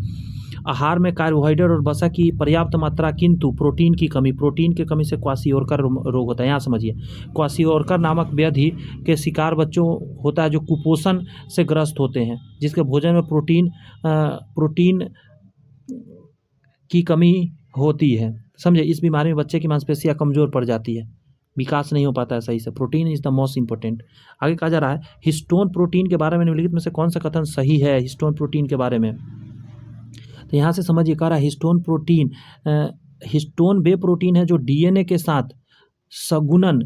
आहार में कार्बोहाइड्रेट और वसा की पर्याप्त मात्रा किंतु प्रोटीन की कमी, प्रोटीन की कमी से क्वाशियोरकर रोग होता है। यहाँ समझिए, क्वाशियोरकर नामक व्याधि के शिकार बच्चों होता है जो कुपोषण से ग्रस्त होते हैं, जिसके भोजन में प्रोटीन की कमी होती है। समझे, इस बीमारी में बच्चे की मांसपेशियां कमज़ोर पड़ जाती है, विकास नहीं हो पाता है सही से। Protein is the most important. आगे कहा जा रहा है हिस्टोन प्रोटीन के बारे में निम्नलिखित में से कौन सा कथन सही है हिस्टोन प्रोटीन के बारे में? तो यहाँ से समझिए, कह रहा है हिस्टोन प्रोटीन, हिस्टोन वे प्रोटीन है जो DNA के साथ सगुणन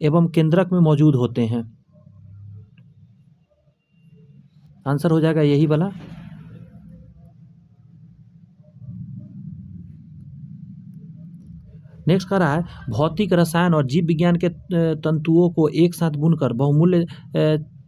एवं केंद्रक में मौजूद होते हैं। आंसर हो जाएगा यही वाला। नेक्स्ट कह रहा है भौतिक रसायन और जीव विज्ञान के तंतुओं को एक साथ बुनकर बहुमूल्य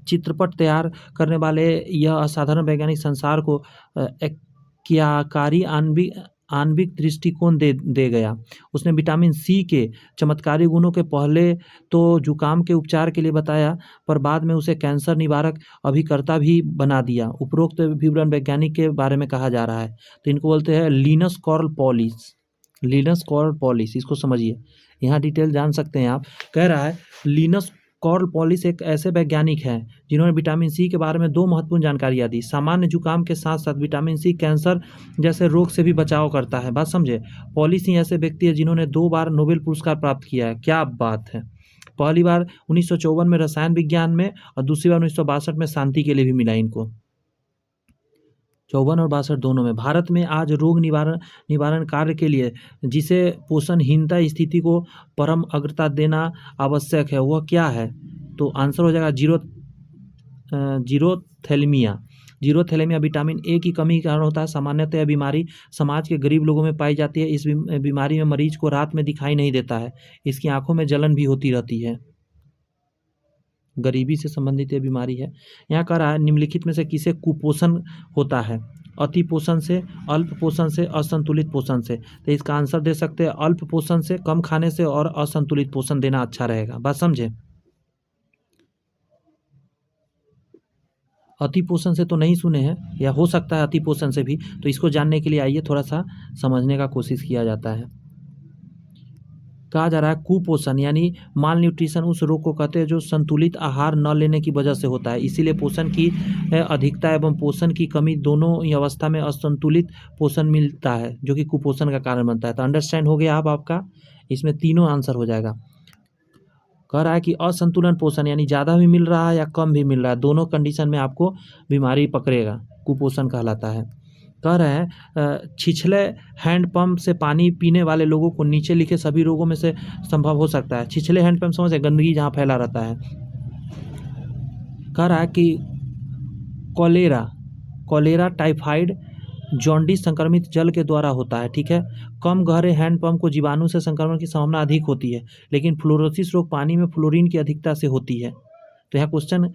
चित्रपट तैयार करने वाले यह असाधारण वैज्ञानिक संसार को क्रियाकारी आणविक दृष्टिकोण दे गया। उसने विटामिन सी के चमत्कारी गुणों के पहले तो जुकाम के उपचार के लिए बताया, पर बाद में उसे कैंसर निवारक अभिकर्ता भी बना दिया। उपरोक्त विवरण वैज्ञानिक के बारे में कहा जा रहा है, तो इनको बोलते हैं Linus Carl Pauling. Linus Carl Pauling, इसको समझिए, यहाँ डिटेल जान सकते हैं आप। कह रहा है लिनस कॉर्ल पॉलिस एक ऐसे वैज्ञानिक हैं जिन्होंने विटामिन सी के बारे में 2 महत्वपूर्ण जानकारियाँ दी। सामान्य जुकाम के साथ साथ विटामिन सी कैंसर जैसे रोग से भी बचाव करता है। बात समझे, पॉलिस ही ऐसे व्यक्ति है जिन्होंने 2 बार नोबेल पुरस्कार प्राप्त किया है। क्या बात है! पहली बार 1954 में रसायन विज्ञान में और दूसरी बार 1962 में शांति के लिए भी मिला इनको। 54 और 62 दोनों में। भारत में आज रोग निवारण कार्य के लिए जिसे पोषणहीनता स्थिति को परम अग्रता देना आवश्यक है, वह क्या है? तो आंसर हो जाएगा जीरोथैलेमिया। जीरोथैलेमिया विटामिन ए की कमी के कारण होता है। सामान्यतः यह बीमारी समाज के गरीब लोगों में पाई जाती है। इस बीमारी में मरीज को रात में दिखाई नहीं देता है, इसकी आंखों में जलन भी होती रहती है। गरीबी से संबंधित यह बीमारी है। यहाँ कह रहा है निम्नलिखित में से किसे कुपोषण होता है? अति पोषण से, अल्प पोषण से, असंतुलित पोषण से। तो इसका आंसर दे सकते हैं अल्प पोषण से, कम खाने से, और असंतुलित पोषण देना अच्छा रहेगा। बात समझे, अति पोषण से तो नहीं सुने हैं, या हो सकता है अति पोषण से भी, तो इसको जानने के लिए आइए थोड़ा सा समझने का कोशिश किया जाता है। कहा जा रहा है कुपोषण यानी माल न्यूट्रिशन उस रोग को कहते हैं जो संतुलित आहार न लेने की वजह से होता है। इसीलिए पोषण की अधिकता एवं पोषण की कमी दोनों ही अवस्था में असंतुलित पोषण मिलता है, जो कि कुपोषण का कारण बनता है। तो अंडरस्टैंड हो गया अब आपका, इसमें तीनों आंसर हो जाएगा। कह रहा है कि असंतुलन पोषण यानी ज़्यादा भी मिल रहा है या कम भी मिल रहा है, दोनों कंडीशन में आपको बीमारी पकड़ेगा, कुपोषण कहलाता है। कह रहे हैं छिछले हैंडपंप से पानी पीने वाले लोगों को नीचे लिखे सभी रोगों में से संभव हो सकता है। छिछले हैंडपंप समझे, गंदगी जहाँ फैला रहता है। कह रहा है कि कॉलेरा टाइफाइड जॉन्डिस संक्रमित जल के द्वारा होता है, ठीक है। कम गहरे हैंडपंप को जीवाणु से संक्रमण की संभावना अधिक होती है, लेकिन फ्लोरोसिस रोग पानी में फ्लोरीन की अधिकता से होती है। तो यहाँ क्वेश्चन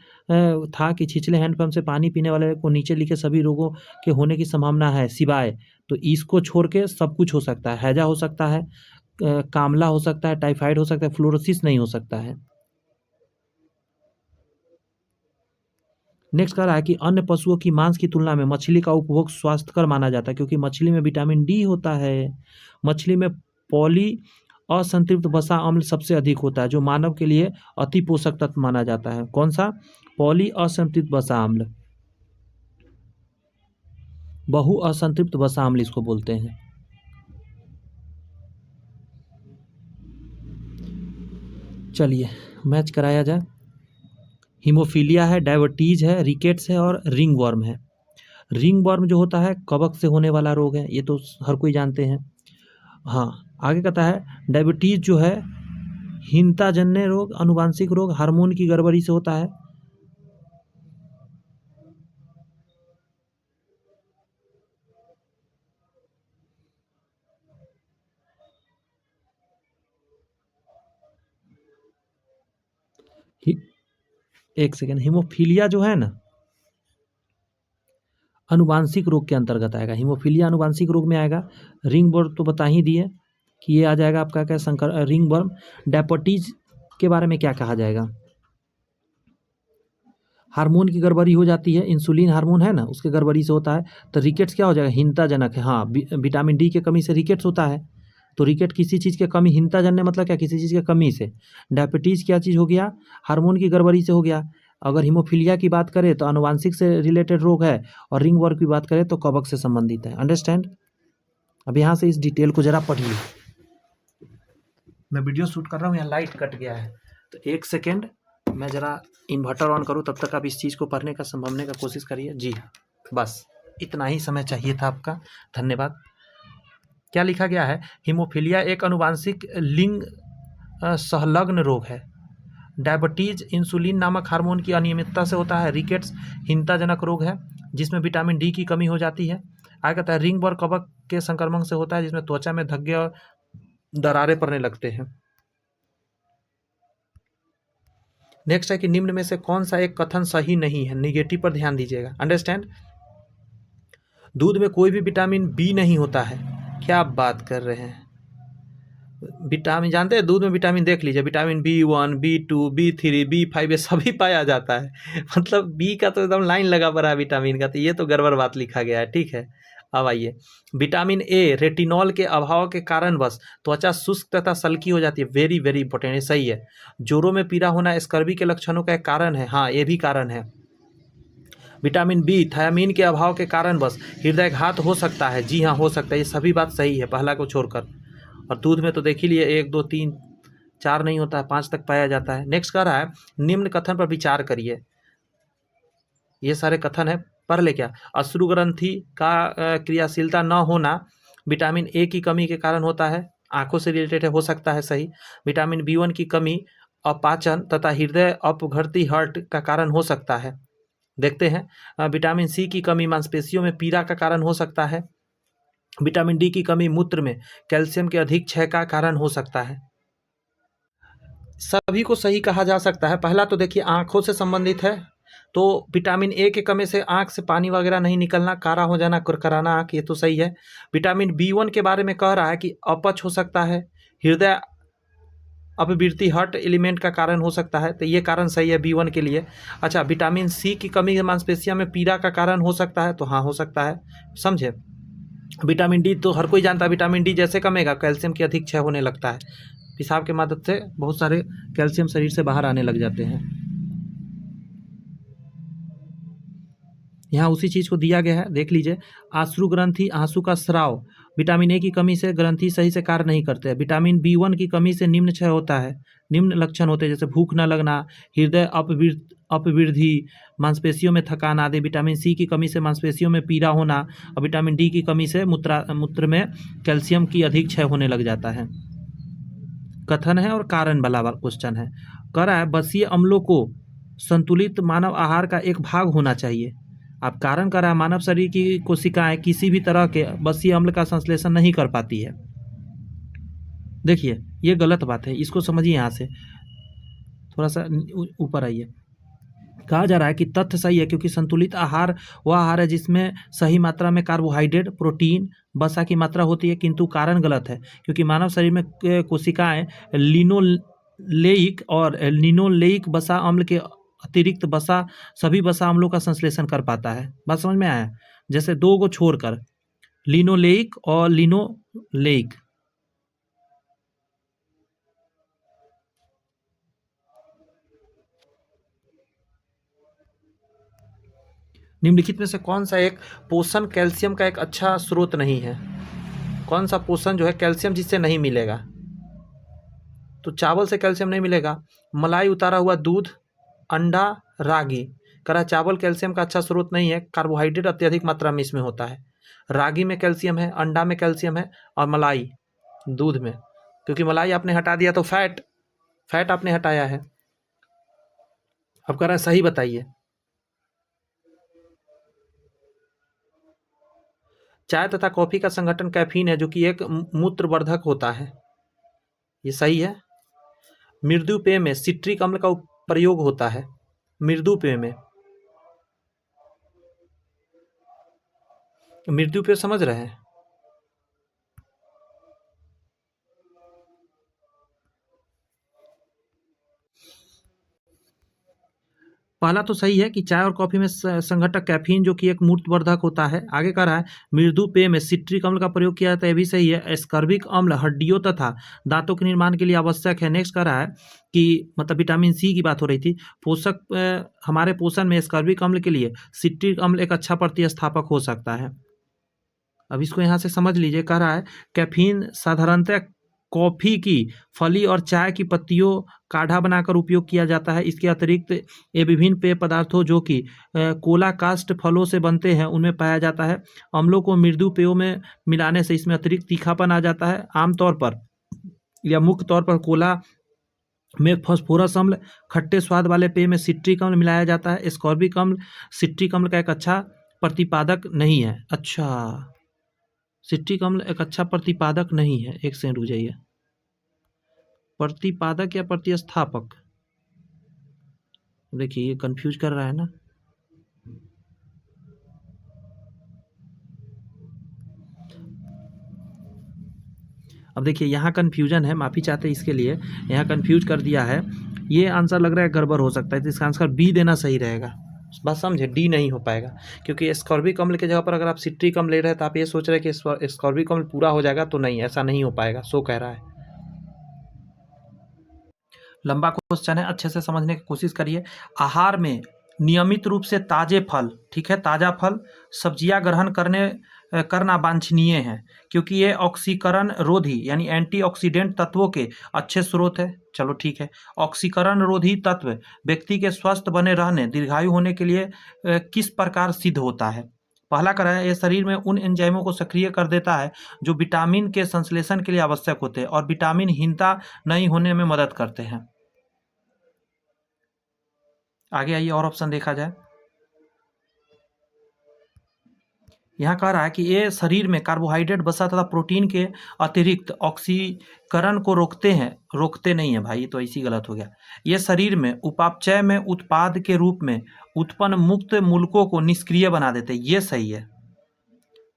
था कि छिछले हैंडपंप से पानी पीने वाले को नीचे लिखे सभी रोगों के होने की संभावना है सिवाय, तो इसको छोड़ के सब कुछ हो सकता है। हैजा हो सकता है, कामला हो सकता है, टाइफाइड हो सकता है, फ्लोरोसिस नहीं हो सकता है। नेक्स्ट कह रहा है कि अन्य पशुओं की मांस की तुलना में मछली का उपभोग स्वास्थ्यकर माना जाता है, क्योंकि मछली में विटामिन डी होता है। मछली में पॉली असंतृप्त वसा अम्ल सबसे अधिक होता है, जो मानव के लिए अति पोषक तत्व माना जाता है। कौन सा? पॉली असंतृप्त वसा अम्ल, बहु असंतृप्त वसा अम्ल इसको बोलते हैं। चलिए मैच कराया जाए। हीमोफीलिया है, डायबिटीज है, रिकेट्स है और रिंग वर्म है। रिंग वर्म जो होता है कवक से होने वाला रोग है, ये तो हर कोई जानते हैं। हाँ, आगे कहता है डायबिटीज जो है हीनताजन्य रोग, आनुवांशिक रोग, हार्मोन की गड़बड़ी से होता है। एक सेकेंड, हीमोफीलिया जो है ना अनुवांशिक रोग के अंतर्गत आएगा। हीमोफीलिया अनुवांशिक रोग में आएगा। रिंग वर्म तो बता ही दिए कि ये आ जाएगा आपका क्या, संकर रिंग वर्म। डायबिटीज के बारे में क्या कहा जाएगा? हार्मोन की गड़बड़ी हो जाती है, इंसुलिन हार्मोन है ना उसके गड़बड़ी से होता है। तो रिकेट्स क्या हो जाएगा? हीनताजनक है। हाँ, विटामिन डी की कमी से रिकेट्स होता है। तो रिकेट किसी चीज़ की कमी, हीनताजन्य मतलब क्या, किसी चीज़ की कमी से। डायबिटीज़ क्या चीज़ हो गया? हार्मोन की गड़बड़ी से हो गया। अगर हीमोफीलिया की बात करें तो आनुवांशिक से रिलेटेड रोग है, और रिंग वर्म की बात करें तो कवक से संबंधित है। अंडरस्टैंड? अब यहाँ से इस डिटेल को जरा पढ़िए। मैं वीडियो शूट कर रहा हूँ, यहाँ लाइट कट गया है, तो एक सेकेंड मैं ज़रा इन्वर्टर ऑन करूँ, तब तक आप इस चीज़ को पढ़ने का संभालने का कोशिश करिए। जी हाँ, बस इतना ही समय चाहिए था आपका, धन्यवाद। क्या लिखा गया है? हीमोफीलिया एक अनुवांशिक लिंग संलग्न रोग है। डायबिटीज इंसुलिन नामक हार्मोन की अनियमितता से होता है। रिकेट्स हीनताजनक रोग है जिसमें विटामिन डी की कमी हो जाती है। आगे कहता है रिंग वर्म कवक के संक्रमण से होता है, जिसमें त्वचा में धब्बे और दरारें पड़ने लगते हैं। नेक्स्ट है कि निम्न में से कौन सा एक कथन सही नहीं है? निगेटिव पर ध्यान दीजिएगा। अंडरस्टैंड? दूध में कोई भी विटामिन बी नहीं होता है। क्या आप बात कर रहे हैं? विटामिन जानते हैं, दूध में विटामिन देख लीजिए, vitamin B1, B2, B3, B5 ये सभी पाया जाता है। मतलब बी का तो एकदम लाइन लगा पड़ा है विटामिन का, तो ये तो गड़बड़ बात लिखा गया है। ठीक है, अब आइए। विटामिन ए रेटिनॉल के अभाव के कारणवश त्वचा शुष्क तथा सल्की हो जाती है। वेरी वेरी इंपॉर्टेंट, ये सही है। जोड़ों में पीड़ा होना स्कर्वी के लक्षणों का एक कारण है। हाँ, ये भी कारण है। विटामिन बी थायामीन के अभाव के कारणवश हृदयघात हो सकता है। जी हाँ, हो सकता है। ये सभी बात सही है, पहला को छोड़कर। और दूध में तो देख ही लिए, 1, 2, 3, 4 नहीं होता है, 5 तक पाया जाता है। नेक्स्ट कह रहा है निम्न कथन पर विचार करिए। ये सारे कथन है, पढ़ ले। क्या? अश्रु ग्रंथि का क्रियाशीलता न होना विटामिन ए की कमी के कारण होता है। आंखों से रिलेटेड है, हो सकता है सही। विटामिन B1 की कमी अपाचन तथा हृदय अपघटती हार्ट का कारण हो सकता है। देखते हैं। विटामिन सी की कमी मांसपेशियों में पीड़ा का कारण हो सकता है। विटामिन डी की कमी मूत्र में कैल्शियम के अधिक क्षय का कारण हो सकता है। सभी को सही कहा जा सकता है। पहला तो देखिए आंखों से संबंधित है, तो विटामिन ए के कमी से आंख से पानी वगैरह नहीं निकलना, कारा हो जाना, कुरकुराना आंख, ये तो सही है। विटामिन B1 के बारे में कह रहा है कि अपच हो सकता है, हृदय अपवृद्धि हर्ट एलिमेंट का कारण हो सकता है, तो ये कारण सही है B1 के लिए। अच्छा, विटामिन सी की कमी मांसपेशियों में पीड़ा का कारण हो सकता है, तो हाँ हो सकता है, समझे। विटामिन डी तो हर कोई जानता है, विटामिन डी जैसे कमेगा कैल्शियम की अधिक क्षय होने लगता है, पेशाब के मदद से बहुत सारे कैल्शियम शरीर से बाहर आने लग जाते हैं। यहाँ उसी चीज़ को दिया गया है, देख लीजिए। आश्रु ग्रंथि आंसू का स्राव, विटामिन ए की कमी से ग्रंथि सही से कार्य नहीं करते हैं। विटामिन B1 की कमी से निम्न क्षय होता है, निम्न लक्षण होते हैं जैसे भूख न लगना, हृदय अपवृद्धि, मांसपेशियों में थकान आदि। विटामिन सी की कमी से मांसपेशियों में पीड़ा होना, और विटामिन डी की कमी से मूत्र में कैल्शियम की अधिक क्षय होने लग जाता है। कथन है और कारण वाला क्वेश्चन है। कह रहा है बसीय अम्लों को संतुलित मानव आहार का एक भाग होना चाहिए। अब कारण कर रहा है मानव शरीर की कोशिकाएं किसी भी तरह के बसीय अम्ल का संश्लेषण नहीं कर पाती है। देखिए ये गलत बात है, इसको समझिए। यहाँ से थोड़ा सा ऊपर आइए। कहा जा रहा है कि तथ्य सही है, क्योंकि संतुलित आहार वह आहार है जिसमें सही मात्रा में कार्बोहाइड्रेट, प्रोटीन, वसा की मात्रा होती है। किंतु कारण गलत है, क्योंकि मानव शरीर में कोशिकाएं लिनोलेइक और लिनोलेइक वसा अम्ल के अतिरिक्त वसा सभी वसा अम्लों का संश्लेषण कर पाता है। बात समझ में आया? जैसे दो को छोड़कर, लिनोलेइक और लिनोलेइक। निम्नलिखित में से कौन सा एक पोषण कैल्शियम का एक अच्छा स्रोत नहीं है? कौन सा पोषण जो है कैल्शियम जिससे नहीं मिलेगा? तो चावल से कैल्शियम नहीं मिलेगा। मलाई, उतारा हुआ दूध, अंडा, रागी। करा चावल कैल्शियम का अच्छा स्रोत नहीं है, कार्बोहाइड्रेट अत्यधिक मात्रा में इसमें होता है। रागी में कैल्शियम है, अंडा में कैल्शियम है, और मलाई दूध में, क्योंकि मलाई आपने हटा दिया तो फैट आपने हटाया है। अब कह रहा है सही बताइए। चाय तथा कॉफी का संगठन कैफीन है, जो कि एक मूत्रवर्धक होता है, ये सही है। मृदु पेय में सिट्रिक अम्ल का प्रयोग होता है, मृदु पेय में। मृदु पेय समझ रहे हैं? पहला तो सही है कि चाय और कॉफी में संघटक कैफीन जो कि एक मूत्रवर्धक होता है। आगे कह रहा है मृदु पेय में सिट्रिक अम्ल का प्रयोग किया जाता है, ये भी सही है। एस्कॉर्बिक अम्ल हड्डियों तथा दांतों के निर्माण के लिए आवश्यक है। नेक्स्ट कह रहा है कि मतलब विटामिन सी की बात हो रही थी, पोषक हमारे पोषण में एस्कॉर्बिक अम्ल के लिए सिट्रिक अम्ल एक अच्छा प्रतिस्थापक हो सकता है। अब इसको यहाँ से समझ लीजिए। कह रहा है कैफीन साधारणतः कॉफ़ी की फली और चाय की पत्तियों काढ़ा बनाकर उपयोग किया जाता है। इसके अतिरिक्त ये विभिन्न पेय पदार्थों जो कि कोला कास्ट फलों से बनते हैं उनमें पाया जाता है। अम्लों को मृदु पेयों में मिलाने से इसमें अतिरिक्त तीखापन आ जाता है। आमतौर पर या मुख्य तौर पर कोला में फॉस्फोरस अम्ल, खट्टे स्वाद वाले पेय में सिट्रिक अम्ल मिलाया जाता है। एस्कॉर्बिक अम्ल सिट्रिक अम्ल का एक अच्छा प्रतिपादक नहीं है। अच्छा, सिट्रिक अम्ल एक अच्छा प्रतिपादक नहीं है। एक सेकंड रुक जाइए। प्रतिपादक या प्रतिस्थापक, देखिए ये कंफ्यूज कर रहा है ना। अब देखिए यहाँ कंफ्यूजन है, माफ़ी चाहते हैं इसके लिए, यहाँ कंफ्यूज कर दिया है। ये आंसर लग रहा है गड़बड़ हो सकता है, तो इसका आंसर बी देना सही रहेगा। बस समझे, डी नहीं हो पाएगा, क्योंकि एस्कॉर्बिक अम्ल के जगह पर अगर आप सिट्रिक अम्ल ले रहे हैं तो आप ये सोच रहे हैं कि एस्कॉर्बिक अम्ल पूरा हो जाएगा, तो नहीं, ऐसा नहीं हो पाएगा, सो कह रहा है। लंबा क्वेश्चन है, अच्छे से समझने की कोशिश करिए। आहार में नियमित रूप से ताजे फल, ठीक है, ताज़ा फल, सब्जियां ग्रहण करना वांछनीय है, क्योंकि ये ऑक्सीकरण रोधी यानी एंटीऑक्सीडेंट तत्वों के अच्छे स्रोत है। चलो ठीक है। ऑक्सीकरण रोधी तत्व व्यक्ति के स्वस्थ बने रहने, दीर्घायु होने के लिए किस प्रकार सिद्ध होता है? पहला करा है, ये शरीर में उन एंजाइमों को सक्रिय कर देता है जो विटामिन के संश्लेषण के लिए आवश्यक होते हैं और विटामिन हीनता नहीं होने में मदद करते हैं। आगे आइए और ऑप्शन देखा जाए। यहाँ कह रहा है कि ये शरीर में कार्बोहाइड्रेट, वसा तथा प्रोटीन के अतिरिक्त ऑक्सीकरण को रोकते नहीं है भाई, तो ऐसी गलत हो गया। ये शरीर में उपापचय में उत्पाद के रूप में उत्पन्न मुक्त मूलकों को निष्क्रिय बना देते, ये सही है।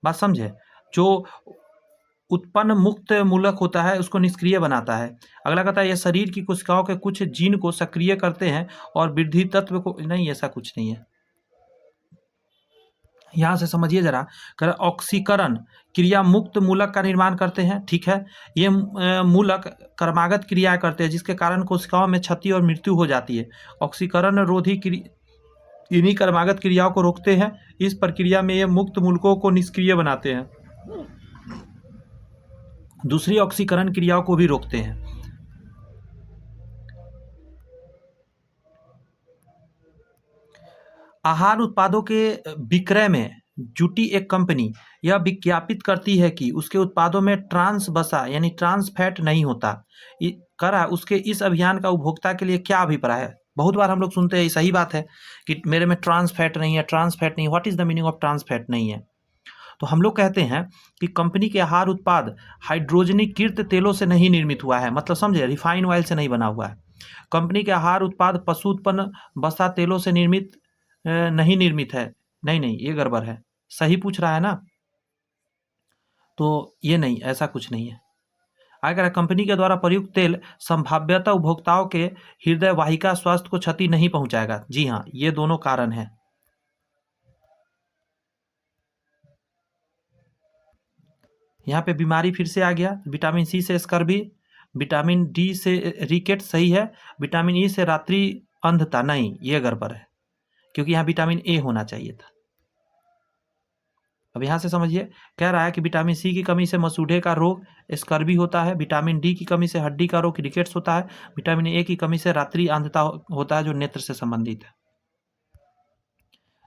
बात समझे? जो उत्पन्न मुक्त मूलक होता है उसको निष्क्रिय बनाता है। अगला कहता है यह शरीर की कोशिकाओं के कुछ जीन को सक्रिय करते हैं और वृद्धि तत्व को, नहीं ऐसा कुछ नहीं है। यहाँ से समझिए जरा, कर ऑक्सीकरण क्रिया मुक्त मूलक का निर्माण करते हैं, ठीक है। ये मूलक कर्मागत क्रिया करते हैं जिसके कारण कोशिकाओं में क्षति और मृत्यु हो जाती है। ऑक्सीकरण रोधी इन्हीं कर्मागत क्रियाओं को रोकते हैं। इस प्रक्रिया में ये मुक्त मूलकों को निष्क्रिय बनाते हैं, दूसरी ऑक्सीकरण क्रियाओं को भी रोकते हैं। आहार उत्पादों के विक्रय में जुटी एक कंपनी यह विज्ञापित करती है कि उसके उत्पादों में ट्रांस वसा यानी ट्रांस फैट नहीं होता। करा उसके इस अभियान का उपभोक्ता के लिए क्या अभिप्राय है? बहुत बार हम लोग सुनते हैं, सही बात है कि मेरे में ट्रांस फैट नहीं है, ट्रांस फैट नहीं। What is the meaning of trans fat नहीं है? तो हम लोग कहते हैं कि कंपनी के आहार उत्पाद हाइड्रोजनीकृत तेलों से नहीं निर्मित हुआ है, मतलब समझे, रिफाइन ऑयल से नहीं बना हुआ है। कंपनी के आहार उत्पाद पशु उत्पन्न वसा तेलों से नहीं निर्मित है। नहीं, ये गड़बड़ है, सही पूछ रहा है ना, तो ये नहीं, ऐसा कुछ नहीं है। अगर कंपनी के द्वारा प्रयुक्त तेल संभाव्यतः उपभोक्ताओं के हृदय वाहिका स्वास्थ्य को क्षति नहीं पहुंचाएगा। जी हाँ, ये दोनों कारण हैं। यहाँ पे बीमारी फिर से आ गया। विटामिन सी से स्कर्वी, विटामिन डी से रिकेट, सही है। विटामिन ई से रात्रि अंधता, नहीं, ये गड़बड़ है क्योंकि यहाँ विटामिन ए होना चाहिए था। अब यहाँ से समझिए, कह रहा है कि विटामिन सी की कमी से मसूढ़े का रोग स्कर्वी होता है, विटामिन डी की कमी से हड्डी का रोग रिकेट्स होता है, विटामिन ए की कमी से रात्रि अंधता होता है जो नेत्र से संबंधित है।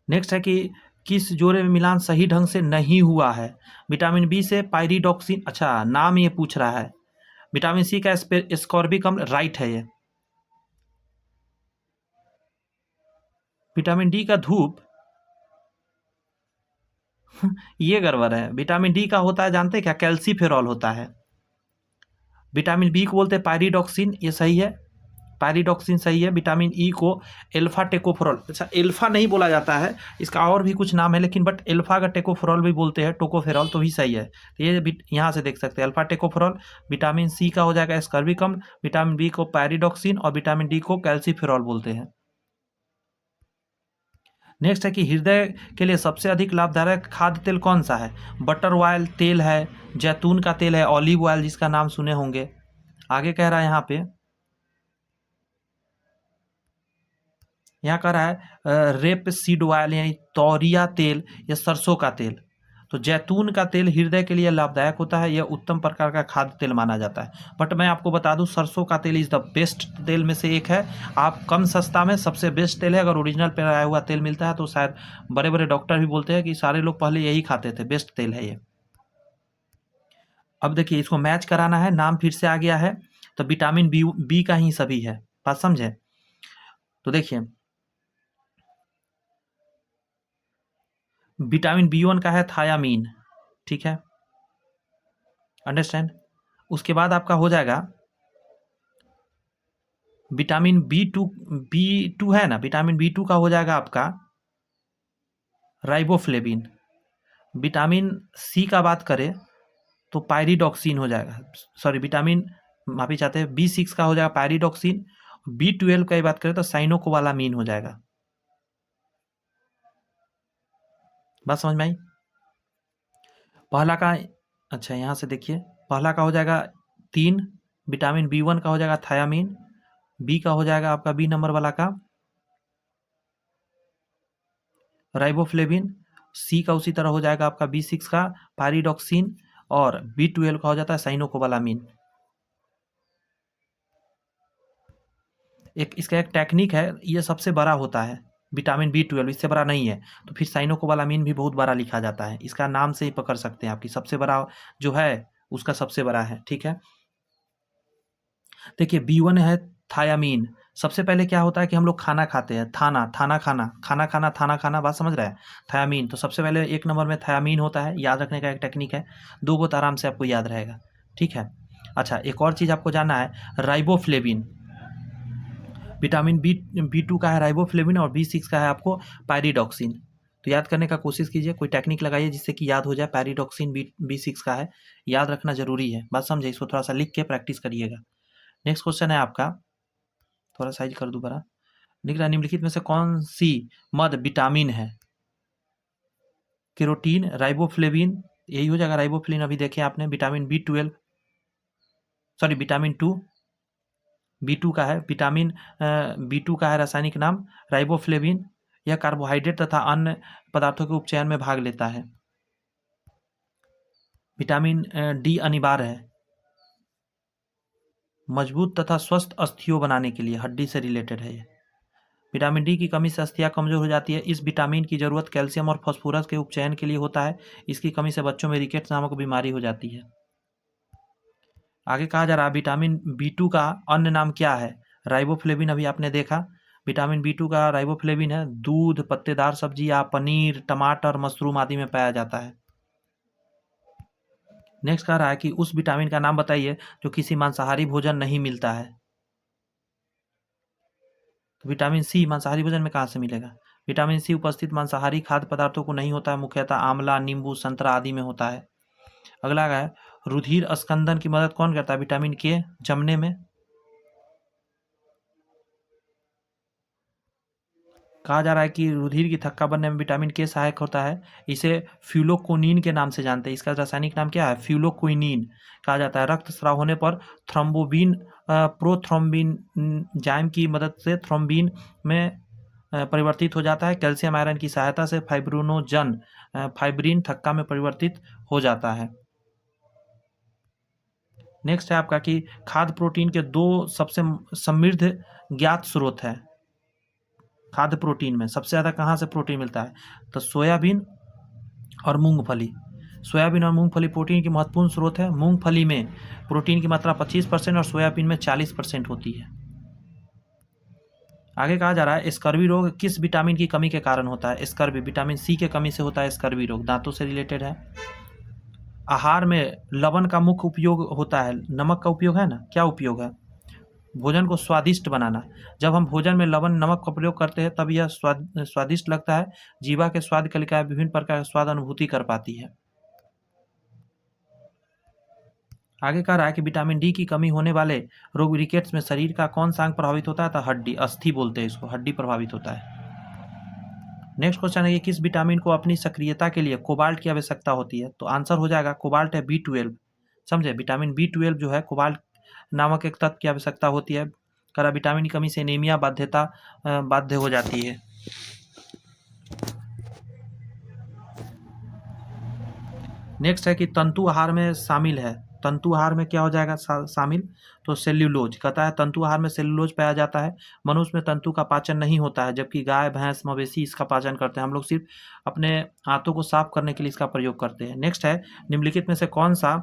नेक्स्ट है कि किस जोड़े में मिलान सही ढंग से नहीं हुआ है? विटामिन बी से पायरिडॉक्सिन, अच्छा नाम ये पूछ रहा है। विटामिन सी का स्कॉर्बिक अम्ल, राइट है ये। विटामिन डी का धूप ये गड़बड़ है। विटामिन डी का होता है, जानते हैं क्या? कैल्सीफेरॉल होता है। विटामिन बी को बोलते हैं पायरिडॉक्सिन, ये सही है, पायरिडॉक्सिन सही है। विटामिन ई को एल्फा टेकोफेरॉल, अच्छा एल्फा नहीं बोला जाता है, इसका और भी कुछ नाम है, लेकिन बट एल्फा का टेकोफेरॉल भी बोलते हैं, टोकोफेरॉल, तो भी सही है। तो ये यहाँ से देख सकते हैं, अल्फा टेकोफेरॉल। विटामिन सी का हो जाएगा स्कर्बिक अम्ल, विटामिन बी को पायरिडॉक्सिन और विटामिन डी को कैल्सीफेरॉल बोलते हैं। नेक्स्ट है कि हृदय के लिए सबसे अधिक लाभदायक खाद्य तेल कौन सा है? बटर ऑयल तेल है, जैतून का तेल है, ऑलिव ऑयल जिसका नाम सुने होंगे। आगे कह रहा है यहाँ कह रहा है रेप सीड ऑयल यानी तौरिया तेल या सरसों का तेल। तो जैतून का तेल हृदय के लिए लाभदायक होता है, यह उत्तम प्रकार का खाद्य तेल माना जाता है। बट मैं आपको बता दूं, सरसों का तेल इज़ द बेस्ट तेल में से एक है। आप कम सस्ता में सबसे बेस्ट तेल है। अगर ओरिजिनल पे आया हुआ तेल मिलता है तो शायद बड़े बड़े डॉक्टर भी बोलते हैं कि सारे लोग पहले यही खाते थे, बेस्ट तेल है ये। अब देखिए, इसको मैच कराना है, नाम फिर से आ गया है, तो विटामिन बी का ही सभी है, बात समझे? तो देखिए, विटामिन बी1 का है थायामीन, ठीक है, अंडरस्टैंड। उसके बाद आपका हो जाएगा विटामिन बी टू है ना, विटामिन बी2 का हो जाएगा आपका राइबोफ्लेविन। विटामिन सी का बात करें तो पायरिडॉक्सिन हो जाएगा, सॉरी विटामिन, माफी चाहते हैं, बी6 का हो जाएगा पायरिडॉक्सिन। बी12 का बात करें तो साइनोकोबालामीन हो जाएगा। बात समझ में आई? पहला का, अच्छा यहाँ से देखिए, पहला का हो जाएगा 3, विटामिन बी1 का हो जाएगा थायामीन, बी का हो जाएगा आपका बी नंबर वाला का राइबोफ्लेविन, सी का उसी तरह हो जाएगा आपका बी6 का पायरिडॉक्सिन, और बी12 का हो जाता है साइनोकोबालामीन। इसका एक टेक्निक है, ये सबसे बड़ा होता है, विटामिन बी12 इससे बड़ा नहीं है, तो फिर साइनोकोबालामीन भी बहुत बड़ा लिखा जाता है। इसका नाम से ही पकड़ सकते हैं आपकी, सबसे बड़ा जो है उसका सबसे बड़ा है, ठीक है। देखिए बी1 है थायामीन। सबसे पहले क्या होता है कि हम लोग खाना खाते हैं, खाना खाना, बात समझ रहे हैं, थायामीन। तो सबसे पहले 1 नंबर में थायामीन होता है, याद रखने का एक टेक्निक है, 2 को तो आराम से आपको याद रहेगा, ठीक है। अच्छा, एक और चीज़ आपको जानना है, राइबोफ्लेविन। विटामिन बी2 का है राइबोफ्लेविन और बी6 का है आपको पायरिडॉक्सिन। तो याद करने का कोशिश कीजिए, कोई टेक्निक लगाइए जिससे कि याद हो जाए। पैरिडॉक्सिन B6 का है, याद रखना जरूरी है। बात समझे, इसको थोड़ा सा लिख के प्रैक्टिस करिएगा। नेक्स्ट क्वेश्चन है आपका, थोड़ा साइज कर दूं बड़ा। निम्नलिखित में से कौन सी मद विटामिन है? केरोटीन, राइबोफ्लेविन, यही हो जाएगा राइबोफ्लेविन। अभी देखे आपने, vitamin B12, sorry vitamin 2, B2 का है, विटामिन B2 का है रासायनिक नाम राइबोफ्लेविन। यह कार्बोहाइड्रेट तथा अन्य पदार्थों के उपचयन में भाग लेता है। विटामिन D अनिवार्य है मजबूत तथा स्वस्थ अस्थियों बनाने के लिए, हड्डी से रिलेटेड है ये। विटामिन D की कमी से अस्थियां कमजोर हो जाती है। इस विटामिन की जरूरत कैल्शियम और फास्फोरस के उपचयन के लिए होता है। इसकी कमी से बच्चों में रिकेट्स नामक बीमारी हो जाती है। आगे कहा जा रहा है विटामिन B2 का अन्य नाम क्या है? राइबोफ्लेविन, अभी आपने देखा। विटामिन B2 का राइबोफ्लेविन है दूध, पत्तेदार सब्जियां, पनीर, टमाटर, मशरूम आदि में पाया जाता है। नेक्स्ट कह रहा है कि उस विटामिन का नाम बताइए जो किसी मांसाहारी भोजन नहीं मिलता है। तो विटामिन C मांसाहारी भोजन में कहाँ से मिलेगा? विटामिन C उपस्थित मांसाहारी खाद्य पदार्थों को नहीं होता है, मुख्यतः आंवला, नींबू, संतरा आदि में होता है। अगला है रुधिर स्कंदन की मदद कौन करता है विटामिन K जमने में? कहा जा रहा है कि रुधिर की थक्का बनने में विटामिन K सहायक होता है। इसे फ्यूलोक्विनिन के नाम से जानते हैं। इसका रासायनिक नाम क्या है? फ्यूलोक्विनिन कहा जाता है। रक्त स्राव होने पर थ्रोम्बोबिन प्रोथ्रोम्बिन जाइम की मदद से थ्रोम्बिन में परिवर्तित हो जाता है। कैल्शियम आयरन की सहायता से फाइब्रिनोजन फाइब्रिन थक्का में परिवर्तित हो जाता है। नेक्स्ट है आपका कि खाद्य प्रोटीन के दो सबसे समृद्ध ज्ञात स्रोत है। खाद्य प्रोटीन में सबसे ज़्यादा कहाँ से प्रोटीन मिलता है? तो सोयाबीन और मूंगफली। सोयाबीन और मूंगफली प्रोटीन की महत्वपूर्ण स्रोत है। मूंगफली में प्रोटीन की मात्रा 25% और सोयाबीन में 40% होती है। आगे कहा जा रहा है स्कर्वी रोग किस विटामिन की कमी के कारण होता है? स्कर्वी विटामिन C के कमी से होता है। स्कर्वी रोग दांतों से रिलेटेड है। आहार में लवण का मुख्य उपयोग होता है। नमक का उपयोग है ना, क्या उपयोग है? भोजन को स्वादिष्ट बनाना। जब हम भोजन में लवण नमक का प्रयोग करते हैं तब यह स्वादिष्ट लगता है। जीवा के स्वाद कलिकाएं विभिन्न प्रकार के स्वाद अनुभूति कर पाती है। आगे कह रहा है कि विटामिन D की कमी होने वाले रोग रिकेट्स में शरीर का कौन सा अंग प्रभावित होता है? तो हड्डी, अस्थि बोलते हैं इसको, हड्डी प्रभावित होता है। नेक्स्ट क्वेश्चन है कि किस विटामिन को अपनी सक्रियता के लिए कोबाल्ट की आवश्यकता होती है? तो आंसर हो जाएगा कोबाल्ट है B12। समझे, विटामिन B12 जो है कोबाल्ट नामक एक तत्व की आवश्यकता होती है। करा विटामिन की कमी से एनीमिया बाध्य हो जाती है। नेक्स्ट है कि तंतु आहार में शामिल है। तंतु आहार में क्या हो जाएगा शामिल? तो सेल्यूलोज। कहता है तंतु आहार में सेल्यूलोज पाया जाता है। मनुष्य में तंतु का पाचन नहीं होता है, जबकि गाय, भैंस, मवेशी इसका पाचन करते हैं। हम लोग सिर्फ अपने हाथों को साफ करने के लिए इसका प्रयोग करते हैं। नेक्स्ट है निम्नलिखित में से कौन सा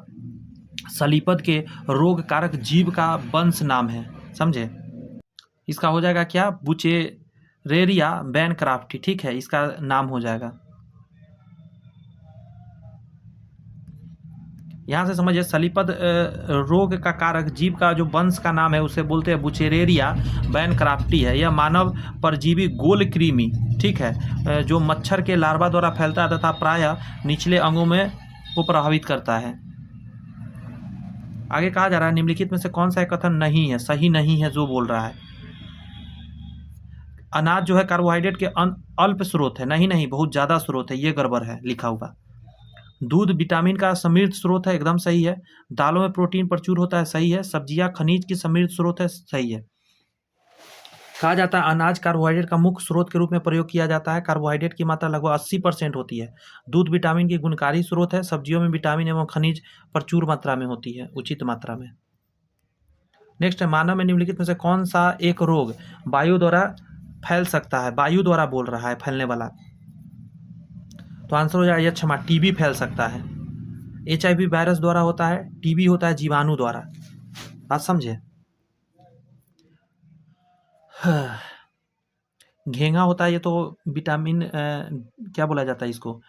सलीपद के रोग कारक जीव का वंश नाम है? समझे, इसका हो जाएगा क्या? बुचेरेरिया बैनक्राफ्टी। ठीक है, इसका नाम हो जाएगा। यहाँ से समझिए सलीपद रोग का कारक जीव का जो वंश का नाम है उसे बोलते हैं बुचेरेरिया बैनक्राफ्टी है। यह मानव परजीवी गोल कृमि, ठीक है, जो मच्छर के लार्वा द्वारा फैलता है तथा प्रायः निचले अंगों में को प्रभावित करता है। आगे कहा जा रहा है निम्नलिखित में से कौन सा कथन नहीं है, सही नहीं है जो बोल रहा है? अनाज जो है कार्बोहाइड्रेट के अल्प स्रोत है। नहीं, बहुत ज़्यादा स्रोत है, ये गड़बड़ है लिखा हुआ। दूध विटामिन का समृद्ध स्रोत है, एकदम सही है। दालों में प्रोटीन प्रचुर होता है, सही है। सब्जियां खनिज की समृद्ध स्रोत है, सही है। कहा जाता है अनाज कार्बोहाइड्रेट का मुख्य स्रोत के रूप में प्रयोग किया जाता है। कार्बोहाइड्रेट की मात्रा लगभग 80% होती है। दूध विटामिन की गुणकारी स्रोत है। सब्जियों में विटामिन एवं खनिज प्रचुर मात्रा में होती है, उचित मात्रा में। नेक्स्ट है मानव में निम्नलिखित में से कौन सा एक रोग वायु द्वारा फैल सकता है? वायु द्वारा बोल रहा है फैलने वाला, तो आंसर हो जाएगा क्षमा, टीबी फैल सकता है। HIV वायरस द्वारा होता है, टीबी होता है जीवाणु द्वारा। बात समझे। घेंगा होता है, ये तो विटामिन क्या बोला जाता है इसको,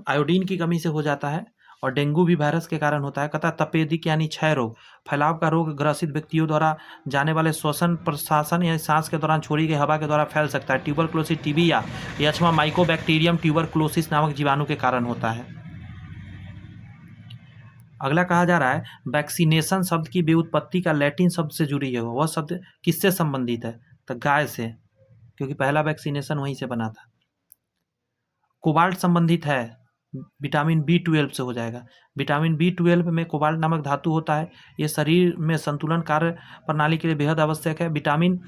आयोडीन की कमी से हो जाता है। और डेंगू भी वायरस के कारण होता है। कहता तपेदिक यानी क्षय रोग, फैलाव का रोग ग्रसित व्यक्तियों द्वारा जाने वाले श्वसन प्रशासन या सांस के दौरान छोड़ी गई हवा के द्वारा फैल सकता है। ट्यूबरक्लोसिस टीबी या यक्ष्मा माइकोबैक्टीरियम ट्यूबरक्लोसिस नामक जीवाणु के कारण होता है। अगला कहा जा रहा है वैक्सीनेशन शब्द की व्युत्पत्ति का लैटिन शब्द से जुड़ी है, वह शब्द किससे संबंधित है? तो गाय से, क्योंकि पहला वैक्सीनेशन वहीं से बना था। कोबाल्ट संबंधित है, विटामिन B12 से हो जाएगा। विटामिन B12 में कोबाल्ट नामक धातु होता है, ये शरीर में संतुलन कार्य प्रणाली के लिए बेहद आवश्यक है। विटामिन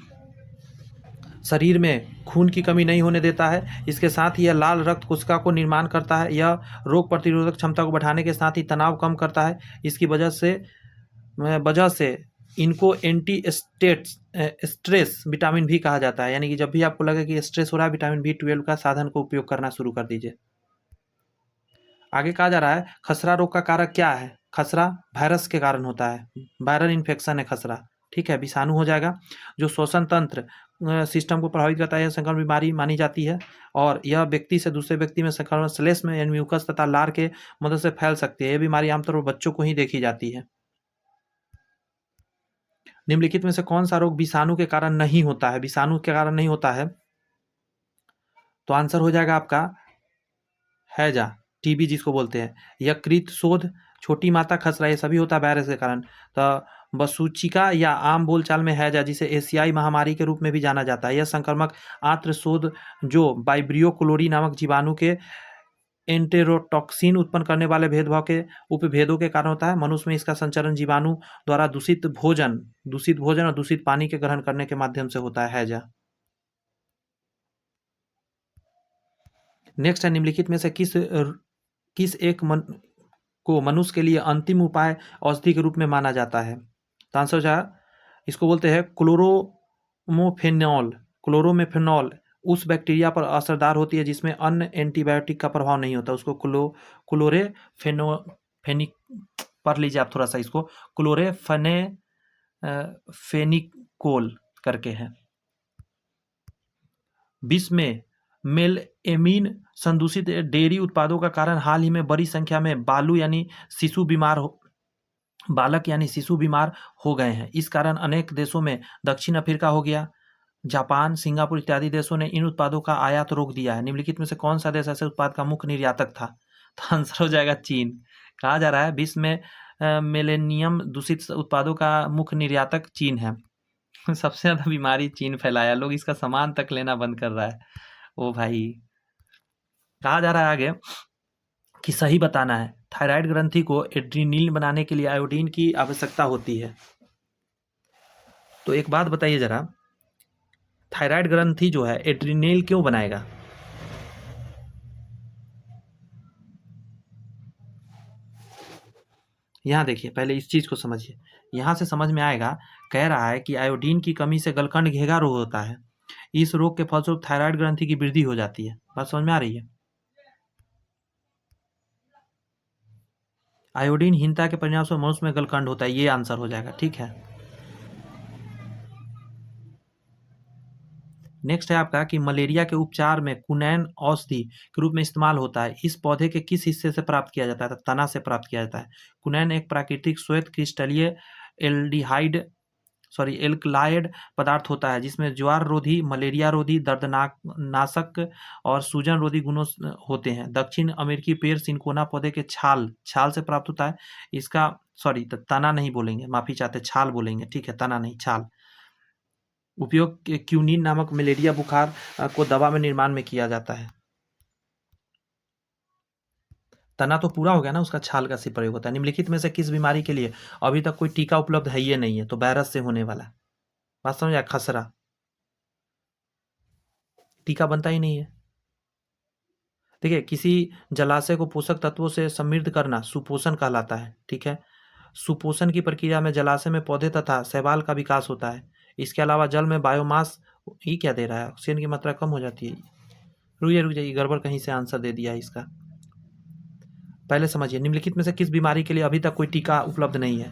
शरीर में खून की कमी नहीं होने देता है, इसके साथ ही यह लाल रक्त कोशिका को निर्माण करता है। यह रोग प्रतिरोधक क्षमता को बढ़ाने के साथ ही तनाव कम करता है। इसकी वजह से इनको एंटी स्ट्रेस विटामिन भी कहा जाता है, यानी कि जब भी आपको लगे कि स्ट्रेस हो रहा है, विटामिन B12 का साधन को उपयोग करना शुरू कर दीजिए। आगे कहा जा रहा है खसरा रोग का कारक क्या है? खसरा वायरस के कारण होता है, वायरल इन्फेक्शन है खसरा, ठीक है, विषाणु हो जाएगा। जो श्वसन तंत्र सिस्टम को प्रभावित करता है, यह संक्रमण बीमारी मानी जाती है और यह व्यक्ति से दूसरे व्यक्ति में संक्रमण श्लेष्म यानी म्यूकस तथा लार के मदद से फैल सकती है। यह बीमारी आमतौर पर बच्चों को ही देखी जाती है। निम्नलिखित में से कौन सा रोग विषाणु के कारण नहीं होता है? विषाणु के कारण नहीं होता है तो आंसर हो जाएगा आपका हैजा, टीबी जिसको बोलते हैं। यकृत शोथ, छोटी माता खसरा, ये सभी होता है वायरस के कारण। तो बसूचिका या आम बोलचाल में हैजा, जिसे एशियाई महामारी के रूप में भी जाना जाता है, यह संक्रामक आंत्र शोथ जो वाइब्रियो क्लोरी नामक जीवाणु के एंटेरोटॉक्सिन उत्पन्न करने वाले भेदभाव के उपभेदों के कारण होता है। मनुष्य में इसका संचरण जीवाणु द्वारा दूषित भोजन और दूषित पानी के ग्रहण करने के माध्यम से होता है हैजा। नेक्स्ट है निम्नलिखित में से किस एक को मनुष्य के लिए अंतिम उपाय औषधि के रूप में माना जाता है? तो आंसर जो है इसको बोलते हैं क्लोरोमोफेनॉल। क्लोरोमेफेनॉल उस बैक्टीरिया पर असरदार होती है जिसमें अन्य एंटीबायोटिक का प्रभाव नहीं होता, उसको क्लोरेफेनिक पढ़ लीजिए आप थोड़ा सा, इसको फेनिकोल करके है। विश्व में मेलएमीन संदूषित डेयरी उत्पादों का कारण हाल ही में बड़ी संख्या में बालक यानी शिशु बीमार हो गए हैं। इस कारण अनेक देशों में, दक्षिण अफ्रीका हो गया, जापान, सिंगापुर इत्यादि देशों ने इन उत्पादों का आयात रोक दिया है। निम्नलिखित में से कौन सा देश ऐसे उत्पाद का मुख्य निर्यातक था? तो आंसर हो जाएगा चीन। कहा जा रहा है विश्व में मेलेनियम दूषित उत्पादों का मुख्य निर्यातक चीन है। सबसे ज्यादा बीमारी चीन फैलाया, लोग इसका सामान तक लेना बंद कर रहा है। ओ भाई, कहा जा रहा है आगे कि सही बताना है, थायराइड ग्रंथि को एड्रीनलिन बनाने के लिए आयोडीन की आवश्यकता होती है। तो एक बात बताइए जरा, थायराइड ग्रंथि जो है एड्रीनल क्यों बनाएगा? यहाँ देखिए, पहले इस चीज को समझिए, यहाँ से समझ में आएगा। कह रहा है कि आयोडीन की कमी से गलकंड घेगा रोग होता है। इस रोग के फलस्वरूप थायराइड ग्रंथि की वृद्धि हो जाती है। बात समझ में आ रही है? आयोडीन हीनता के परिणाम से मनुष्य में गलकंड होता है, ये आंसर हो जाएगा, ठीक है। नेक्स्ट है आपका कि मलेरिया के उपचार में कुनैन औषधि के रूप में इस्तेमाल होता है। इस पौधे के किस हिस्से से प्राप्त किया जाता है? तो तना से प्राप्त किया जाता है। कुनैन एक प्राकृतिक श्वेत क्रिस्टलीय एल्कलाइड पदार्थ होता है जिसमें ज्वार रोधी, मलेरिया रोधी, दर्दनाक नाशक और सूजन रोधी गुणों होते हैं। दक्षिण अमेरिकी पेड़ सिनकोना पौधे के छाल से प्राप्त होता है। इसका तना नहीं बोलेंगे, माफी चाहते, छाल बोलेंगे, ठीक है, तना नहीं, छाल। उपयोग क्यूनिन नामक मलेरिया बुखार को दवा में निर्माण में किया जाता है। तना तो पूरा हो गया ना, उसका छाल का सिर्फ प्रयोग होता है। निम्नलिखित में से किस बीमारी के लिए अभी तक कोई टीका उपलब्ध है? ये नहीं है, तो वायरस से होने वाला बात समझ आया, खसरा, टीका बनता ही नहीं है। देखिए, किसी जलाशय को पोषक तत्वों से समृद्ध करना सुपोषण कहलाता है, ठीक है। सुपोषण की प्रक्रिया में जलाशय में पौधे तथा शैवाल का विकास होता है। इसके अलावा जल में बायोमास, ये क्या दे रहा है, ऑक्सीजन की मात्रा कम हो जाती है। रुक जाइए, गड़बड़ कहीं से आंसर दे दिया है इसका। पहले समझिए, निम्नलिखित में से किस बीमारी के लिए अभी तक कोई टीका उपलब्ध नहीं है?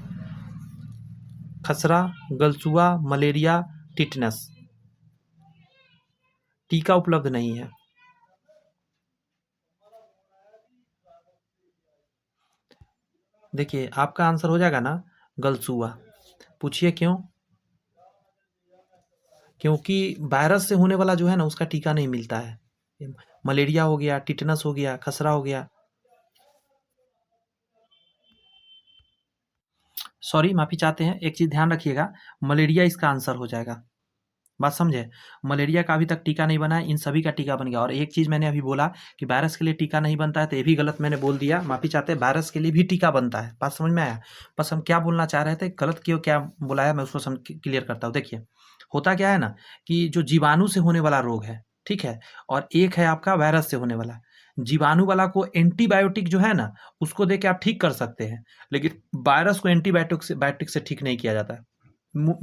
खसरा, गलसुआ, मलेरिया, टिटनस। टीका उपलब्ध नहीं है। देखिए आपका आंसर हो जाएगा ना गलसुआ। पूछिए क्यों? क्योंकि वायरस से होने वाला जो है ना उसका टीका नहीं मिलता है। मलेरिया हो गया, टिटनस हो गया, खसरा हो गया, सॉरी माफ़ी चाहते हैं, एक चीज़ ध्यान रखिएगा, मलेरिया इसका आंसर हो जाएगा। बात समझे? मलेरिया का अभी तक टीका नहीं बना है, इन सभी का टीका बन गया। और एक चीज़ मैंने अभी बोला कि वायरस के लिए टीका नहीं बनता है, तो ये भी गलत मैंने बोल दिया, माफ़ी चाहते हैं। वायरस के लिए भी टीका बनता है, बात समझ में आया? बस हम क्या बोलना चाह रहे थे, गलत क्यों क्या बोला है, मैं उसको क्लियर करता हूँ। देखिए होता क्या है ना कि जो जीवाणु से होने वाला रोग है, ठीक है, और एक है आपका वायरस से होने वाला। जीवाणु वाला को एंटीबायोटिक जो है ना उसको दे के आप ठीक कर सकते हैं, लेकिन वायरस को एंटीबायोटिक से ठीक नहीं किया जाता है।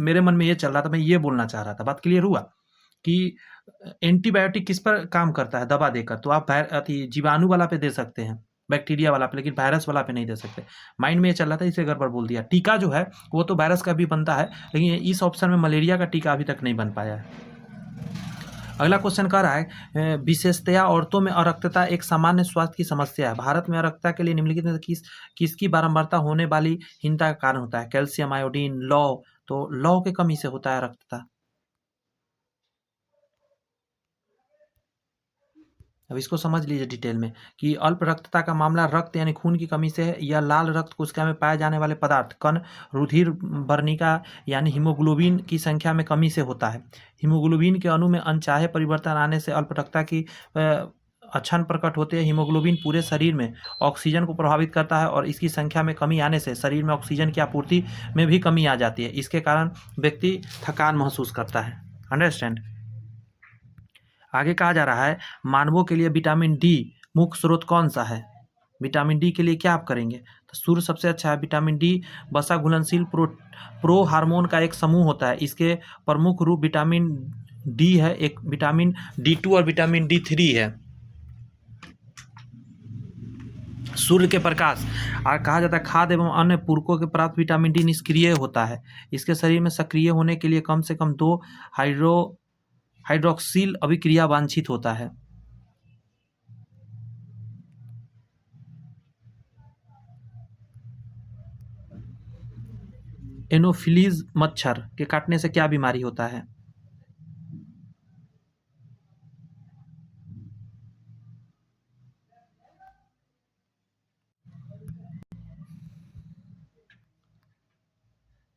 मेरे मन में ये चल रहा था, मैं ये बोलना चाह रहा था। बात क्लियर हुआ कि एंटीबायोटिक किस पर काम करता है? दवा देकर। तो आप जीवाणु वाला पे दे सकते हैं, बैक्टीरिया वाला पे, लेकिन वायरस वाला पे नहीं दे सकते। माइंड में ये चल रहा था, इसे गड़बड़ बोल दिया। टीका जो है वो तो वायरस का भी बनता है, लेकिन इस ऑप्शन में मलेरिया का टीका अभी तक नहीं बन पाया है। अगला क्वेश्चन कह रहा है विशेषतया औरतों में अरक्तता एक सामान्य स्वास्थ्य की समस्या है। भारत में अरक्तता के लिए निम्नलिखित में से किसकी बारंबारता होने वाली हीनता का कारण होता है? कैल्शियम, आयोडीन, लौह। तो लौह की कमी से होता है अरक्तता। अब इसको समझ लीजिए डिटेल में कि अल्प रक्तता का मामला रक्त यानी खून की कमी से है, या लाल रक्त कोशिका में पाए जाने वाले पदार्थ कण रुधिर वर्णिका यानी हीमोग्लोबिन की संख्या में कमी से होता है। हीमोग्लोबिन के अणु में अनचाहे परिवर्तन आने से अल्प रक्तता की लक्षण प्रकट होते हैं। हीमोग्लोबिन पूरे शरीर में ऑक्सीजन को प्रभावित करता है और इसकी संख्या में कमी आने से शरीर में ऑक्सीजन की आपूर्ति में भी कमी आ जाती है। इसके कारण व्यक्ति थकान महसूस करता है। अंडरस्टैंड? आगे कहा जा रहा है मानवों के लिए विटामिन डी मुख्य स्रोत कौन सा है? विटामिन डी के लिए क्या आप करेंगे? तो सूर्य सबसे अच्छा है। विटामिन डी वसा घुलनशील प्रो हार्मोन का एक समूह होता है। इसके प्रमुख रूप विटामिन डी है, एक विटामिन D2 और विटामिन D3 है। सूर्य के प्रकाश और कहा जाता है खाद्य एवं अन्य पूरकों के प्राप्त विटामिन डी निष्क्रिय होता है। इसके शरीर में सक्रिय होने के लिए कम से कम 2 हाइड्रोक्सिल अभिक्रिया वांछित होता है। एनोफिलीज मच्छर के काटने से क्या बीमारी होता है?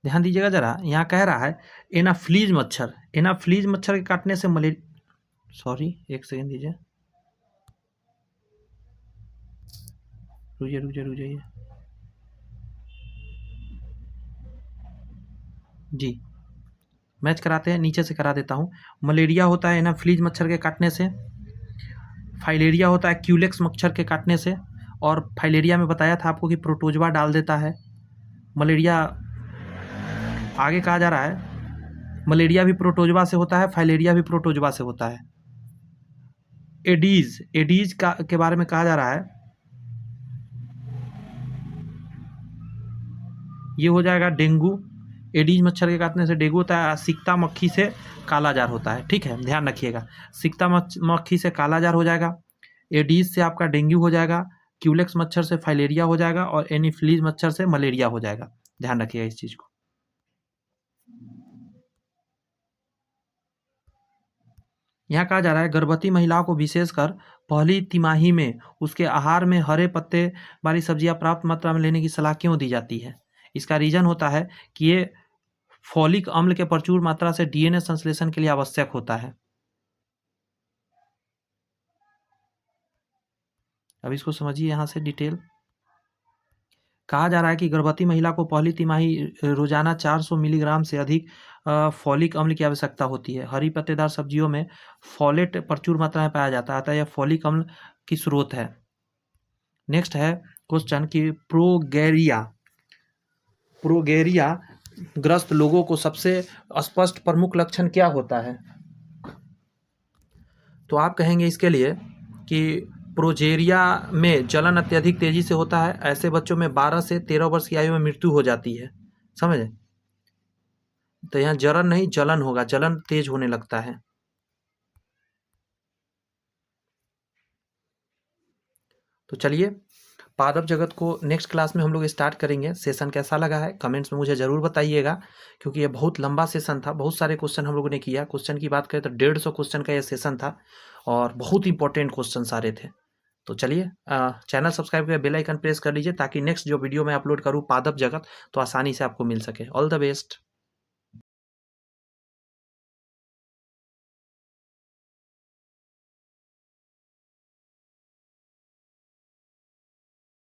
ध्यान दीजिएगा जरा, यहाँ कह रहा है एनाफ्लीज मच्छर के काटने से मलेरिया, सॉरी एक सेकेंड दीजिए, रुक जाइए जी, मैच कराते हैं, नीचे से करा देता हूँ। मलेरिया होता है एनाफ्लीज मच्छर के काटने से, फाइलेरिया होता है क्यूलेक्स मच्छर के काटने से, और फाइलेरिया में बताया था आपको कि प्रोटोजवा डाल देता है। मलेरिया आगे कहा जा रहा है मलेरिया भी प्रोटोजवा से होता है, फाइलेरिया भी प्रोटोजवा से होता है। एडीज का के बारे में कहा जा रहा है, ये हो जाएगा डेंगू। एडीज मच्छर के काटने से डेंगू होता है। सिकता मक्खी से कालाजार होता है, ठीक है, ध्यान रखिएगा। सिकता मक्खी से कालाजार हो जाएगा, एडीज से आपका डेंगू हो जाएगा, क्यूलेक्स मच्छर से फाइलेरिया हो जाएगा, और एनीफ्लीज मच्छर से मलेरिया हो जाएगा। ध्यान रखिएगा इस चीज़ को। यहाँ कहा जा रहा है गर्भवती महिलाओं को विशेषकर पहली तिमाही में उसके आहार में हरे पत्ते वाली सब्जियां प्राप्त मात्रा में लेने की सलाह क्यों दी जाती है? इसका रीजन होता है कि ये फॉलिक अम्ल के प्रचुर मात्रा से डीएनए संश्लेषण के लिए आवश्यक होता है। अब इसको समझिए यहाँ से डिटेल। कहा जा रहा है कि गर्भवती महिला को पहली तिमाही रोजाना 400 मिलीग्राम से अधिक फॉलिक अम्ल की आवश्यकता होती है। हरी पत्तेदार सब्जियों में फॉलेट प्रचुर मात्रा में पाया जाता है, अतः यह फॉलिक अम्ल की स्रोत है। नेक्स्ट है क्वेश्चन कि प्रोगेरिया ग्रस्त लोगों को सबसे स्पष्ट प्रमुख लक्षण क्या होता है? तो आप कहेंगे इसके लिए कि प्रोजेरिया में जलन अत्यधिक तेजी से होता है। ऐसे बच्चों में 12 से 13 वर्ष की आयु में मृत्यु हो जाती है। समझे? तो यहाँ जलन नहीं जलन होगा, जलन तेज होने लगता है। तो चलिए पादप जगत को नेक्स्ट क्लास में हम लोग स्टार्ट करेंगे। सेशन कैसा लगा है कमेंट्स में मुझे ज़रूर बताइएगा, क्योंकि ये बहुत लंबा सेशन था, बहुत सारे क्वेश्चन हम लोगों ने किया। क्वेश्चन की बात करें तो 150 क्वेश्चन का ये सेशन था और बहुत इंपॉर्टेंट क्वेश्चन सारे थे। तो चलिए चैनल सब्सक्राइब करके बेल आइकन प्रेस कर लीजिए ताकि नेक्स्ट जो वीडियो मैं अपलोड करूँ पादप जगत तो आसानी से आपको मिल सके। All the best.